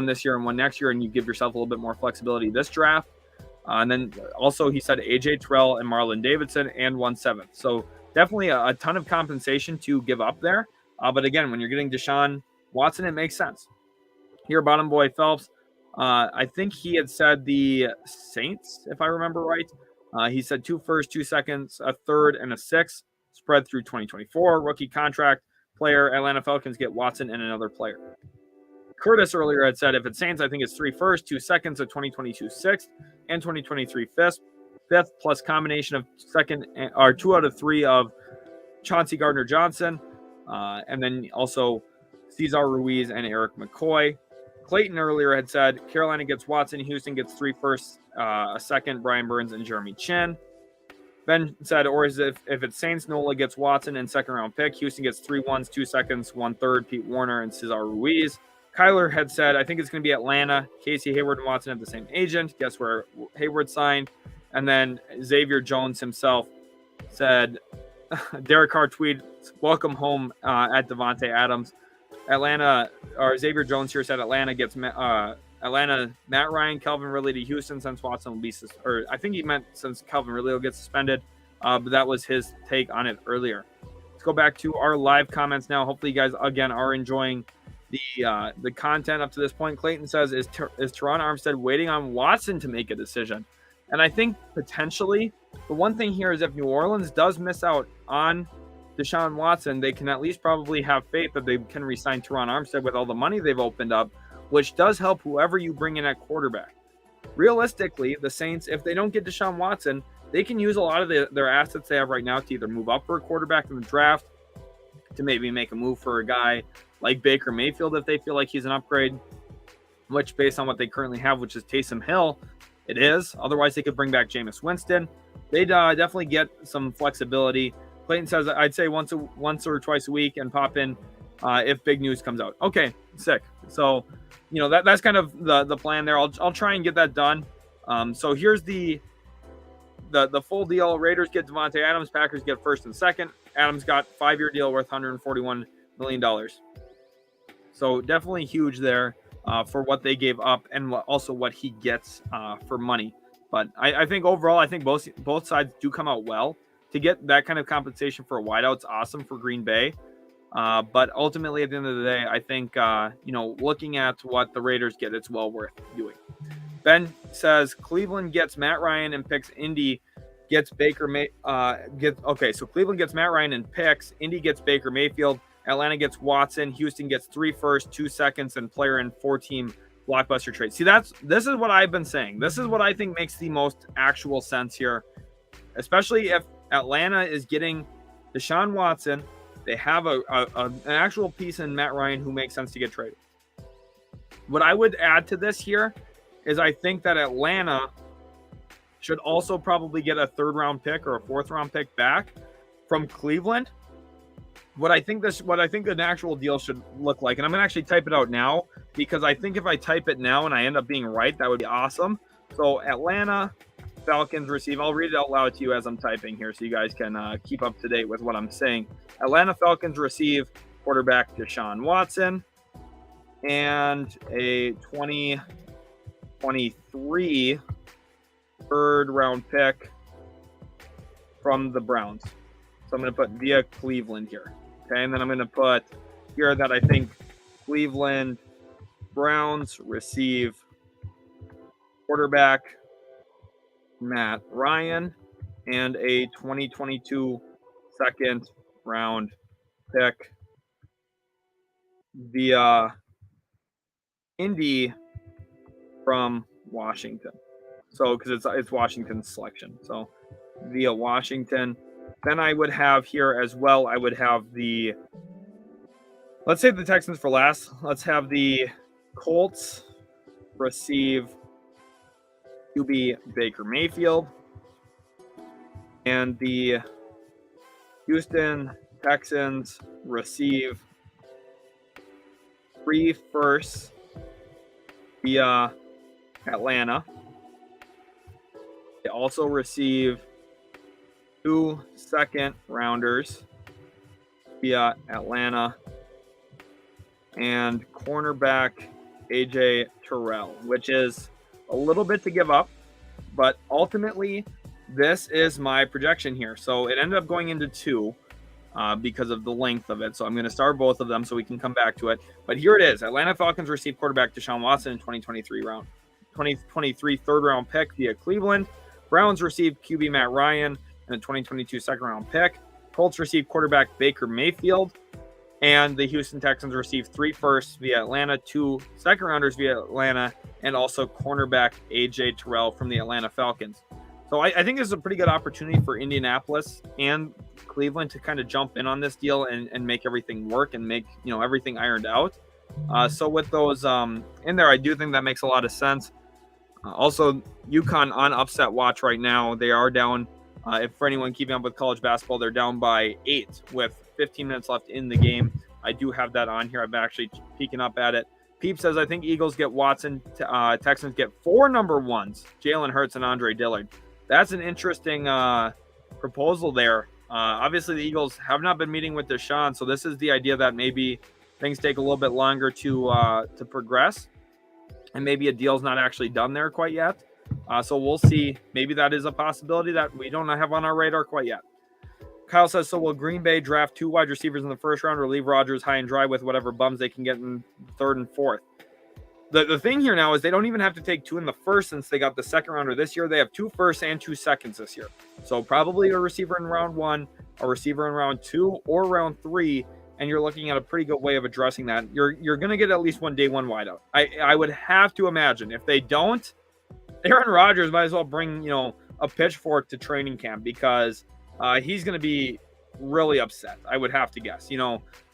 this year and one next year, and you give yourself a little bit more flexibility this draft. And then also he said AJ Terrell and Marlon Davidson and 1/7. So definitely a ton of compensation to give up there. But again, when you're getting Deshaun Watson, it makes sense. Here, bottom boy Phelps, I think he had said the Saints, if I remember right. He said 2 firsts, 2 seconds, a third, and a 6th spread through 2024. Rookie contract player. Atlanta Falcons get Watson and another player. Curtis earlier had said if it's Saints, I think it's 3 firsts, 2 seconds, a 2022 6th, and 2023 5th, plus combination of 2 out of 3 of Chauncey Gardner-Johnson, and then also Cesar Ruiz and Eric McCoy. Clayton earlier had said Carolina gets Watson, Houston gets 3 firsts, a second, Brian Burns and Jeremy Chin. Ben said, or is it if it's Saints, Nola gets Watson and second-round pick. Houston gets 3 1s, 2 seconds, 1 third, Pete Warner and Cesar Ruiz. Kyler had said, I think it's going to be Atlanta. Casey Hayward and Watson have the same agent. Guess where Hayward signed? And then Xavier Jones himself said, Derek Carr tweet, welcome home at Davante Adams. Xavier Jones here said Atlanta gets Matt Ryan, Calvin Ridley to Houston since Watson will be or I think he meant since Calvin Ridley will get suspended, but that was his take on it earlier. Let's go back to our live comments now. Hopefully you guys again are enjoying the content up to this point. Clayton says, is Teron Armstead waiting on Watson to make a decision? And I think potentially the one thing here is if New Orleans does miss out on Deshaun Watson, they can at least probably have faith that they can re-sign Teron Armstead with all the money they've opened up, which does help whoever you bring in at quarterback. Realistically, the Saints, if they don't get Deshaun Watson, they can use a lot of their assets they have right now to either move up for a quarterback in the draft, to maybe make a move for a guy like Baker Mayfield if they feel like he's an upgrade, which based on what they currently have, which is Taysom Hill, it is. Otherwise, they could bring back Jameis Winston. They'd definitely get some flexibility. Clayton says, I'd say once or twice a week and pop in if big news comes out. Okay, sick. So, that's kind of the plan there. I'll try and get that done. So here's the full deal. Raiders get Davante Adams. Packers get first and second. Adams got 5-year deal worth $141 million. So definitely huge there for what they gave up and also what he gets for money. But I think overall, I think both sides do come out well. To get that kind of compensation for a wideout, it's awesome for Green Bay. But ultimately, at the end of the day, I think, looking at what the Raiders get, it's well worth doing. Ben says Cleveland gets Matt Ryan and picks. Indy gets Baker so Cleveland gets Matt Ryan and picks. Indy gets Baker Mayfield. Atlanta gets Watson. Houston gets 3 firsts, 2 seconds, and player in 4-team blockbuster trade. See, this is what I've been saying. This is what I think makes the most actual sense here, especially if Atlanta is getting Deshaun Watson. They have an actual piece in Matt Ryan who makes sense to get traded. What I would add to this here is I think that Atlanta should also probably get a 3rd-round pick or a 4th-round pick back from Cleveland. What I think an actual deal should look like, and I'm going to actually type it out now because I think if I type it now and I end up being right, that would be awesome. So Atlanta Falcons receive. I'll read it out loud to you as I'm typing here so you guys can keep up to date with what I'm saying. Atlanta Falcons receive quarterback Deshaun Watson and a 2023 3rd-round pick from the Browns. So I'm going to put via Cleveland here. Okay, and then I'm going to put here that I think Cleveland Browns receive quarterback Matt Ryan and a 2022 second round pick via Indy from Washington. So because it's Washington's selection. So via Washington. Then I would have here as well, I would have let's save the Texans for last. Let's have the Colts receive QB Baker Mayfield. And the Houston Texans receive 3 firsts via Atlanta. They also receive 2 second rounders via Atlanta and cornerback AJ Terrell, which is a little bit to give up, but ultimately this is my projection here. So it ended up going into 2 because of the length of it. So I'm going to start both of them so we can come back to it. But here it is. Atlanta Falcons receive quarterback Deshaun Watson in 2023 third round pick via Cleveland. Browns receive QB Matt Ryan and a 2022 second round pick. Colts receive quarterback Baker Mayfield. And the Houston Texans receive 3 firsts via Atlanta, 2 second rounders via Atlanta, and also cornerback AJ Terrell from the Atlanta Falcons. So I think this is a pretty good opportunity for Indianapolis and Cleveland to kind of jump in on this deal and make everything work and make everything ironed out. So with those in there, I do think that makes a lot of sense. Also, UConn on upset watch right now. They are down. If for anyone keeping up with college basketball, they're down by 8 with 15 minutes left in the game. I do have that on here. I've been actually peeking up at it. Peep says, I think Eagles get Watson. Texans get 4 number 1s, Jalen Hurts and Andre Dillard. That's an interesting proposal there. Obviously, the Eagles have not been meeting with Deshaun, so this is the idea that maybe things take a little bit longer to progress, and maybe a deal's not actually done there quite yet. So we'll see. Maybe that is a possibility that we don't have on our radar quite yet. Kyle says, so will Green Bay draft 2 wide receivers in the first round or leave Rodgers high and dry with whatever bums they can get in 3rd and 4th? The thing here now is they don't even have to take 2 in the first since they got the second rounder this year. They have 2 firsts and 2 seconds this year. So probably a receiver in round 1, a receiver in round 2, or round 3, and you're looking at a pretty good way of addressing that. You're going to get at least one day 1 wideout. I would have to imagine. If they don't, Aaron Rodgers might as well bring a pitchfork to training camp because he's going to be really upset, I would have to guess.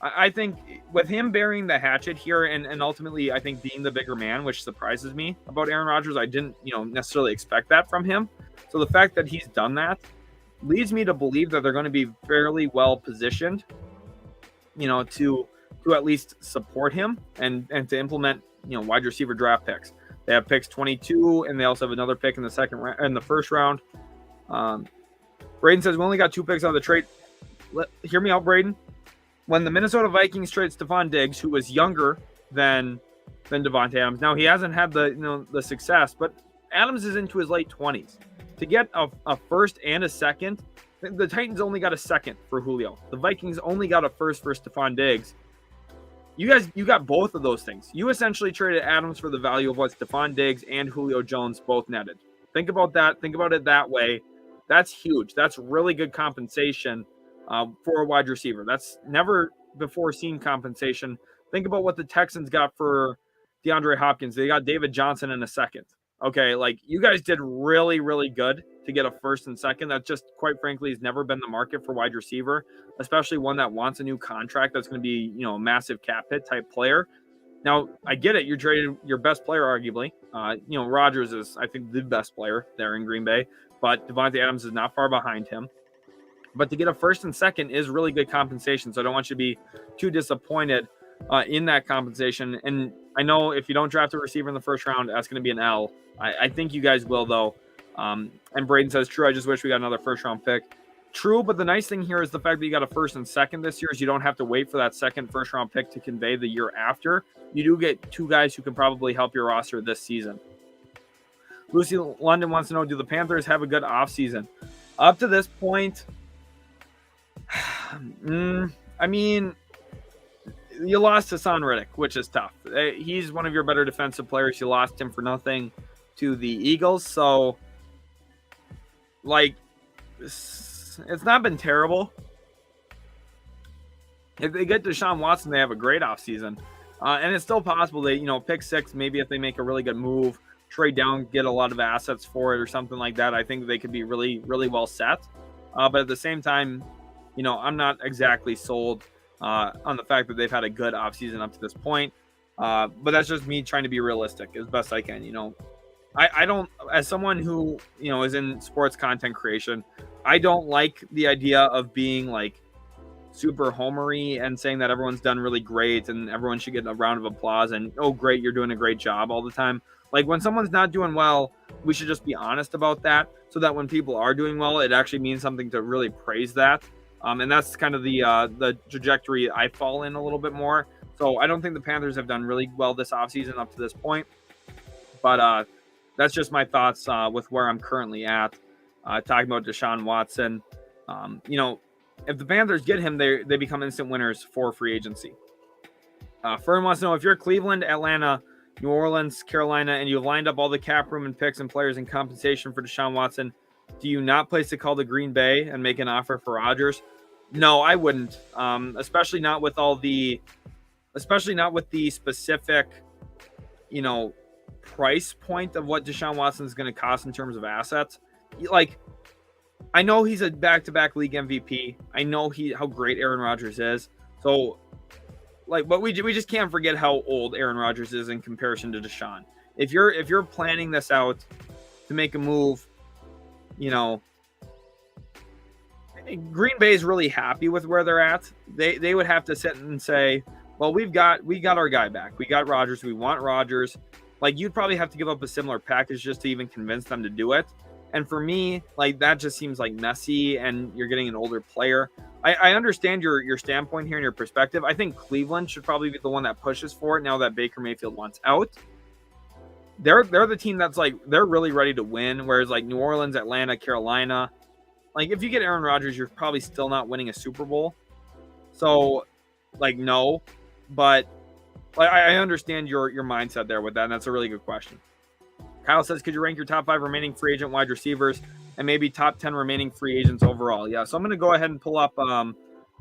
I think with him bearing the hatchet here and ultimately I think being the bigger man, which surprises me about Aaron Rodgers, I didn't necessarily expect that from him. So the fact that he's done that leads me to believe that they're going to be fairly well positioned to at least support him and to implement wide receiver draft picks. They have picks 22 and they also have another pick in the first round. Braden says we only got 2 picks out of the trade. Hear me out, Braden. When the Minnesota Vikings trade Stephon Diggs, who was younger than Davante Adams, now he hasn't had the success, but Adams is into his late 20s. To get a first and a second, the Titans only got a second for Julio. The Vikings only got a first for Stephon Diggs. You got both of those things. You essentially traded Adams for the value of what Stephon Diggs and Julio Jones both netted. Think about that. Think about it that way. That's huge. That's really good compensation for a wide receiver. That's never before seen compensation. Think about what the Texans got for DeAndre Hopkins. They got David Johnson in a second. Okay, you guys did really, really good to get a first and second. That just, quite frankly, has never been the market for wide receiver, especially one that wants a new contract that's going to be, a massive cap hit type player. Now, I get it. You're trading your best player, arguably. Rodgers is, I think, the best player there in Green Bay, but Davante Adams is not far behind him. But to get a first and second is really good compensation, so I don't want you to be too disappointed in that compensation. And I know if you don't draft a receiver in the first round, that's going to be an L. I think you guys will, though. And Braden says, true, I just wish we got another first-round pick. True, but the nice thing here is the fact that you got a first and second this year is you don't have to wait for that second first-round pick to convey the year after. You do get 2 guys who can probably help your roster this season. Lucy London wants to know, do the Panthers have a good offseason? Up to this point, I mean, you lost Hassan Riddick, which is tough. He's one of your better defensive players. You lost him for nothing to the Eagles. So, like, it's not been terrible. If they get Deshaun Watson, they have a great offseason. And it's still possible they, pick 6, maybe if they make a really good move, trade down, get a lot of assets for it or something like that. I think they could be really, really well set. But at the same time, I'm not exactly sold on the fact that they've had a good offseason up to this point. But that's just me trying to be realistic as best I can. I don't, as someone who, is in sports content creation, I don't like the idea of being like super homery and saying that everyone's done really great and everyone should get a round of applause and, oh, great, you're doing a great job all the time. Like, when someone's not doing well, we should just be honest about that so that when people are doing well, it actually means something to really praise that. And that's kind of the trajectory I fall in a little bit more. So I don't think the Panthers have done really well this offseason up to this point. But that's just my thoughts with where I'm currently at. Talking about Deshaun Watson. If the Panthers get him, they become instant winners for free agency. Fern wants to know, if you're Cleveland, Atlanta, New Orleans, Carolina, and you've lined up all the cap room and picks and players in compensation for Deshaun Watson, do you not place a call to Green Bay and make an offer for Rodgers? No, I wouldn't. Especially not with the specific, price point of what Deshaun Watson is going to cost in terms of assets. Like, I know he's a back-to-back league MVP. I know how great Aaron Rodgers is. So, but we just can't forget how old Aaron Rodgers is in comparison to Deshaun. If you're planning this out to make a move, Green Bay is really happy with where they're at. They would have to sit and say, well, we got our guy back. We got Rodgers. We want Rodgers. Like, you'd probably have to give up a similar package just to even convince them to do it. And for me, like, that just seems like messy, and you're getting an older player. I understand your standpoint here and your perspective. I think Cleveland should probably be the one that pushes for it now that Baker Mayfield wants out. They're the team that's like, they're really ready to win, whereas like New Orleans, Atlanta, Carolina, like, if you get Aaron Rodgers, you're probably still not winning a Super Bowl. So, like, no. But I understand your mindset there with that, and that's a really good question. Kyle says, could you rank your top 5 remaining free agent wide receivers and maybe top 10 remaining free agents overall? Yeah, so I'm going to go ahead and pull up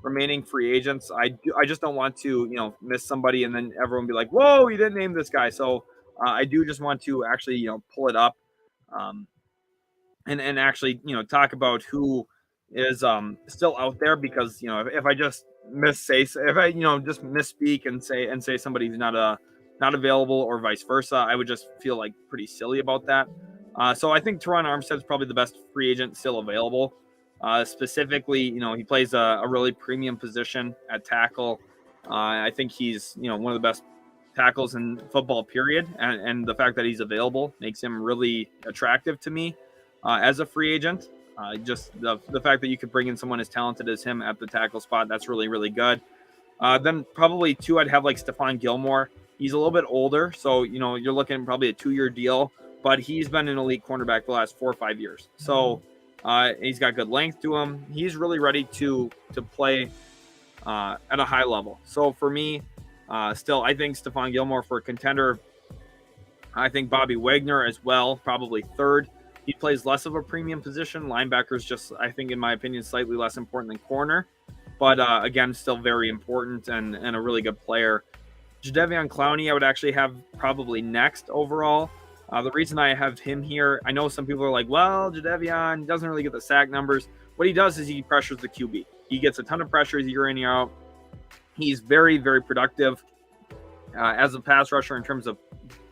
remaining free agents. I just don't want to, miss somebody and then everyone be like, whoa, you didn't name this guy. So I do just want to actually, pull it up and actually, talk about who is still out there, because, if I just just misspeak and say somebody's not available or vice versa, I would just feel like pretty silly about that. So I think Teron Armstead's probably the best free agent still available. Specifically, he plays a really premium position at tackle. I think he's, one of the best tackles in football, period. And the fact that he's available makes him really attractive to me as a free agent. Just the fact that you could bring in someone as talented as him at the tackle spot, that's really, really good. Then probably 2, I'd have like Stephon Gilmore. He's a little bit older, so, you're looking at probably a 2-year deal, but he's been an elite cornerback the last 4 or 5 years. So he's got good length to him. He's really ready to play at a high level. So for me, still, I think Stephon Gilmore for a contender. I think Bobby Wagner as well, probably 3rd. He plays less of a premium position. Linebacker's just, I think, in my opinion, slightly less important than corner. But, again, still very important and a really good player. Jadeveon Clowney, I would actually have probably next overall. The reason I have him here, I know some people are like, well, Jadeveon doesn't really get the sack numbers. What he does is he pressures the QB. He gets a ton of pressures year in, year out. He's very, very productive as a pass rusher in terms of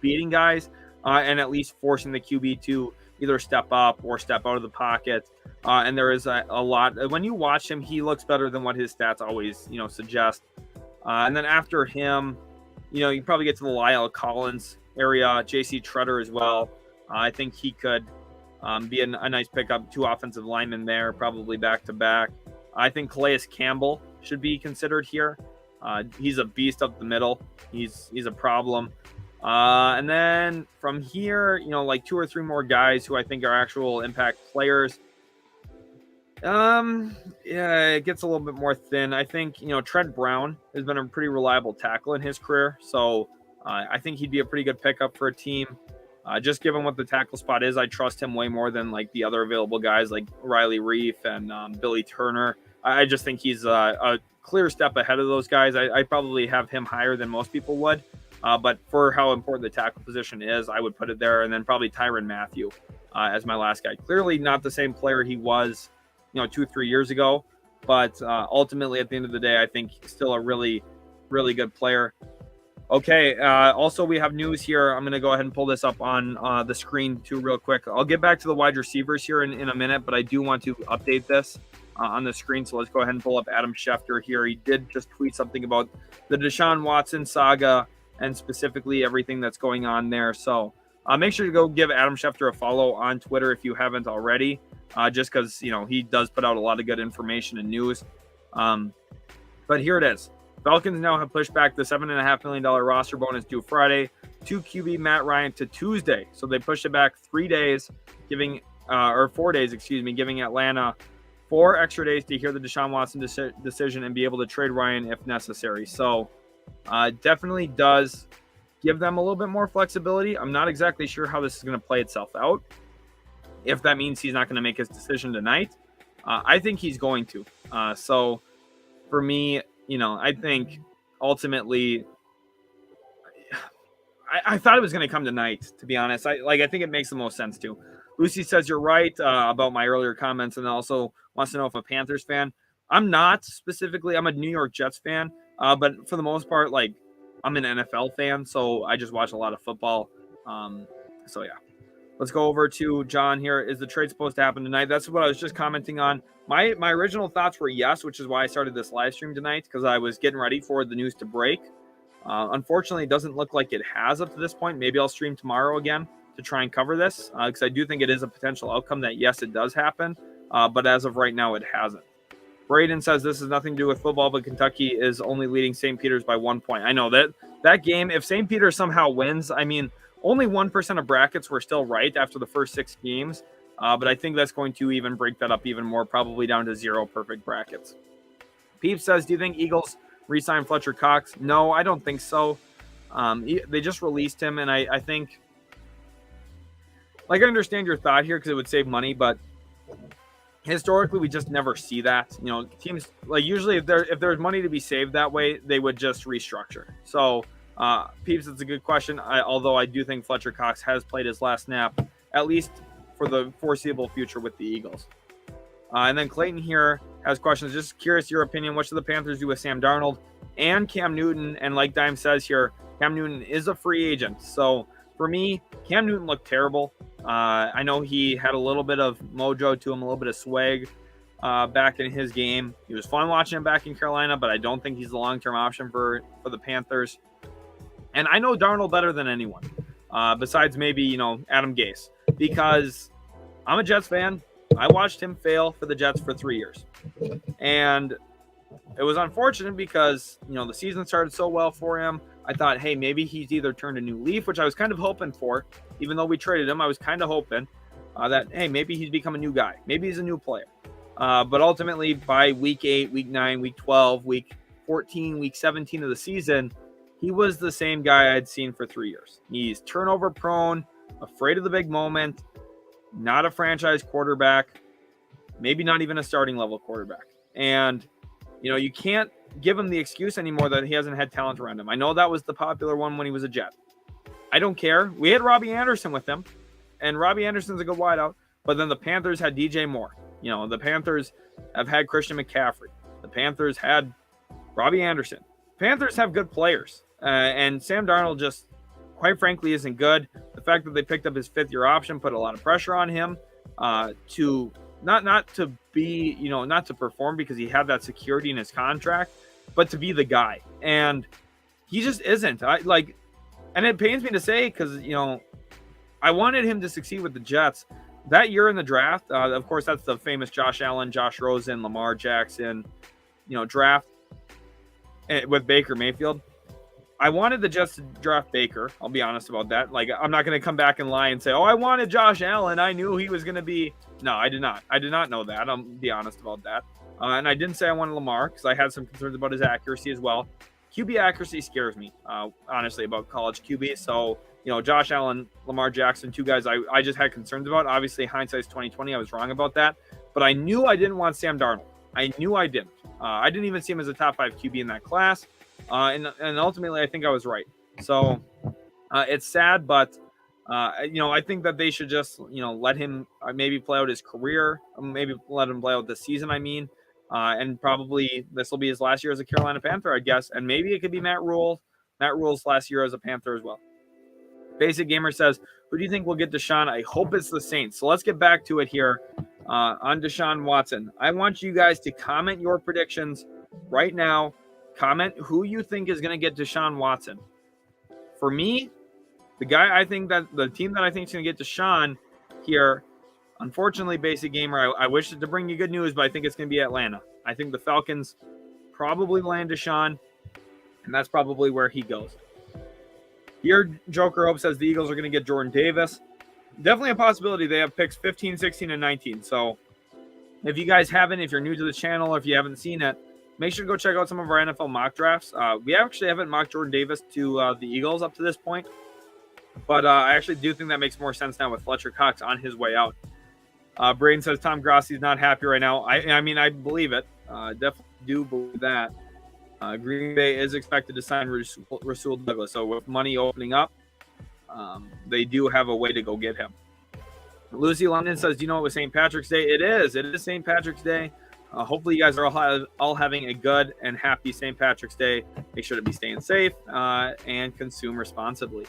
beating guys and at least forcing the QB to either step up or step out of the pocket. And there is a lot. When you watch him, he looks better than what his stats always, suggest. And then after him, you probably get to the Lyle Collins area, J.C. Treader as well. I think he could be a nice pickup. 2 offensive linemen there, probably back-to-back. I think Calais Campbell should be considered here. He's a beast up the middle. He's a problem. And then from here, like 2 or 3 more guys who I think are actual impact players. Yeah, it gets a little bit more thin. I think, Trent Brown has been a pretty reliable tackle in his career. So I think he'd be a pretty good pickup for a team. Just given what the tackle spot is, I trust him way more than like the other available guys like Riley Reef and Billy Turner. I just think he's a clear step ahead of those guys. I probably have him higher than most people would. But for how important the tackle position is, I would put it there. And then probably Tyrann Mathieu as my last guy. Clearly not the same player he was 2-3 years ago, but ultimately at the end of the day, I think still a really, really good player. Okay. Also, we have news here. I'm going to go ahead and pull this up on the screen too real quick. I'll get back to the wide receivers here in a minute, but I do want to update this on the screen. So let's go ahead and pull up Adam Schefter here. He did just tweet something about the Deshaun Watson saga and specifically everything that's going on there. So make sure to go give Adam Schefter a follow on Twitter if you haven't already. Just because, he does put out a lot of good information and news. But here it is. Falcons now have pushed back the $7.5 million roster bonus due Friday to QB Matt Ryan to Tuesday. So they pushed it back 3 days, giving 4 days, giving Atlanta 4 extra days to hear the Deshaun Watson decision and be able to trade Ryan if necessary. So definitely does give them a little bit more flexibility. I'm not exactly sure how this is going to play itself out. If that means he's not going to make his decision tonight, I think he's going to. So for me, I think ultimately, I thought it was going to come tonight, to be honest. I think it makes the most sense to. Lucy says you're right about my earlier comments and also wants to know if I'm a Panthers fan. I'm not specifically. I'm a New York Jets fan, but for the most part, I'm an NFL fan, so I just watch a lot of football. So yeah. Let's go over to John here. Is the trade supposed to happen tonight? That's what I was just commenting on. My original thoughts were yes, which is why I started this live stream tonight, because I was getting ready for the news to break. Unfortunately, it doesn't look like it has up to this point. Maybe I'll stream tomorrow again to try and cover this, because I do think it is a potential outcome that, yes, it does happen. But as of right now, it hasn't. Braden says this has nothing to do with football, but Kentucky is only leading St. Peter's by 1 point. I know that game, if St. Peter's somehow wins, only 1% of brackets were still right after the first 6 games, but I think that's going to even break that up even more, probably down to 0 perfect brackets. Peep says, do you think Eagles re-sign Fletcher Cox? No, I don't think so. They just released him, and I think, I understand your thought here because it would save money, but historically we just never see that. Teams, usually if there's money to be saved that way, they would just restructure. So Peeps, it's a good question. Although I do think Fletcher Cox has played his last snap, at least for the foreseeable future with the Eagles. And then Clayton here has questions. Just curious your opinion. What should the Panthers do with Sam Darnold and Cam Newton? And like Dime says here, Cam Newton is a free agent. So for me, Cam Newton looked terrible. I know he had a little bit of mojo to him, a little bit of swag back in his game. He was fun watching him back in Carolina, but I don't think he's the long-term option for the Panthers. And I know Darnold better than anyone, besides maybe, Adam Gase, because I'm a Jets fan. I watched him fail for the Jets for 3 years. And it was unfortunate because, the season started so well for him. I thought, hey, maybe he's either turned a new leaf, which I was kind of hoping for. Even though we traded him, I was kind of hoping that, hey, maybe he's become a new guy. Maybe he's a new player. But ultimately, by week 8, week 9, week 12, week 14, week 17 of the season, he was the same guy I'd seen for 3 years. He's turnover prone, afraid of the big moment, not a franchise quarterback, maybe not even a starting level quarterback. And, you can't give him the excuse anymore that he hasn't had talent around him. I know that was the popular one when he was a Jet. I don't care. We had Robbie Anderson with him, and Robbie Anderson's a good wideout, but then the Panthers had DJ Moore. The Panthers have had Christian McCaffrey. The Panthers had Robbie Anderson. Panthers have good players. And Sam Darnold just, quite frankly, isn't good. The fact that they picked up his 5th-year option put a lot of pressure on him to not to be, not to perform because he had that security in his contract, but to be the guy. And he just isn't. And it pains me to say because, I wanted him to succeed with the Jets. That year in the draft, of course, that's the famous Josh Allen, Josh Rosen, Lamar Jackson, draft with Baker Mayfield. I wanted the Jets to draft Baker. I'll be honest about that. I'm not going to come back and lie and say, oh, I wanted Josh Allen. I knew he was going to be No, I did not. I did not know that. I'll be honest about that. And I didn't say I wanted Lamar because I had some concerns about his accuracy as well. QB accuracy scares me, honestly, about college QB. So, Josh Allen, Lamar Jackson, two guys I just had concerns about. Obviously, hindsight's 2020. I was wrong about that. But I knew I didn't want Sam Darnold. I knew I didn't. I didn't even see him as a top 5 QB in that class. And ultimately, I think I was right. So it's sad, but I think that they should just let him maybe play out his career, maybe let him play out the season. And probably this will be his last year as a Carolina Panther, I guess. And maybe it could be Matt Rule's last year as a Panther as well. Basic Gamer says, who do you think will get Deshaun? I hope it's the Saints. So let's get back to it here on Deshaun Watson. I want you guys to comment your predictions right now. Comment who you think is going to get Deshaun Watson. For me, the team that I think is going to get Deshaun here, unfortunately, Basic Gamer, I wish to bring you good news, but I think it's going to be Atlanta. I think the Falcons probably land Deshaun, and that's probably where he goes. Here, Joker Hope says the Eagles are going to get Jordan Davis. Definitely a possibility. They have picks 15, 16, and 19. So if you guys haven't, if you're new to the channel, or if you haven't seen it, make sure to go check out some of our NFL mock drafts. We actually haven't mocked Jordan Davis to the Eagles up to this point. But I actually do think that makes more sense now with Fletcher Cox on his way out. Braden says Tom Grossi's not happy right now. I believe it. Definitely do believe that. Green Bay is expected to sign Rasul Douglas. So with money opening up, they do have a way to go get him. Lucy London says, do you know it was St. Patrick's Day? It is. It is St. Patrick's Day. Hopefully you guys are all having a good and happy St. Patrick's Day. Make sure to be staying safe and consume responsibly.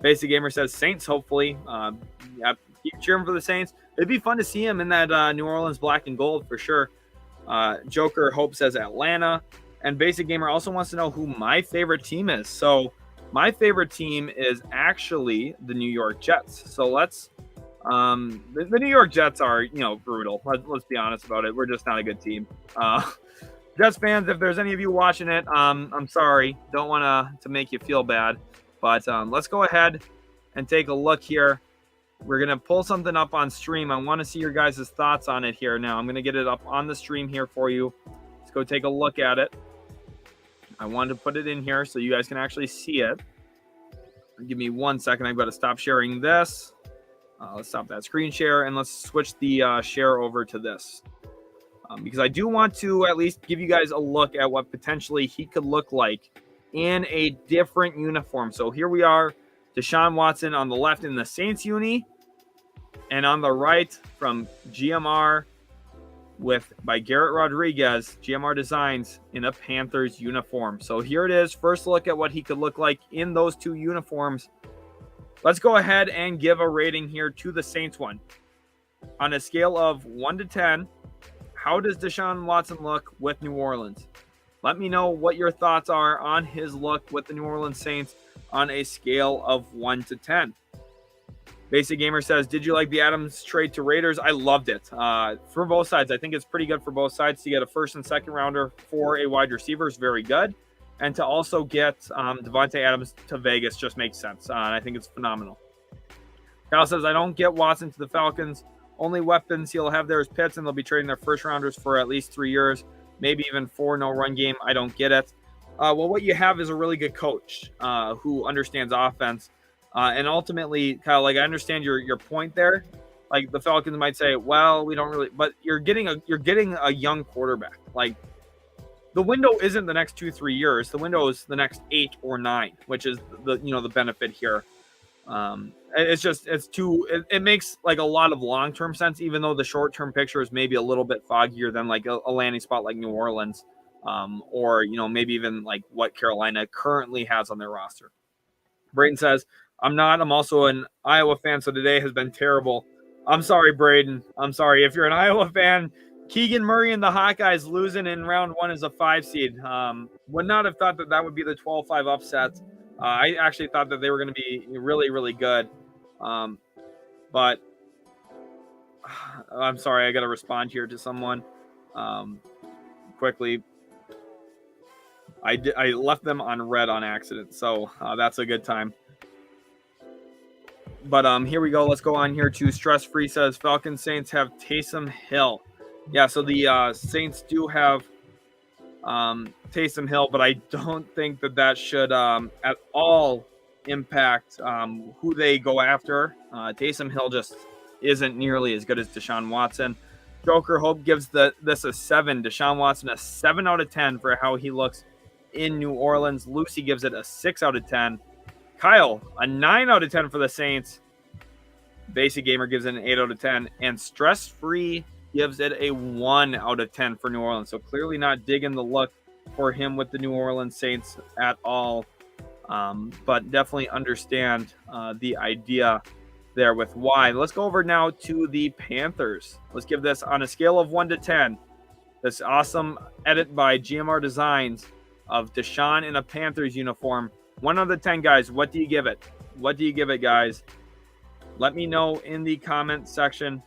Basic Gamer says Saints, hopefully. Keep cheering for the Saints. It'd be fun to see him in that New Orleans black and gold for sure. Joker Hope says Atlanta. And Basic Gamer also wants to know who my favorite team is. So my favorite team is actually the New York Jets. So let's the New York Jets are, brutal. Let's be honest about it. We're just not a good team. Jets fans, if there's any of you watching it, I'm sorry. Don't want to make you feel bad. But let's go ahead and take a look here. We're going to pull something up on stream. I want to see your guys' thoughts on it here now. I'm going to get it up on the stream here for you. Let's go take a look at it. I wanted to put it in here so you guys can actually see it. Give me 1 second. I've got to stop sharing this. Let's stop that screen share, and let's switch the share over to this. Because I do want to at least give you guys a look at what potentially he could look like in a different uniform. So here we are, Deshaun Watson on the left in the Saints uni, and on the right from GMR by Garrett Rodriguez, GMR Designs in a Panthers uniform. So here it is. First look at what he could look like in those two uniforms. Let's go ahead and give a rating here to the Saints one. On a scale of 1 to 10, how does Deshaun Watson look with New Orleans? Let me know what your thoughts are on his look with the New Orleans Saints on a scale of 1 to 10. Basic Gamer says, did you like the Adams trade to Raiders? I loved it. For both sides, I think it's pretty good for both sides. To get a first and second rounder for a wide receiver is very good. And to also get Davante Adams to Vegas just makes sense. And I think it's phenomenal. Kyle says, I don't get Watson to the Falcons. Only weapons he'll have there is Pitts, and they'll be trading their first rounders for at least 3 years, maybe even 4, no run game. I don't get it. Well, what you have is a really good coach who understands offense. And ultimately, Kyle, I understand your point there. Like the Falcons might say, well, we don't really, but you're getting a young quarterback. Like the window isn't the next 2-3 years. The window is the next 8 or 9, which is the benefit here. It makes like a lot of long-term sense, even though the short-term picture is maybe a little bit foggier than like a landing spot like New Orleans, or maybe even like what Carolina currently has on their roster. Braden says, I'm also an Iowa fan, so today has been terrible. I'm sorry, Braden. I'm sorry. If you're an Iowa fan, Keegan Murray and the Hawkeyes losing in round 1 as a 5 seed. Would not have thought that would be the 12-5 upset. I actually thought that they were going to be really, really good. But I'm sorry. I got to respond here to someone quickly. I left them on red on accident, so that's a good time. But here we go. Let's go on here to Stress Free says Falcons Saints have Taysom Hill. Yeah, so the Saints do have Taysom Hill, but I don't think that should at all impact who they go after. Taysom Hill just isn't nearly as good as Deshaun Watson. Joker Hope gives this a 7. Deshaun Watson a 7 out of 10 for how he looks in New Orleans. Lucy gives it a 6 out of 10. Kyle, a 9 out of 10 for the Saints. Basic Gamer gives it an 8 out of 10. And Stress Free gives it a 1 out of 10 for New Orleans. So clearly not digging the look for him with the New Orleans Saints at all. But definitely understand the idea there with why. Let's go over now to the Panthers. Let's give this on a scale of 1 to 10. This awesome edit by GMR Designs of Deshaun in a Panthers uniform. 1 out of 10, guys. What do you give it? What do you give it, guys? Let me know in the comment section.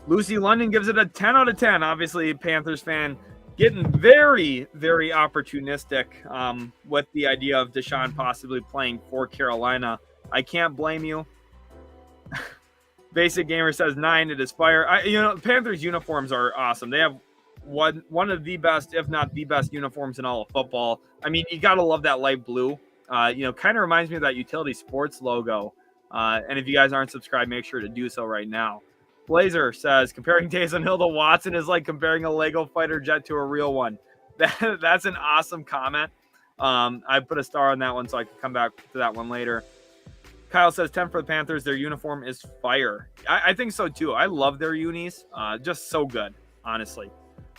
Lucy London gives it a 10 out of 10. Obviously, Panthers fan getting very, very opportunistic with the idea of Deshaun possibly playing for Carolina. I can't blame you. Basic Gamer says 9. It is fire. Panthers uniforms are awesome. They have one of the best, if not the best, uniforms in all of football. I mean, you gotta love that light blue. Kind of reminds me of that Utility Sports logo. And if you guys aren't subscribed, make sure to do so right now. Blazer says comparing Taysom Hill to Watson is like comparing a Lego fighter jet to a real one. That's an awesome comment. I put a star on that one so I can come back to that one later. Kyle says 10 for the Panthers. Their uniform is fire. I think so too. I love their unis. Just so good, honestly.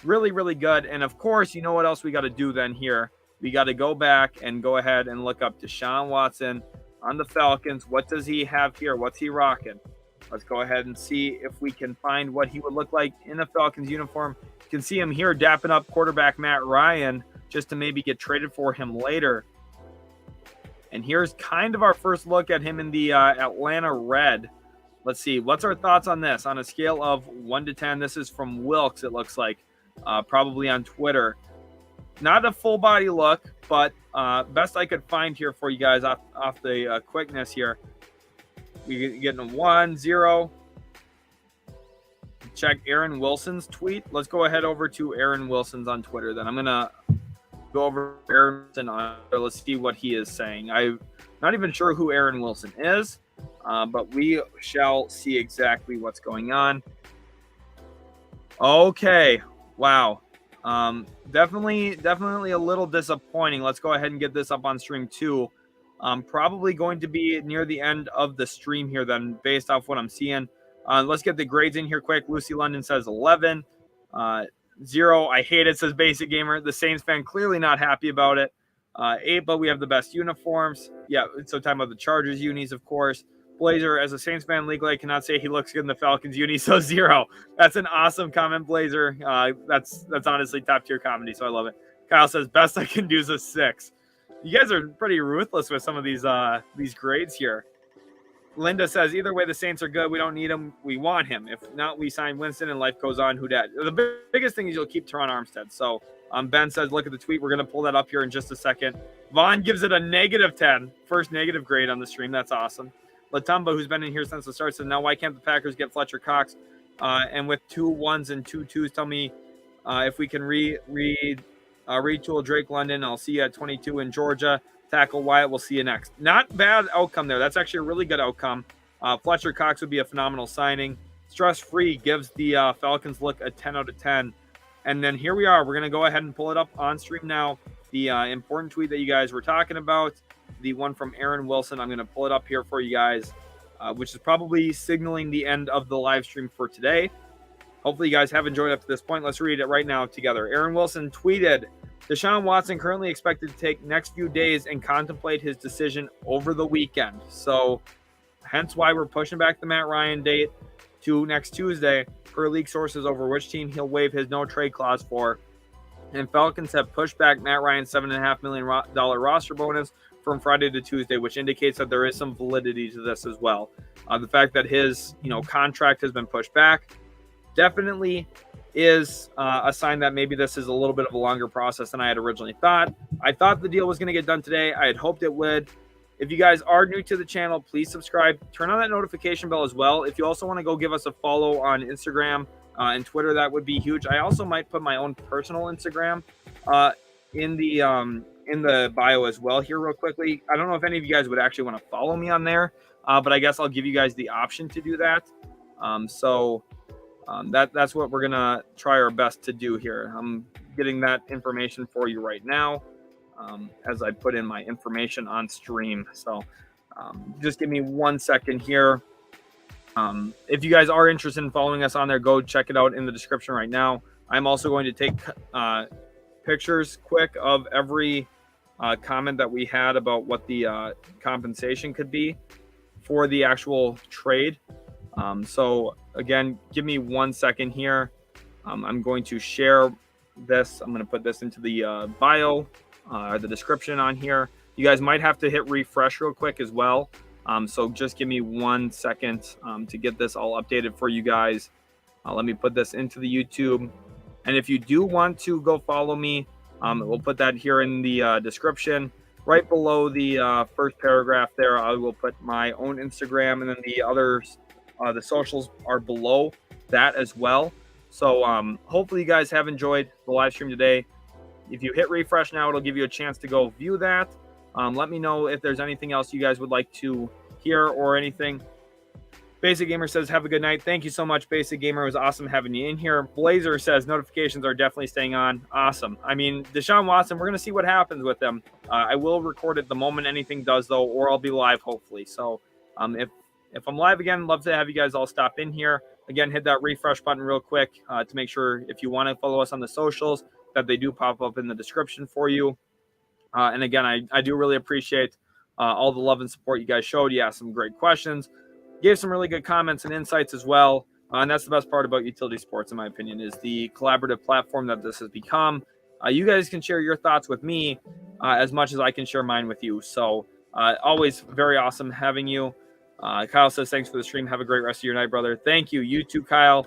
Really, really good. And of course, you know what else we got to do then here? We got to go back and go ahead and look up Deshaun Watson on the Falcons. What does he have here? What's he rocking? Let's go ahead and see if we can find what he would look like in a Falcons uniform. You can see him here dapping up quarterback Matt Ryan just to maybe get traded for him later. And here's kind of our first look at him in the Atlanta red. Let's see. What's our thoughts on this? On a scale of 1 to 10, this is from Wilkes, it looks like, probably on Twitter. Not a full body look, but best I could find here for you guys off the quickness here. We getting a 1, 0. Check Aaron Wilson's tweet. Let's go ahead over to Aaron Wilson's on Twitter. Then I'm going to go over Aaron Wilson on Twitter. Let's see what he is saying. I'm not even sure who Aaron Wilson is, but we shall see exactly what's going on. Okay. Wow. Definitely a little disappointing. Let's go ahead and get this up on stream too. Probably going to be near the end of the stream here then, based off what I'm seeing. Let's get the grades in here quick. Lucy London says 11. 0. I hate it, says Basic Gamer. The Saints fan clearly not happy about it. 8, but we have the best uniforms. Yeah, so talking about the Chargers unis, of course. Blazer, as a Saints fan legally, I cannot say he looks good in the Falcons uni, so 0. That's an awesome comment, Blazer. That's honestly top tier comedy, so I love it. Kyle says best I can do is a 6. You guys are pretty ruthless with some of these grades here. Linda says, either way, the Saints are good. We don't need him. We want him. If not, we sign Winston and life goes on. Who dat? The biggest thing is you'll keep Teron Armstead. So Ben says, look at the tweet. We're going to pull that up here in just a second. Vaughn gives it a -10. First negative grade on the stream. That's awesome. Latumba, who's been in here since the start, says, now why can't the Packers get Fletcher Cox? And with 2 1s and 2 2s, tell me if we can retool Drake London. I'll see you at 22 in Georgia. Tackle Wyatt. We'll see you next. Not bad outcome there. That's actually a really good outcome. Fletcher Cox would be a phenomenal signing. Stress Free gives the Falcons look a 10 out of 10. And then here we are. We're going to go ahead and pull it up on stream now. The important tweet that you guys were talking about, the one from Aaron Wilson. I'm going to pull it up here for you guys, which is probably signaling the end of the live stream for today. Hopefully you guys have enjoyed up to this point. Let's read it right now together. Aaron Wilson tweeted, Deshaun Watson currently expected to take next few days and contemplate his decision over the weekend. So hence why we're pushing back the Matt Ryan date to next Tuesday per league sources over which team he'll waive his no trade clause for. And Falcons have pushed back Matt Ryan's $7.5 million roster bonus from Friday to Tuesday, which indicates that there is some validity to this as well. The fact that his contract has been pushed back definitely is a sign that maybe this is a little bit of a longer process than I had originally thought. I thought the deal was going to get done today. I had hoped it would. If you guys are new to the channel, please subscribe. Turn on that notification bell as well. If you also want to go give us a follow on Instagram and Twitter, that would be huge. I also might put my own personal Instagram in the bio as well here real quickly. I don't know if any of you guys would actually want to follow me on there, but I guess I'll give you guys the option to do that. That's what we're gonna try our best to do here. I'm getting that information for you right now as I put in my information on stream. So just give me 1 second here. If you guys are interested in following us on there, go check it out in the description right now. I'm also going to take pictures quick of every comment that we had about what the compensation could be for the actual trade. So again, give me 1 second here. I'm going to share this. I'm going to put this into the bio, the description on here. You guys might have to hit refresh real quick as well. So just give me 1 second to get this all updated for you guys. Let me put this into the YouTube. And if you do want to go follow me, we'll put that here in the description. Right below the first paragraph there, I will put my own Instagram, and then the others, the socials are below that as well. So hopefully you guys have enjoyed the live stream today. If you hit refresh now, it'll give you a chance to go view that. Let me know if there's anything else you guys would like to hear or anything. Basic Gamer says, have a good night. Thank you so much, Basic Gamer. It was awesome having you in here. Blazer says, notifications are definitely staying on. Awesome. I mean, Deshaun Watson, we're going to see what happens with him. I will record it the moment anything does, though, or I'll be live, hopefully. So if I'm live again, love to have you guys all stop in here. Again, hit that refresh button real quick to make sure if you want to follow us on the socials that they do pop up in the description for you. And again, I do really appreciate all the love and support you guys showed. You asked some great questions. Gave some really good comments and insights as well. And that's the best part about utility sports, in my opinion, is the collaborative platform that this has become. You guys can share your thoughts with me as much as I can share mine with you. So always very awesome having you. Kyle says, thanks for the stream. Have a great rest of your night, brother. Thank you. You too, Kyle.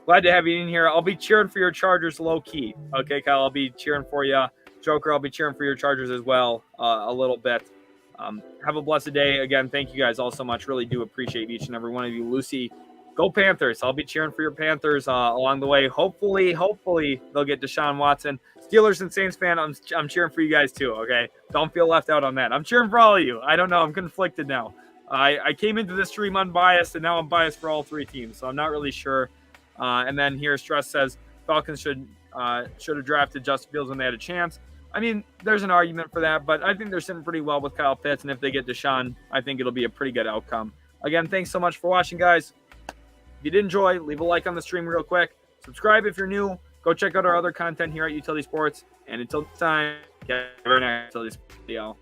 Glad to have you in here. I'll be cheering for your Chargers low key. Okay, Kyle, I'll be cheering for you. Joker, I'll be cheering for your Chargers as well a little bit. Have a blessed day. Again, thank you guys all so much. Really do appreciate each and every one of you. Lucy, go Panthers. I'll be cheering for your Panthers along the way. Hopefully they'll get Deshaun Watson. Steelers and Saints fan, I'm cheering for you guys too, okay? Don't feel left out on that. I'm cheering for all of you. I don't know. I'm conflicted now. I came into this stream unbiased, and now I'm biased for all three teams, so I'm not really sure. And then here, Stress says, Falcons should have drafted Justin Fields when they had a chance. I mean, there's an argument for that, but I think they're sitting pretty well with Kyle Pitts, and if they get Deshaun, I think it'll be a pretty good outcome. Again, thanks so much for watching, guys. If you did enjoy, leave a like on the stream real quick. Subscribe if you're new. Go check out our other content here at Utility Sports. And until next time, get very nice Utility Sports.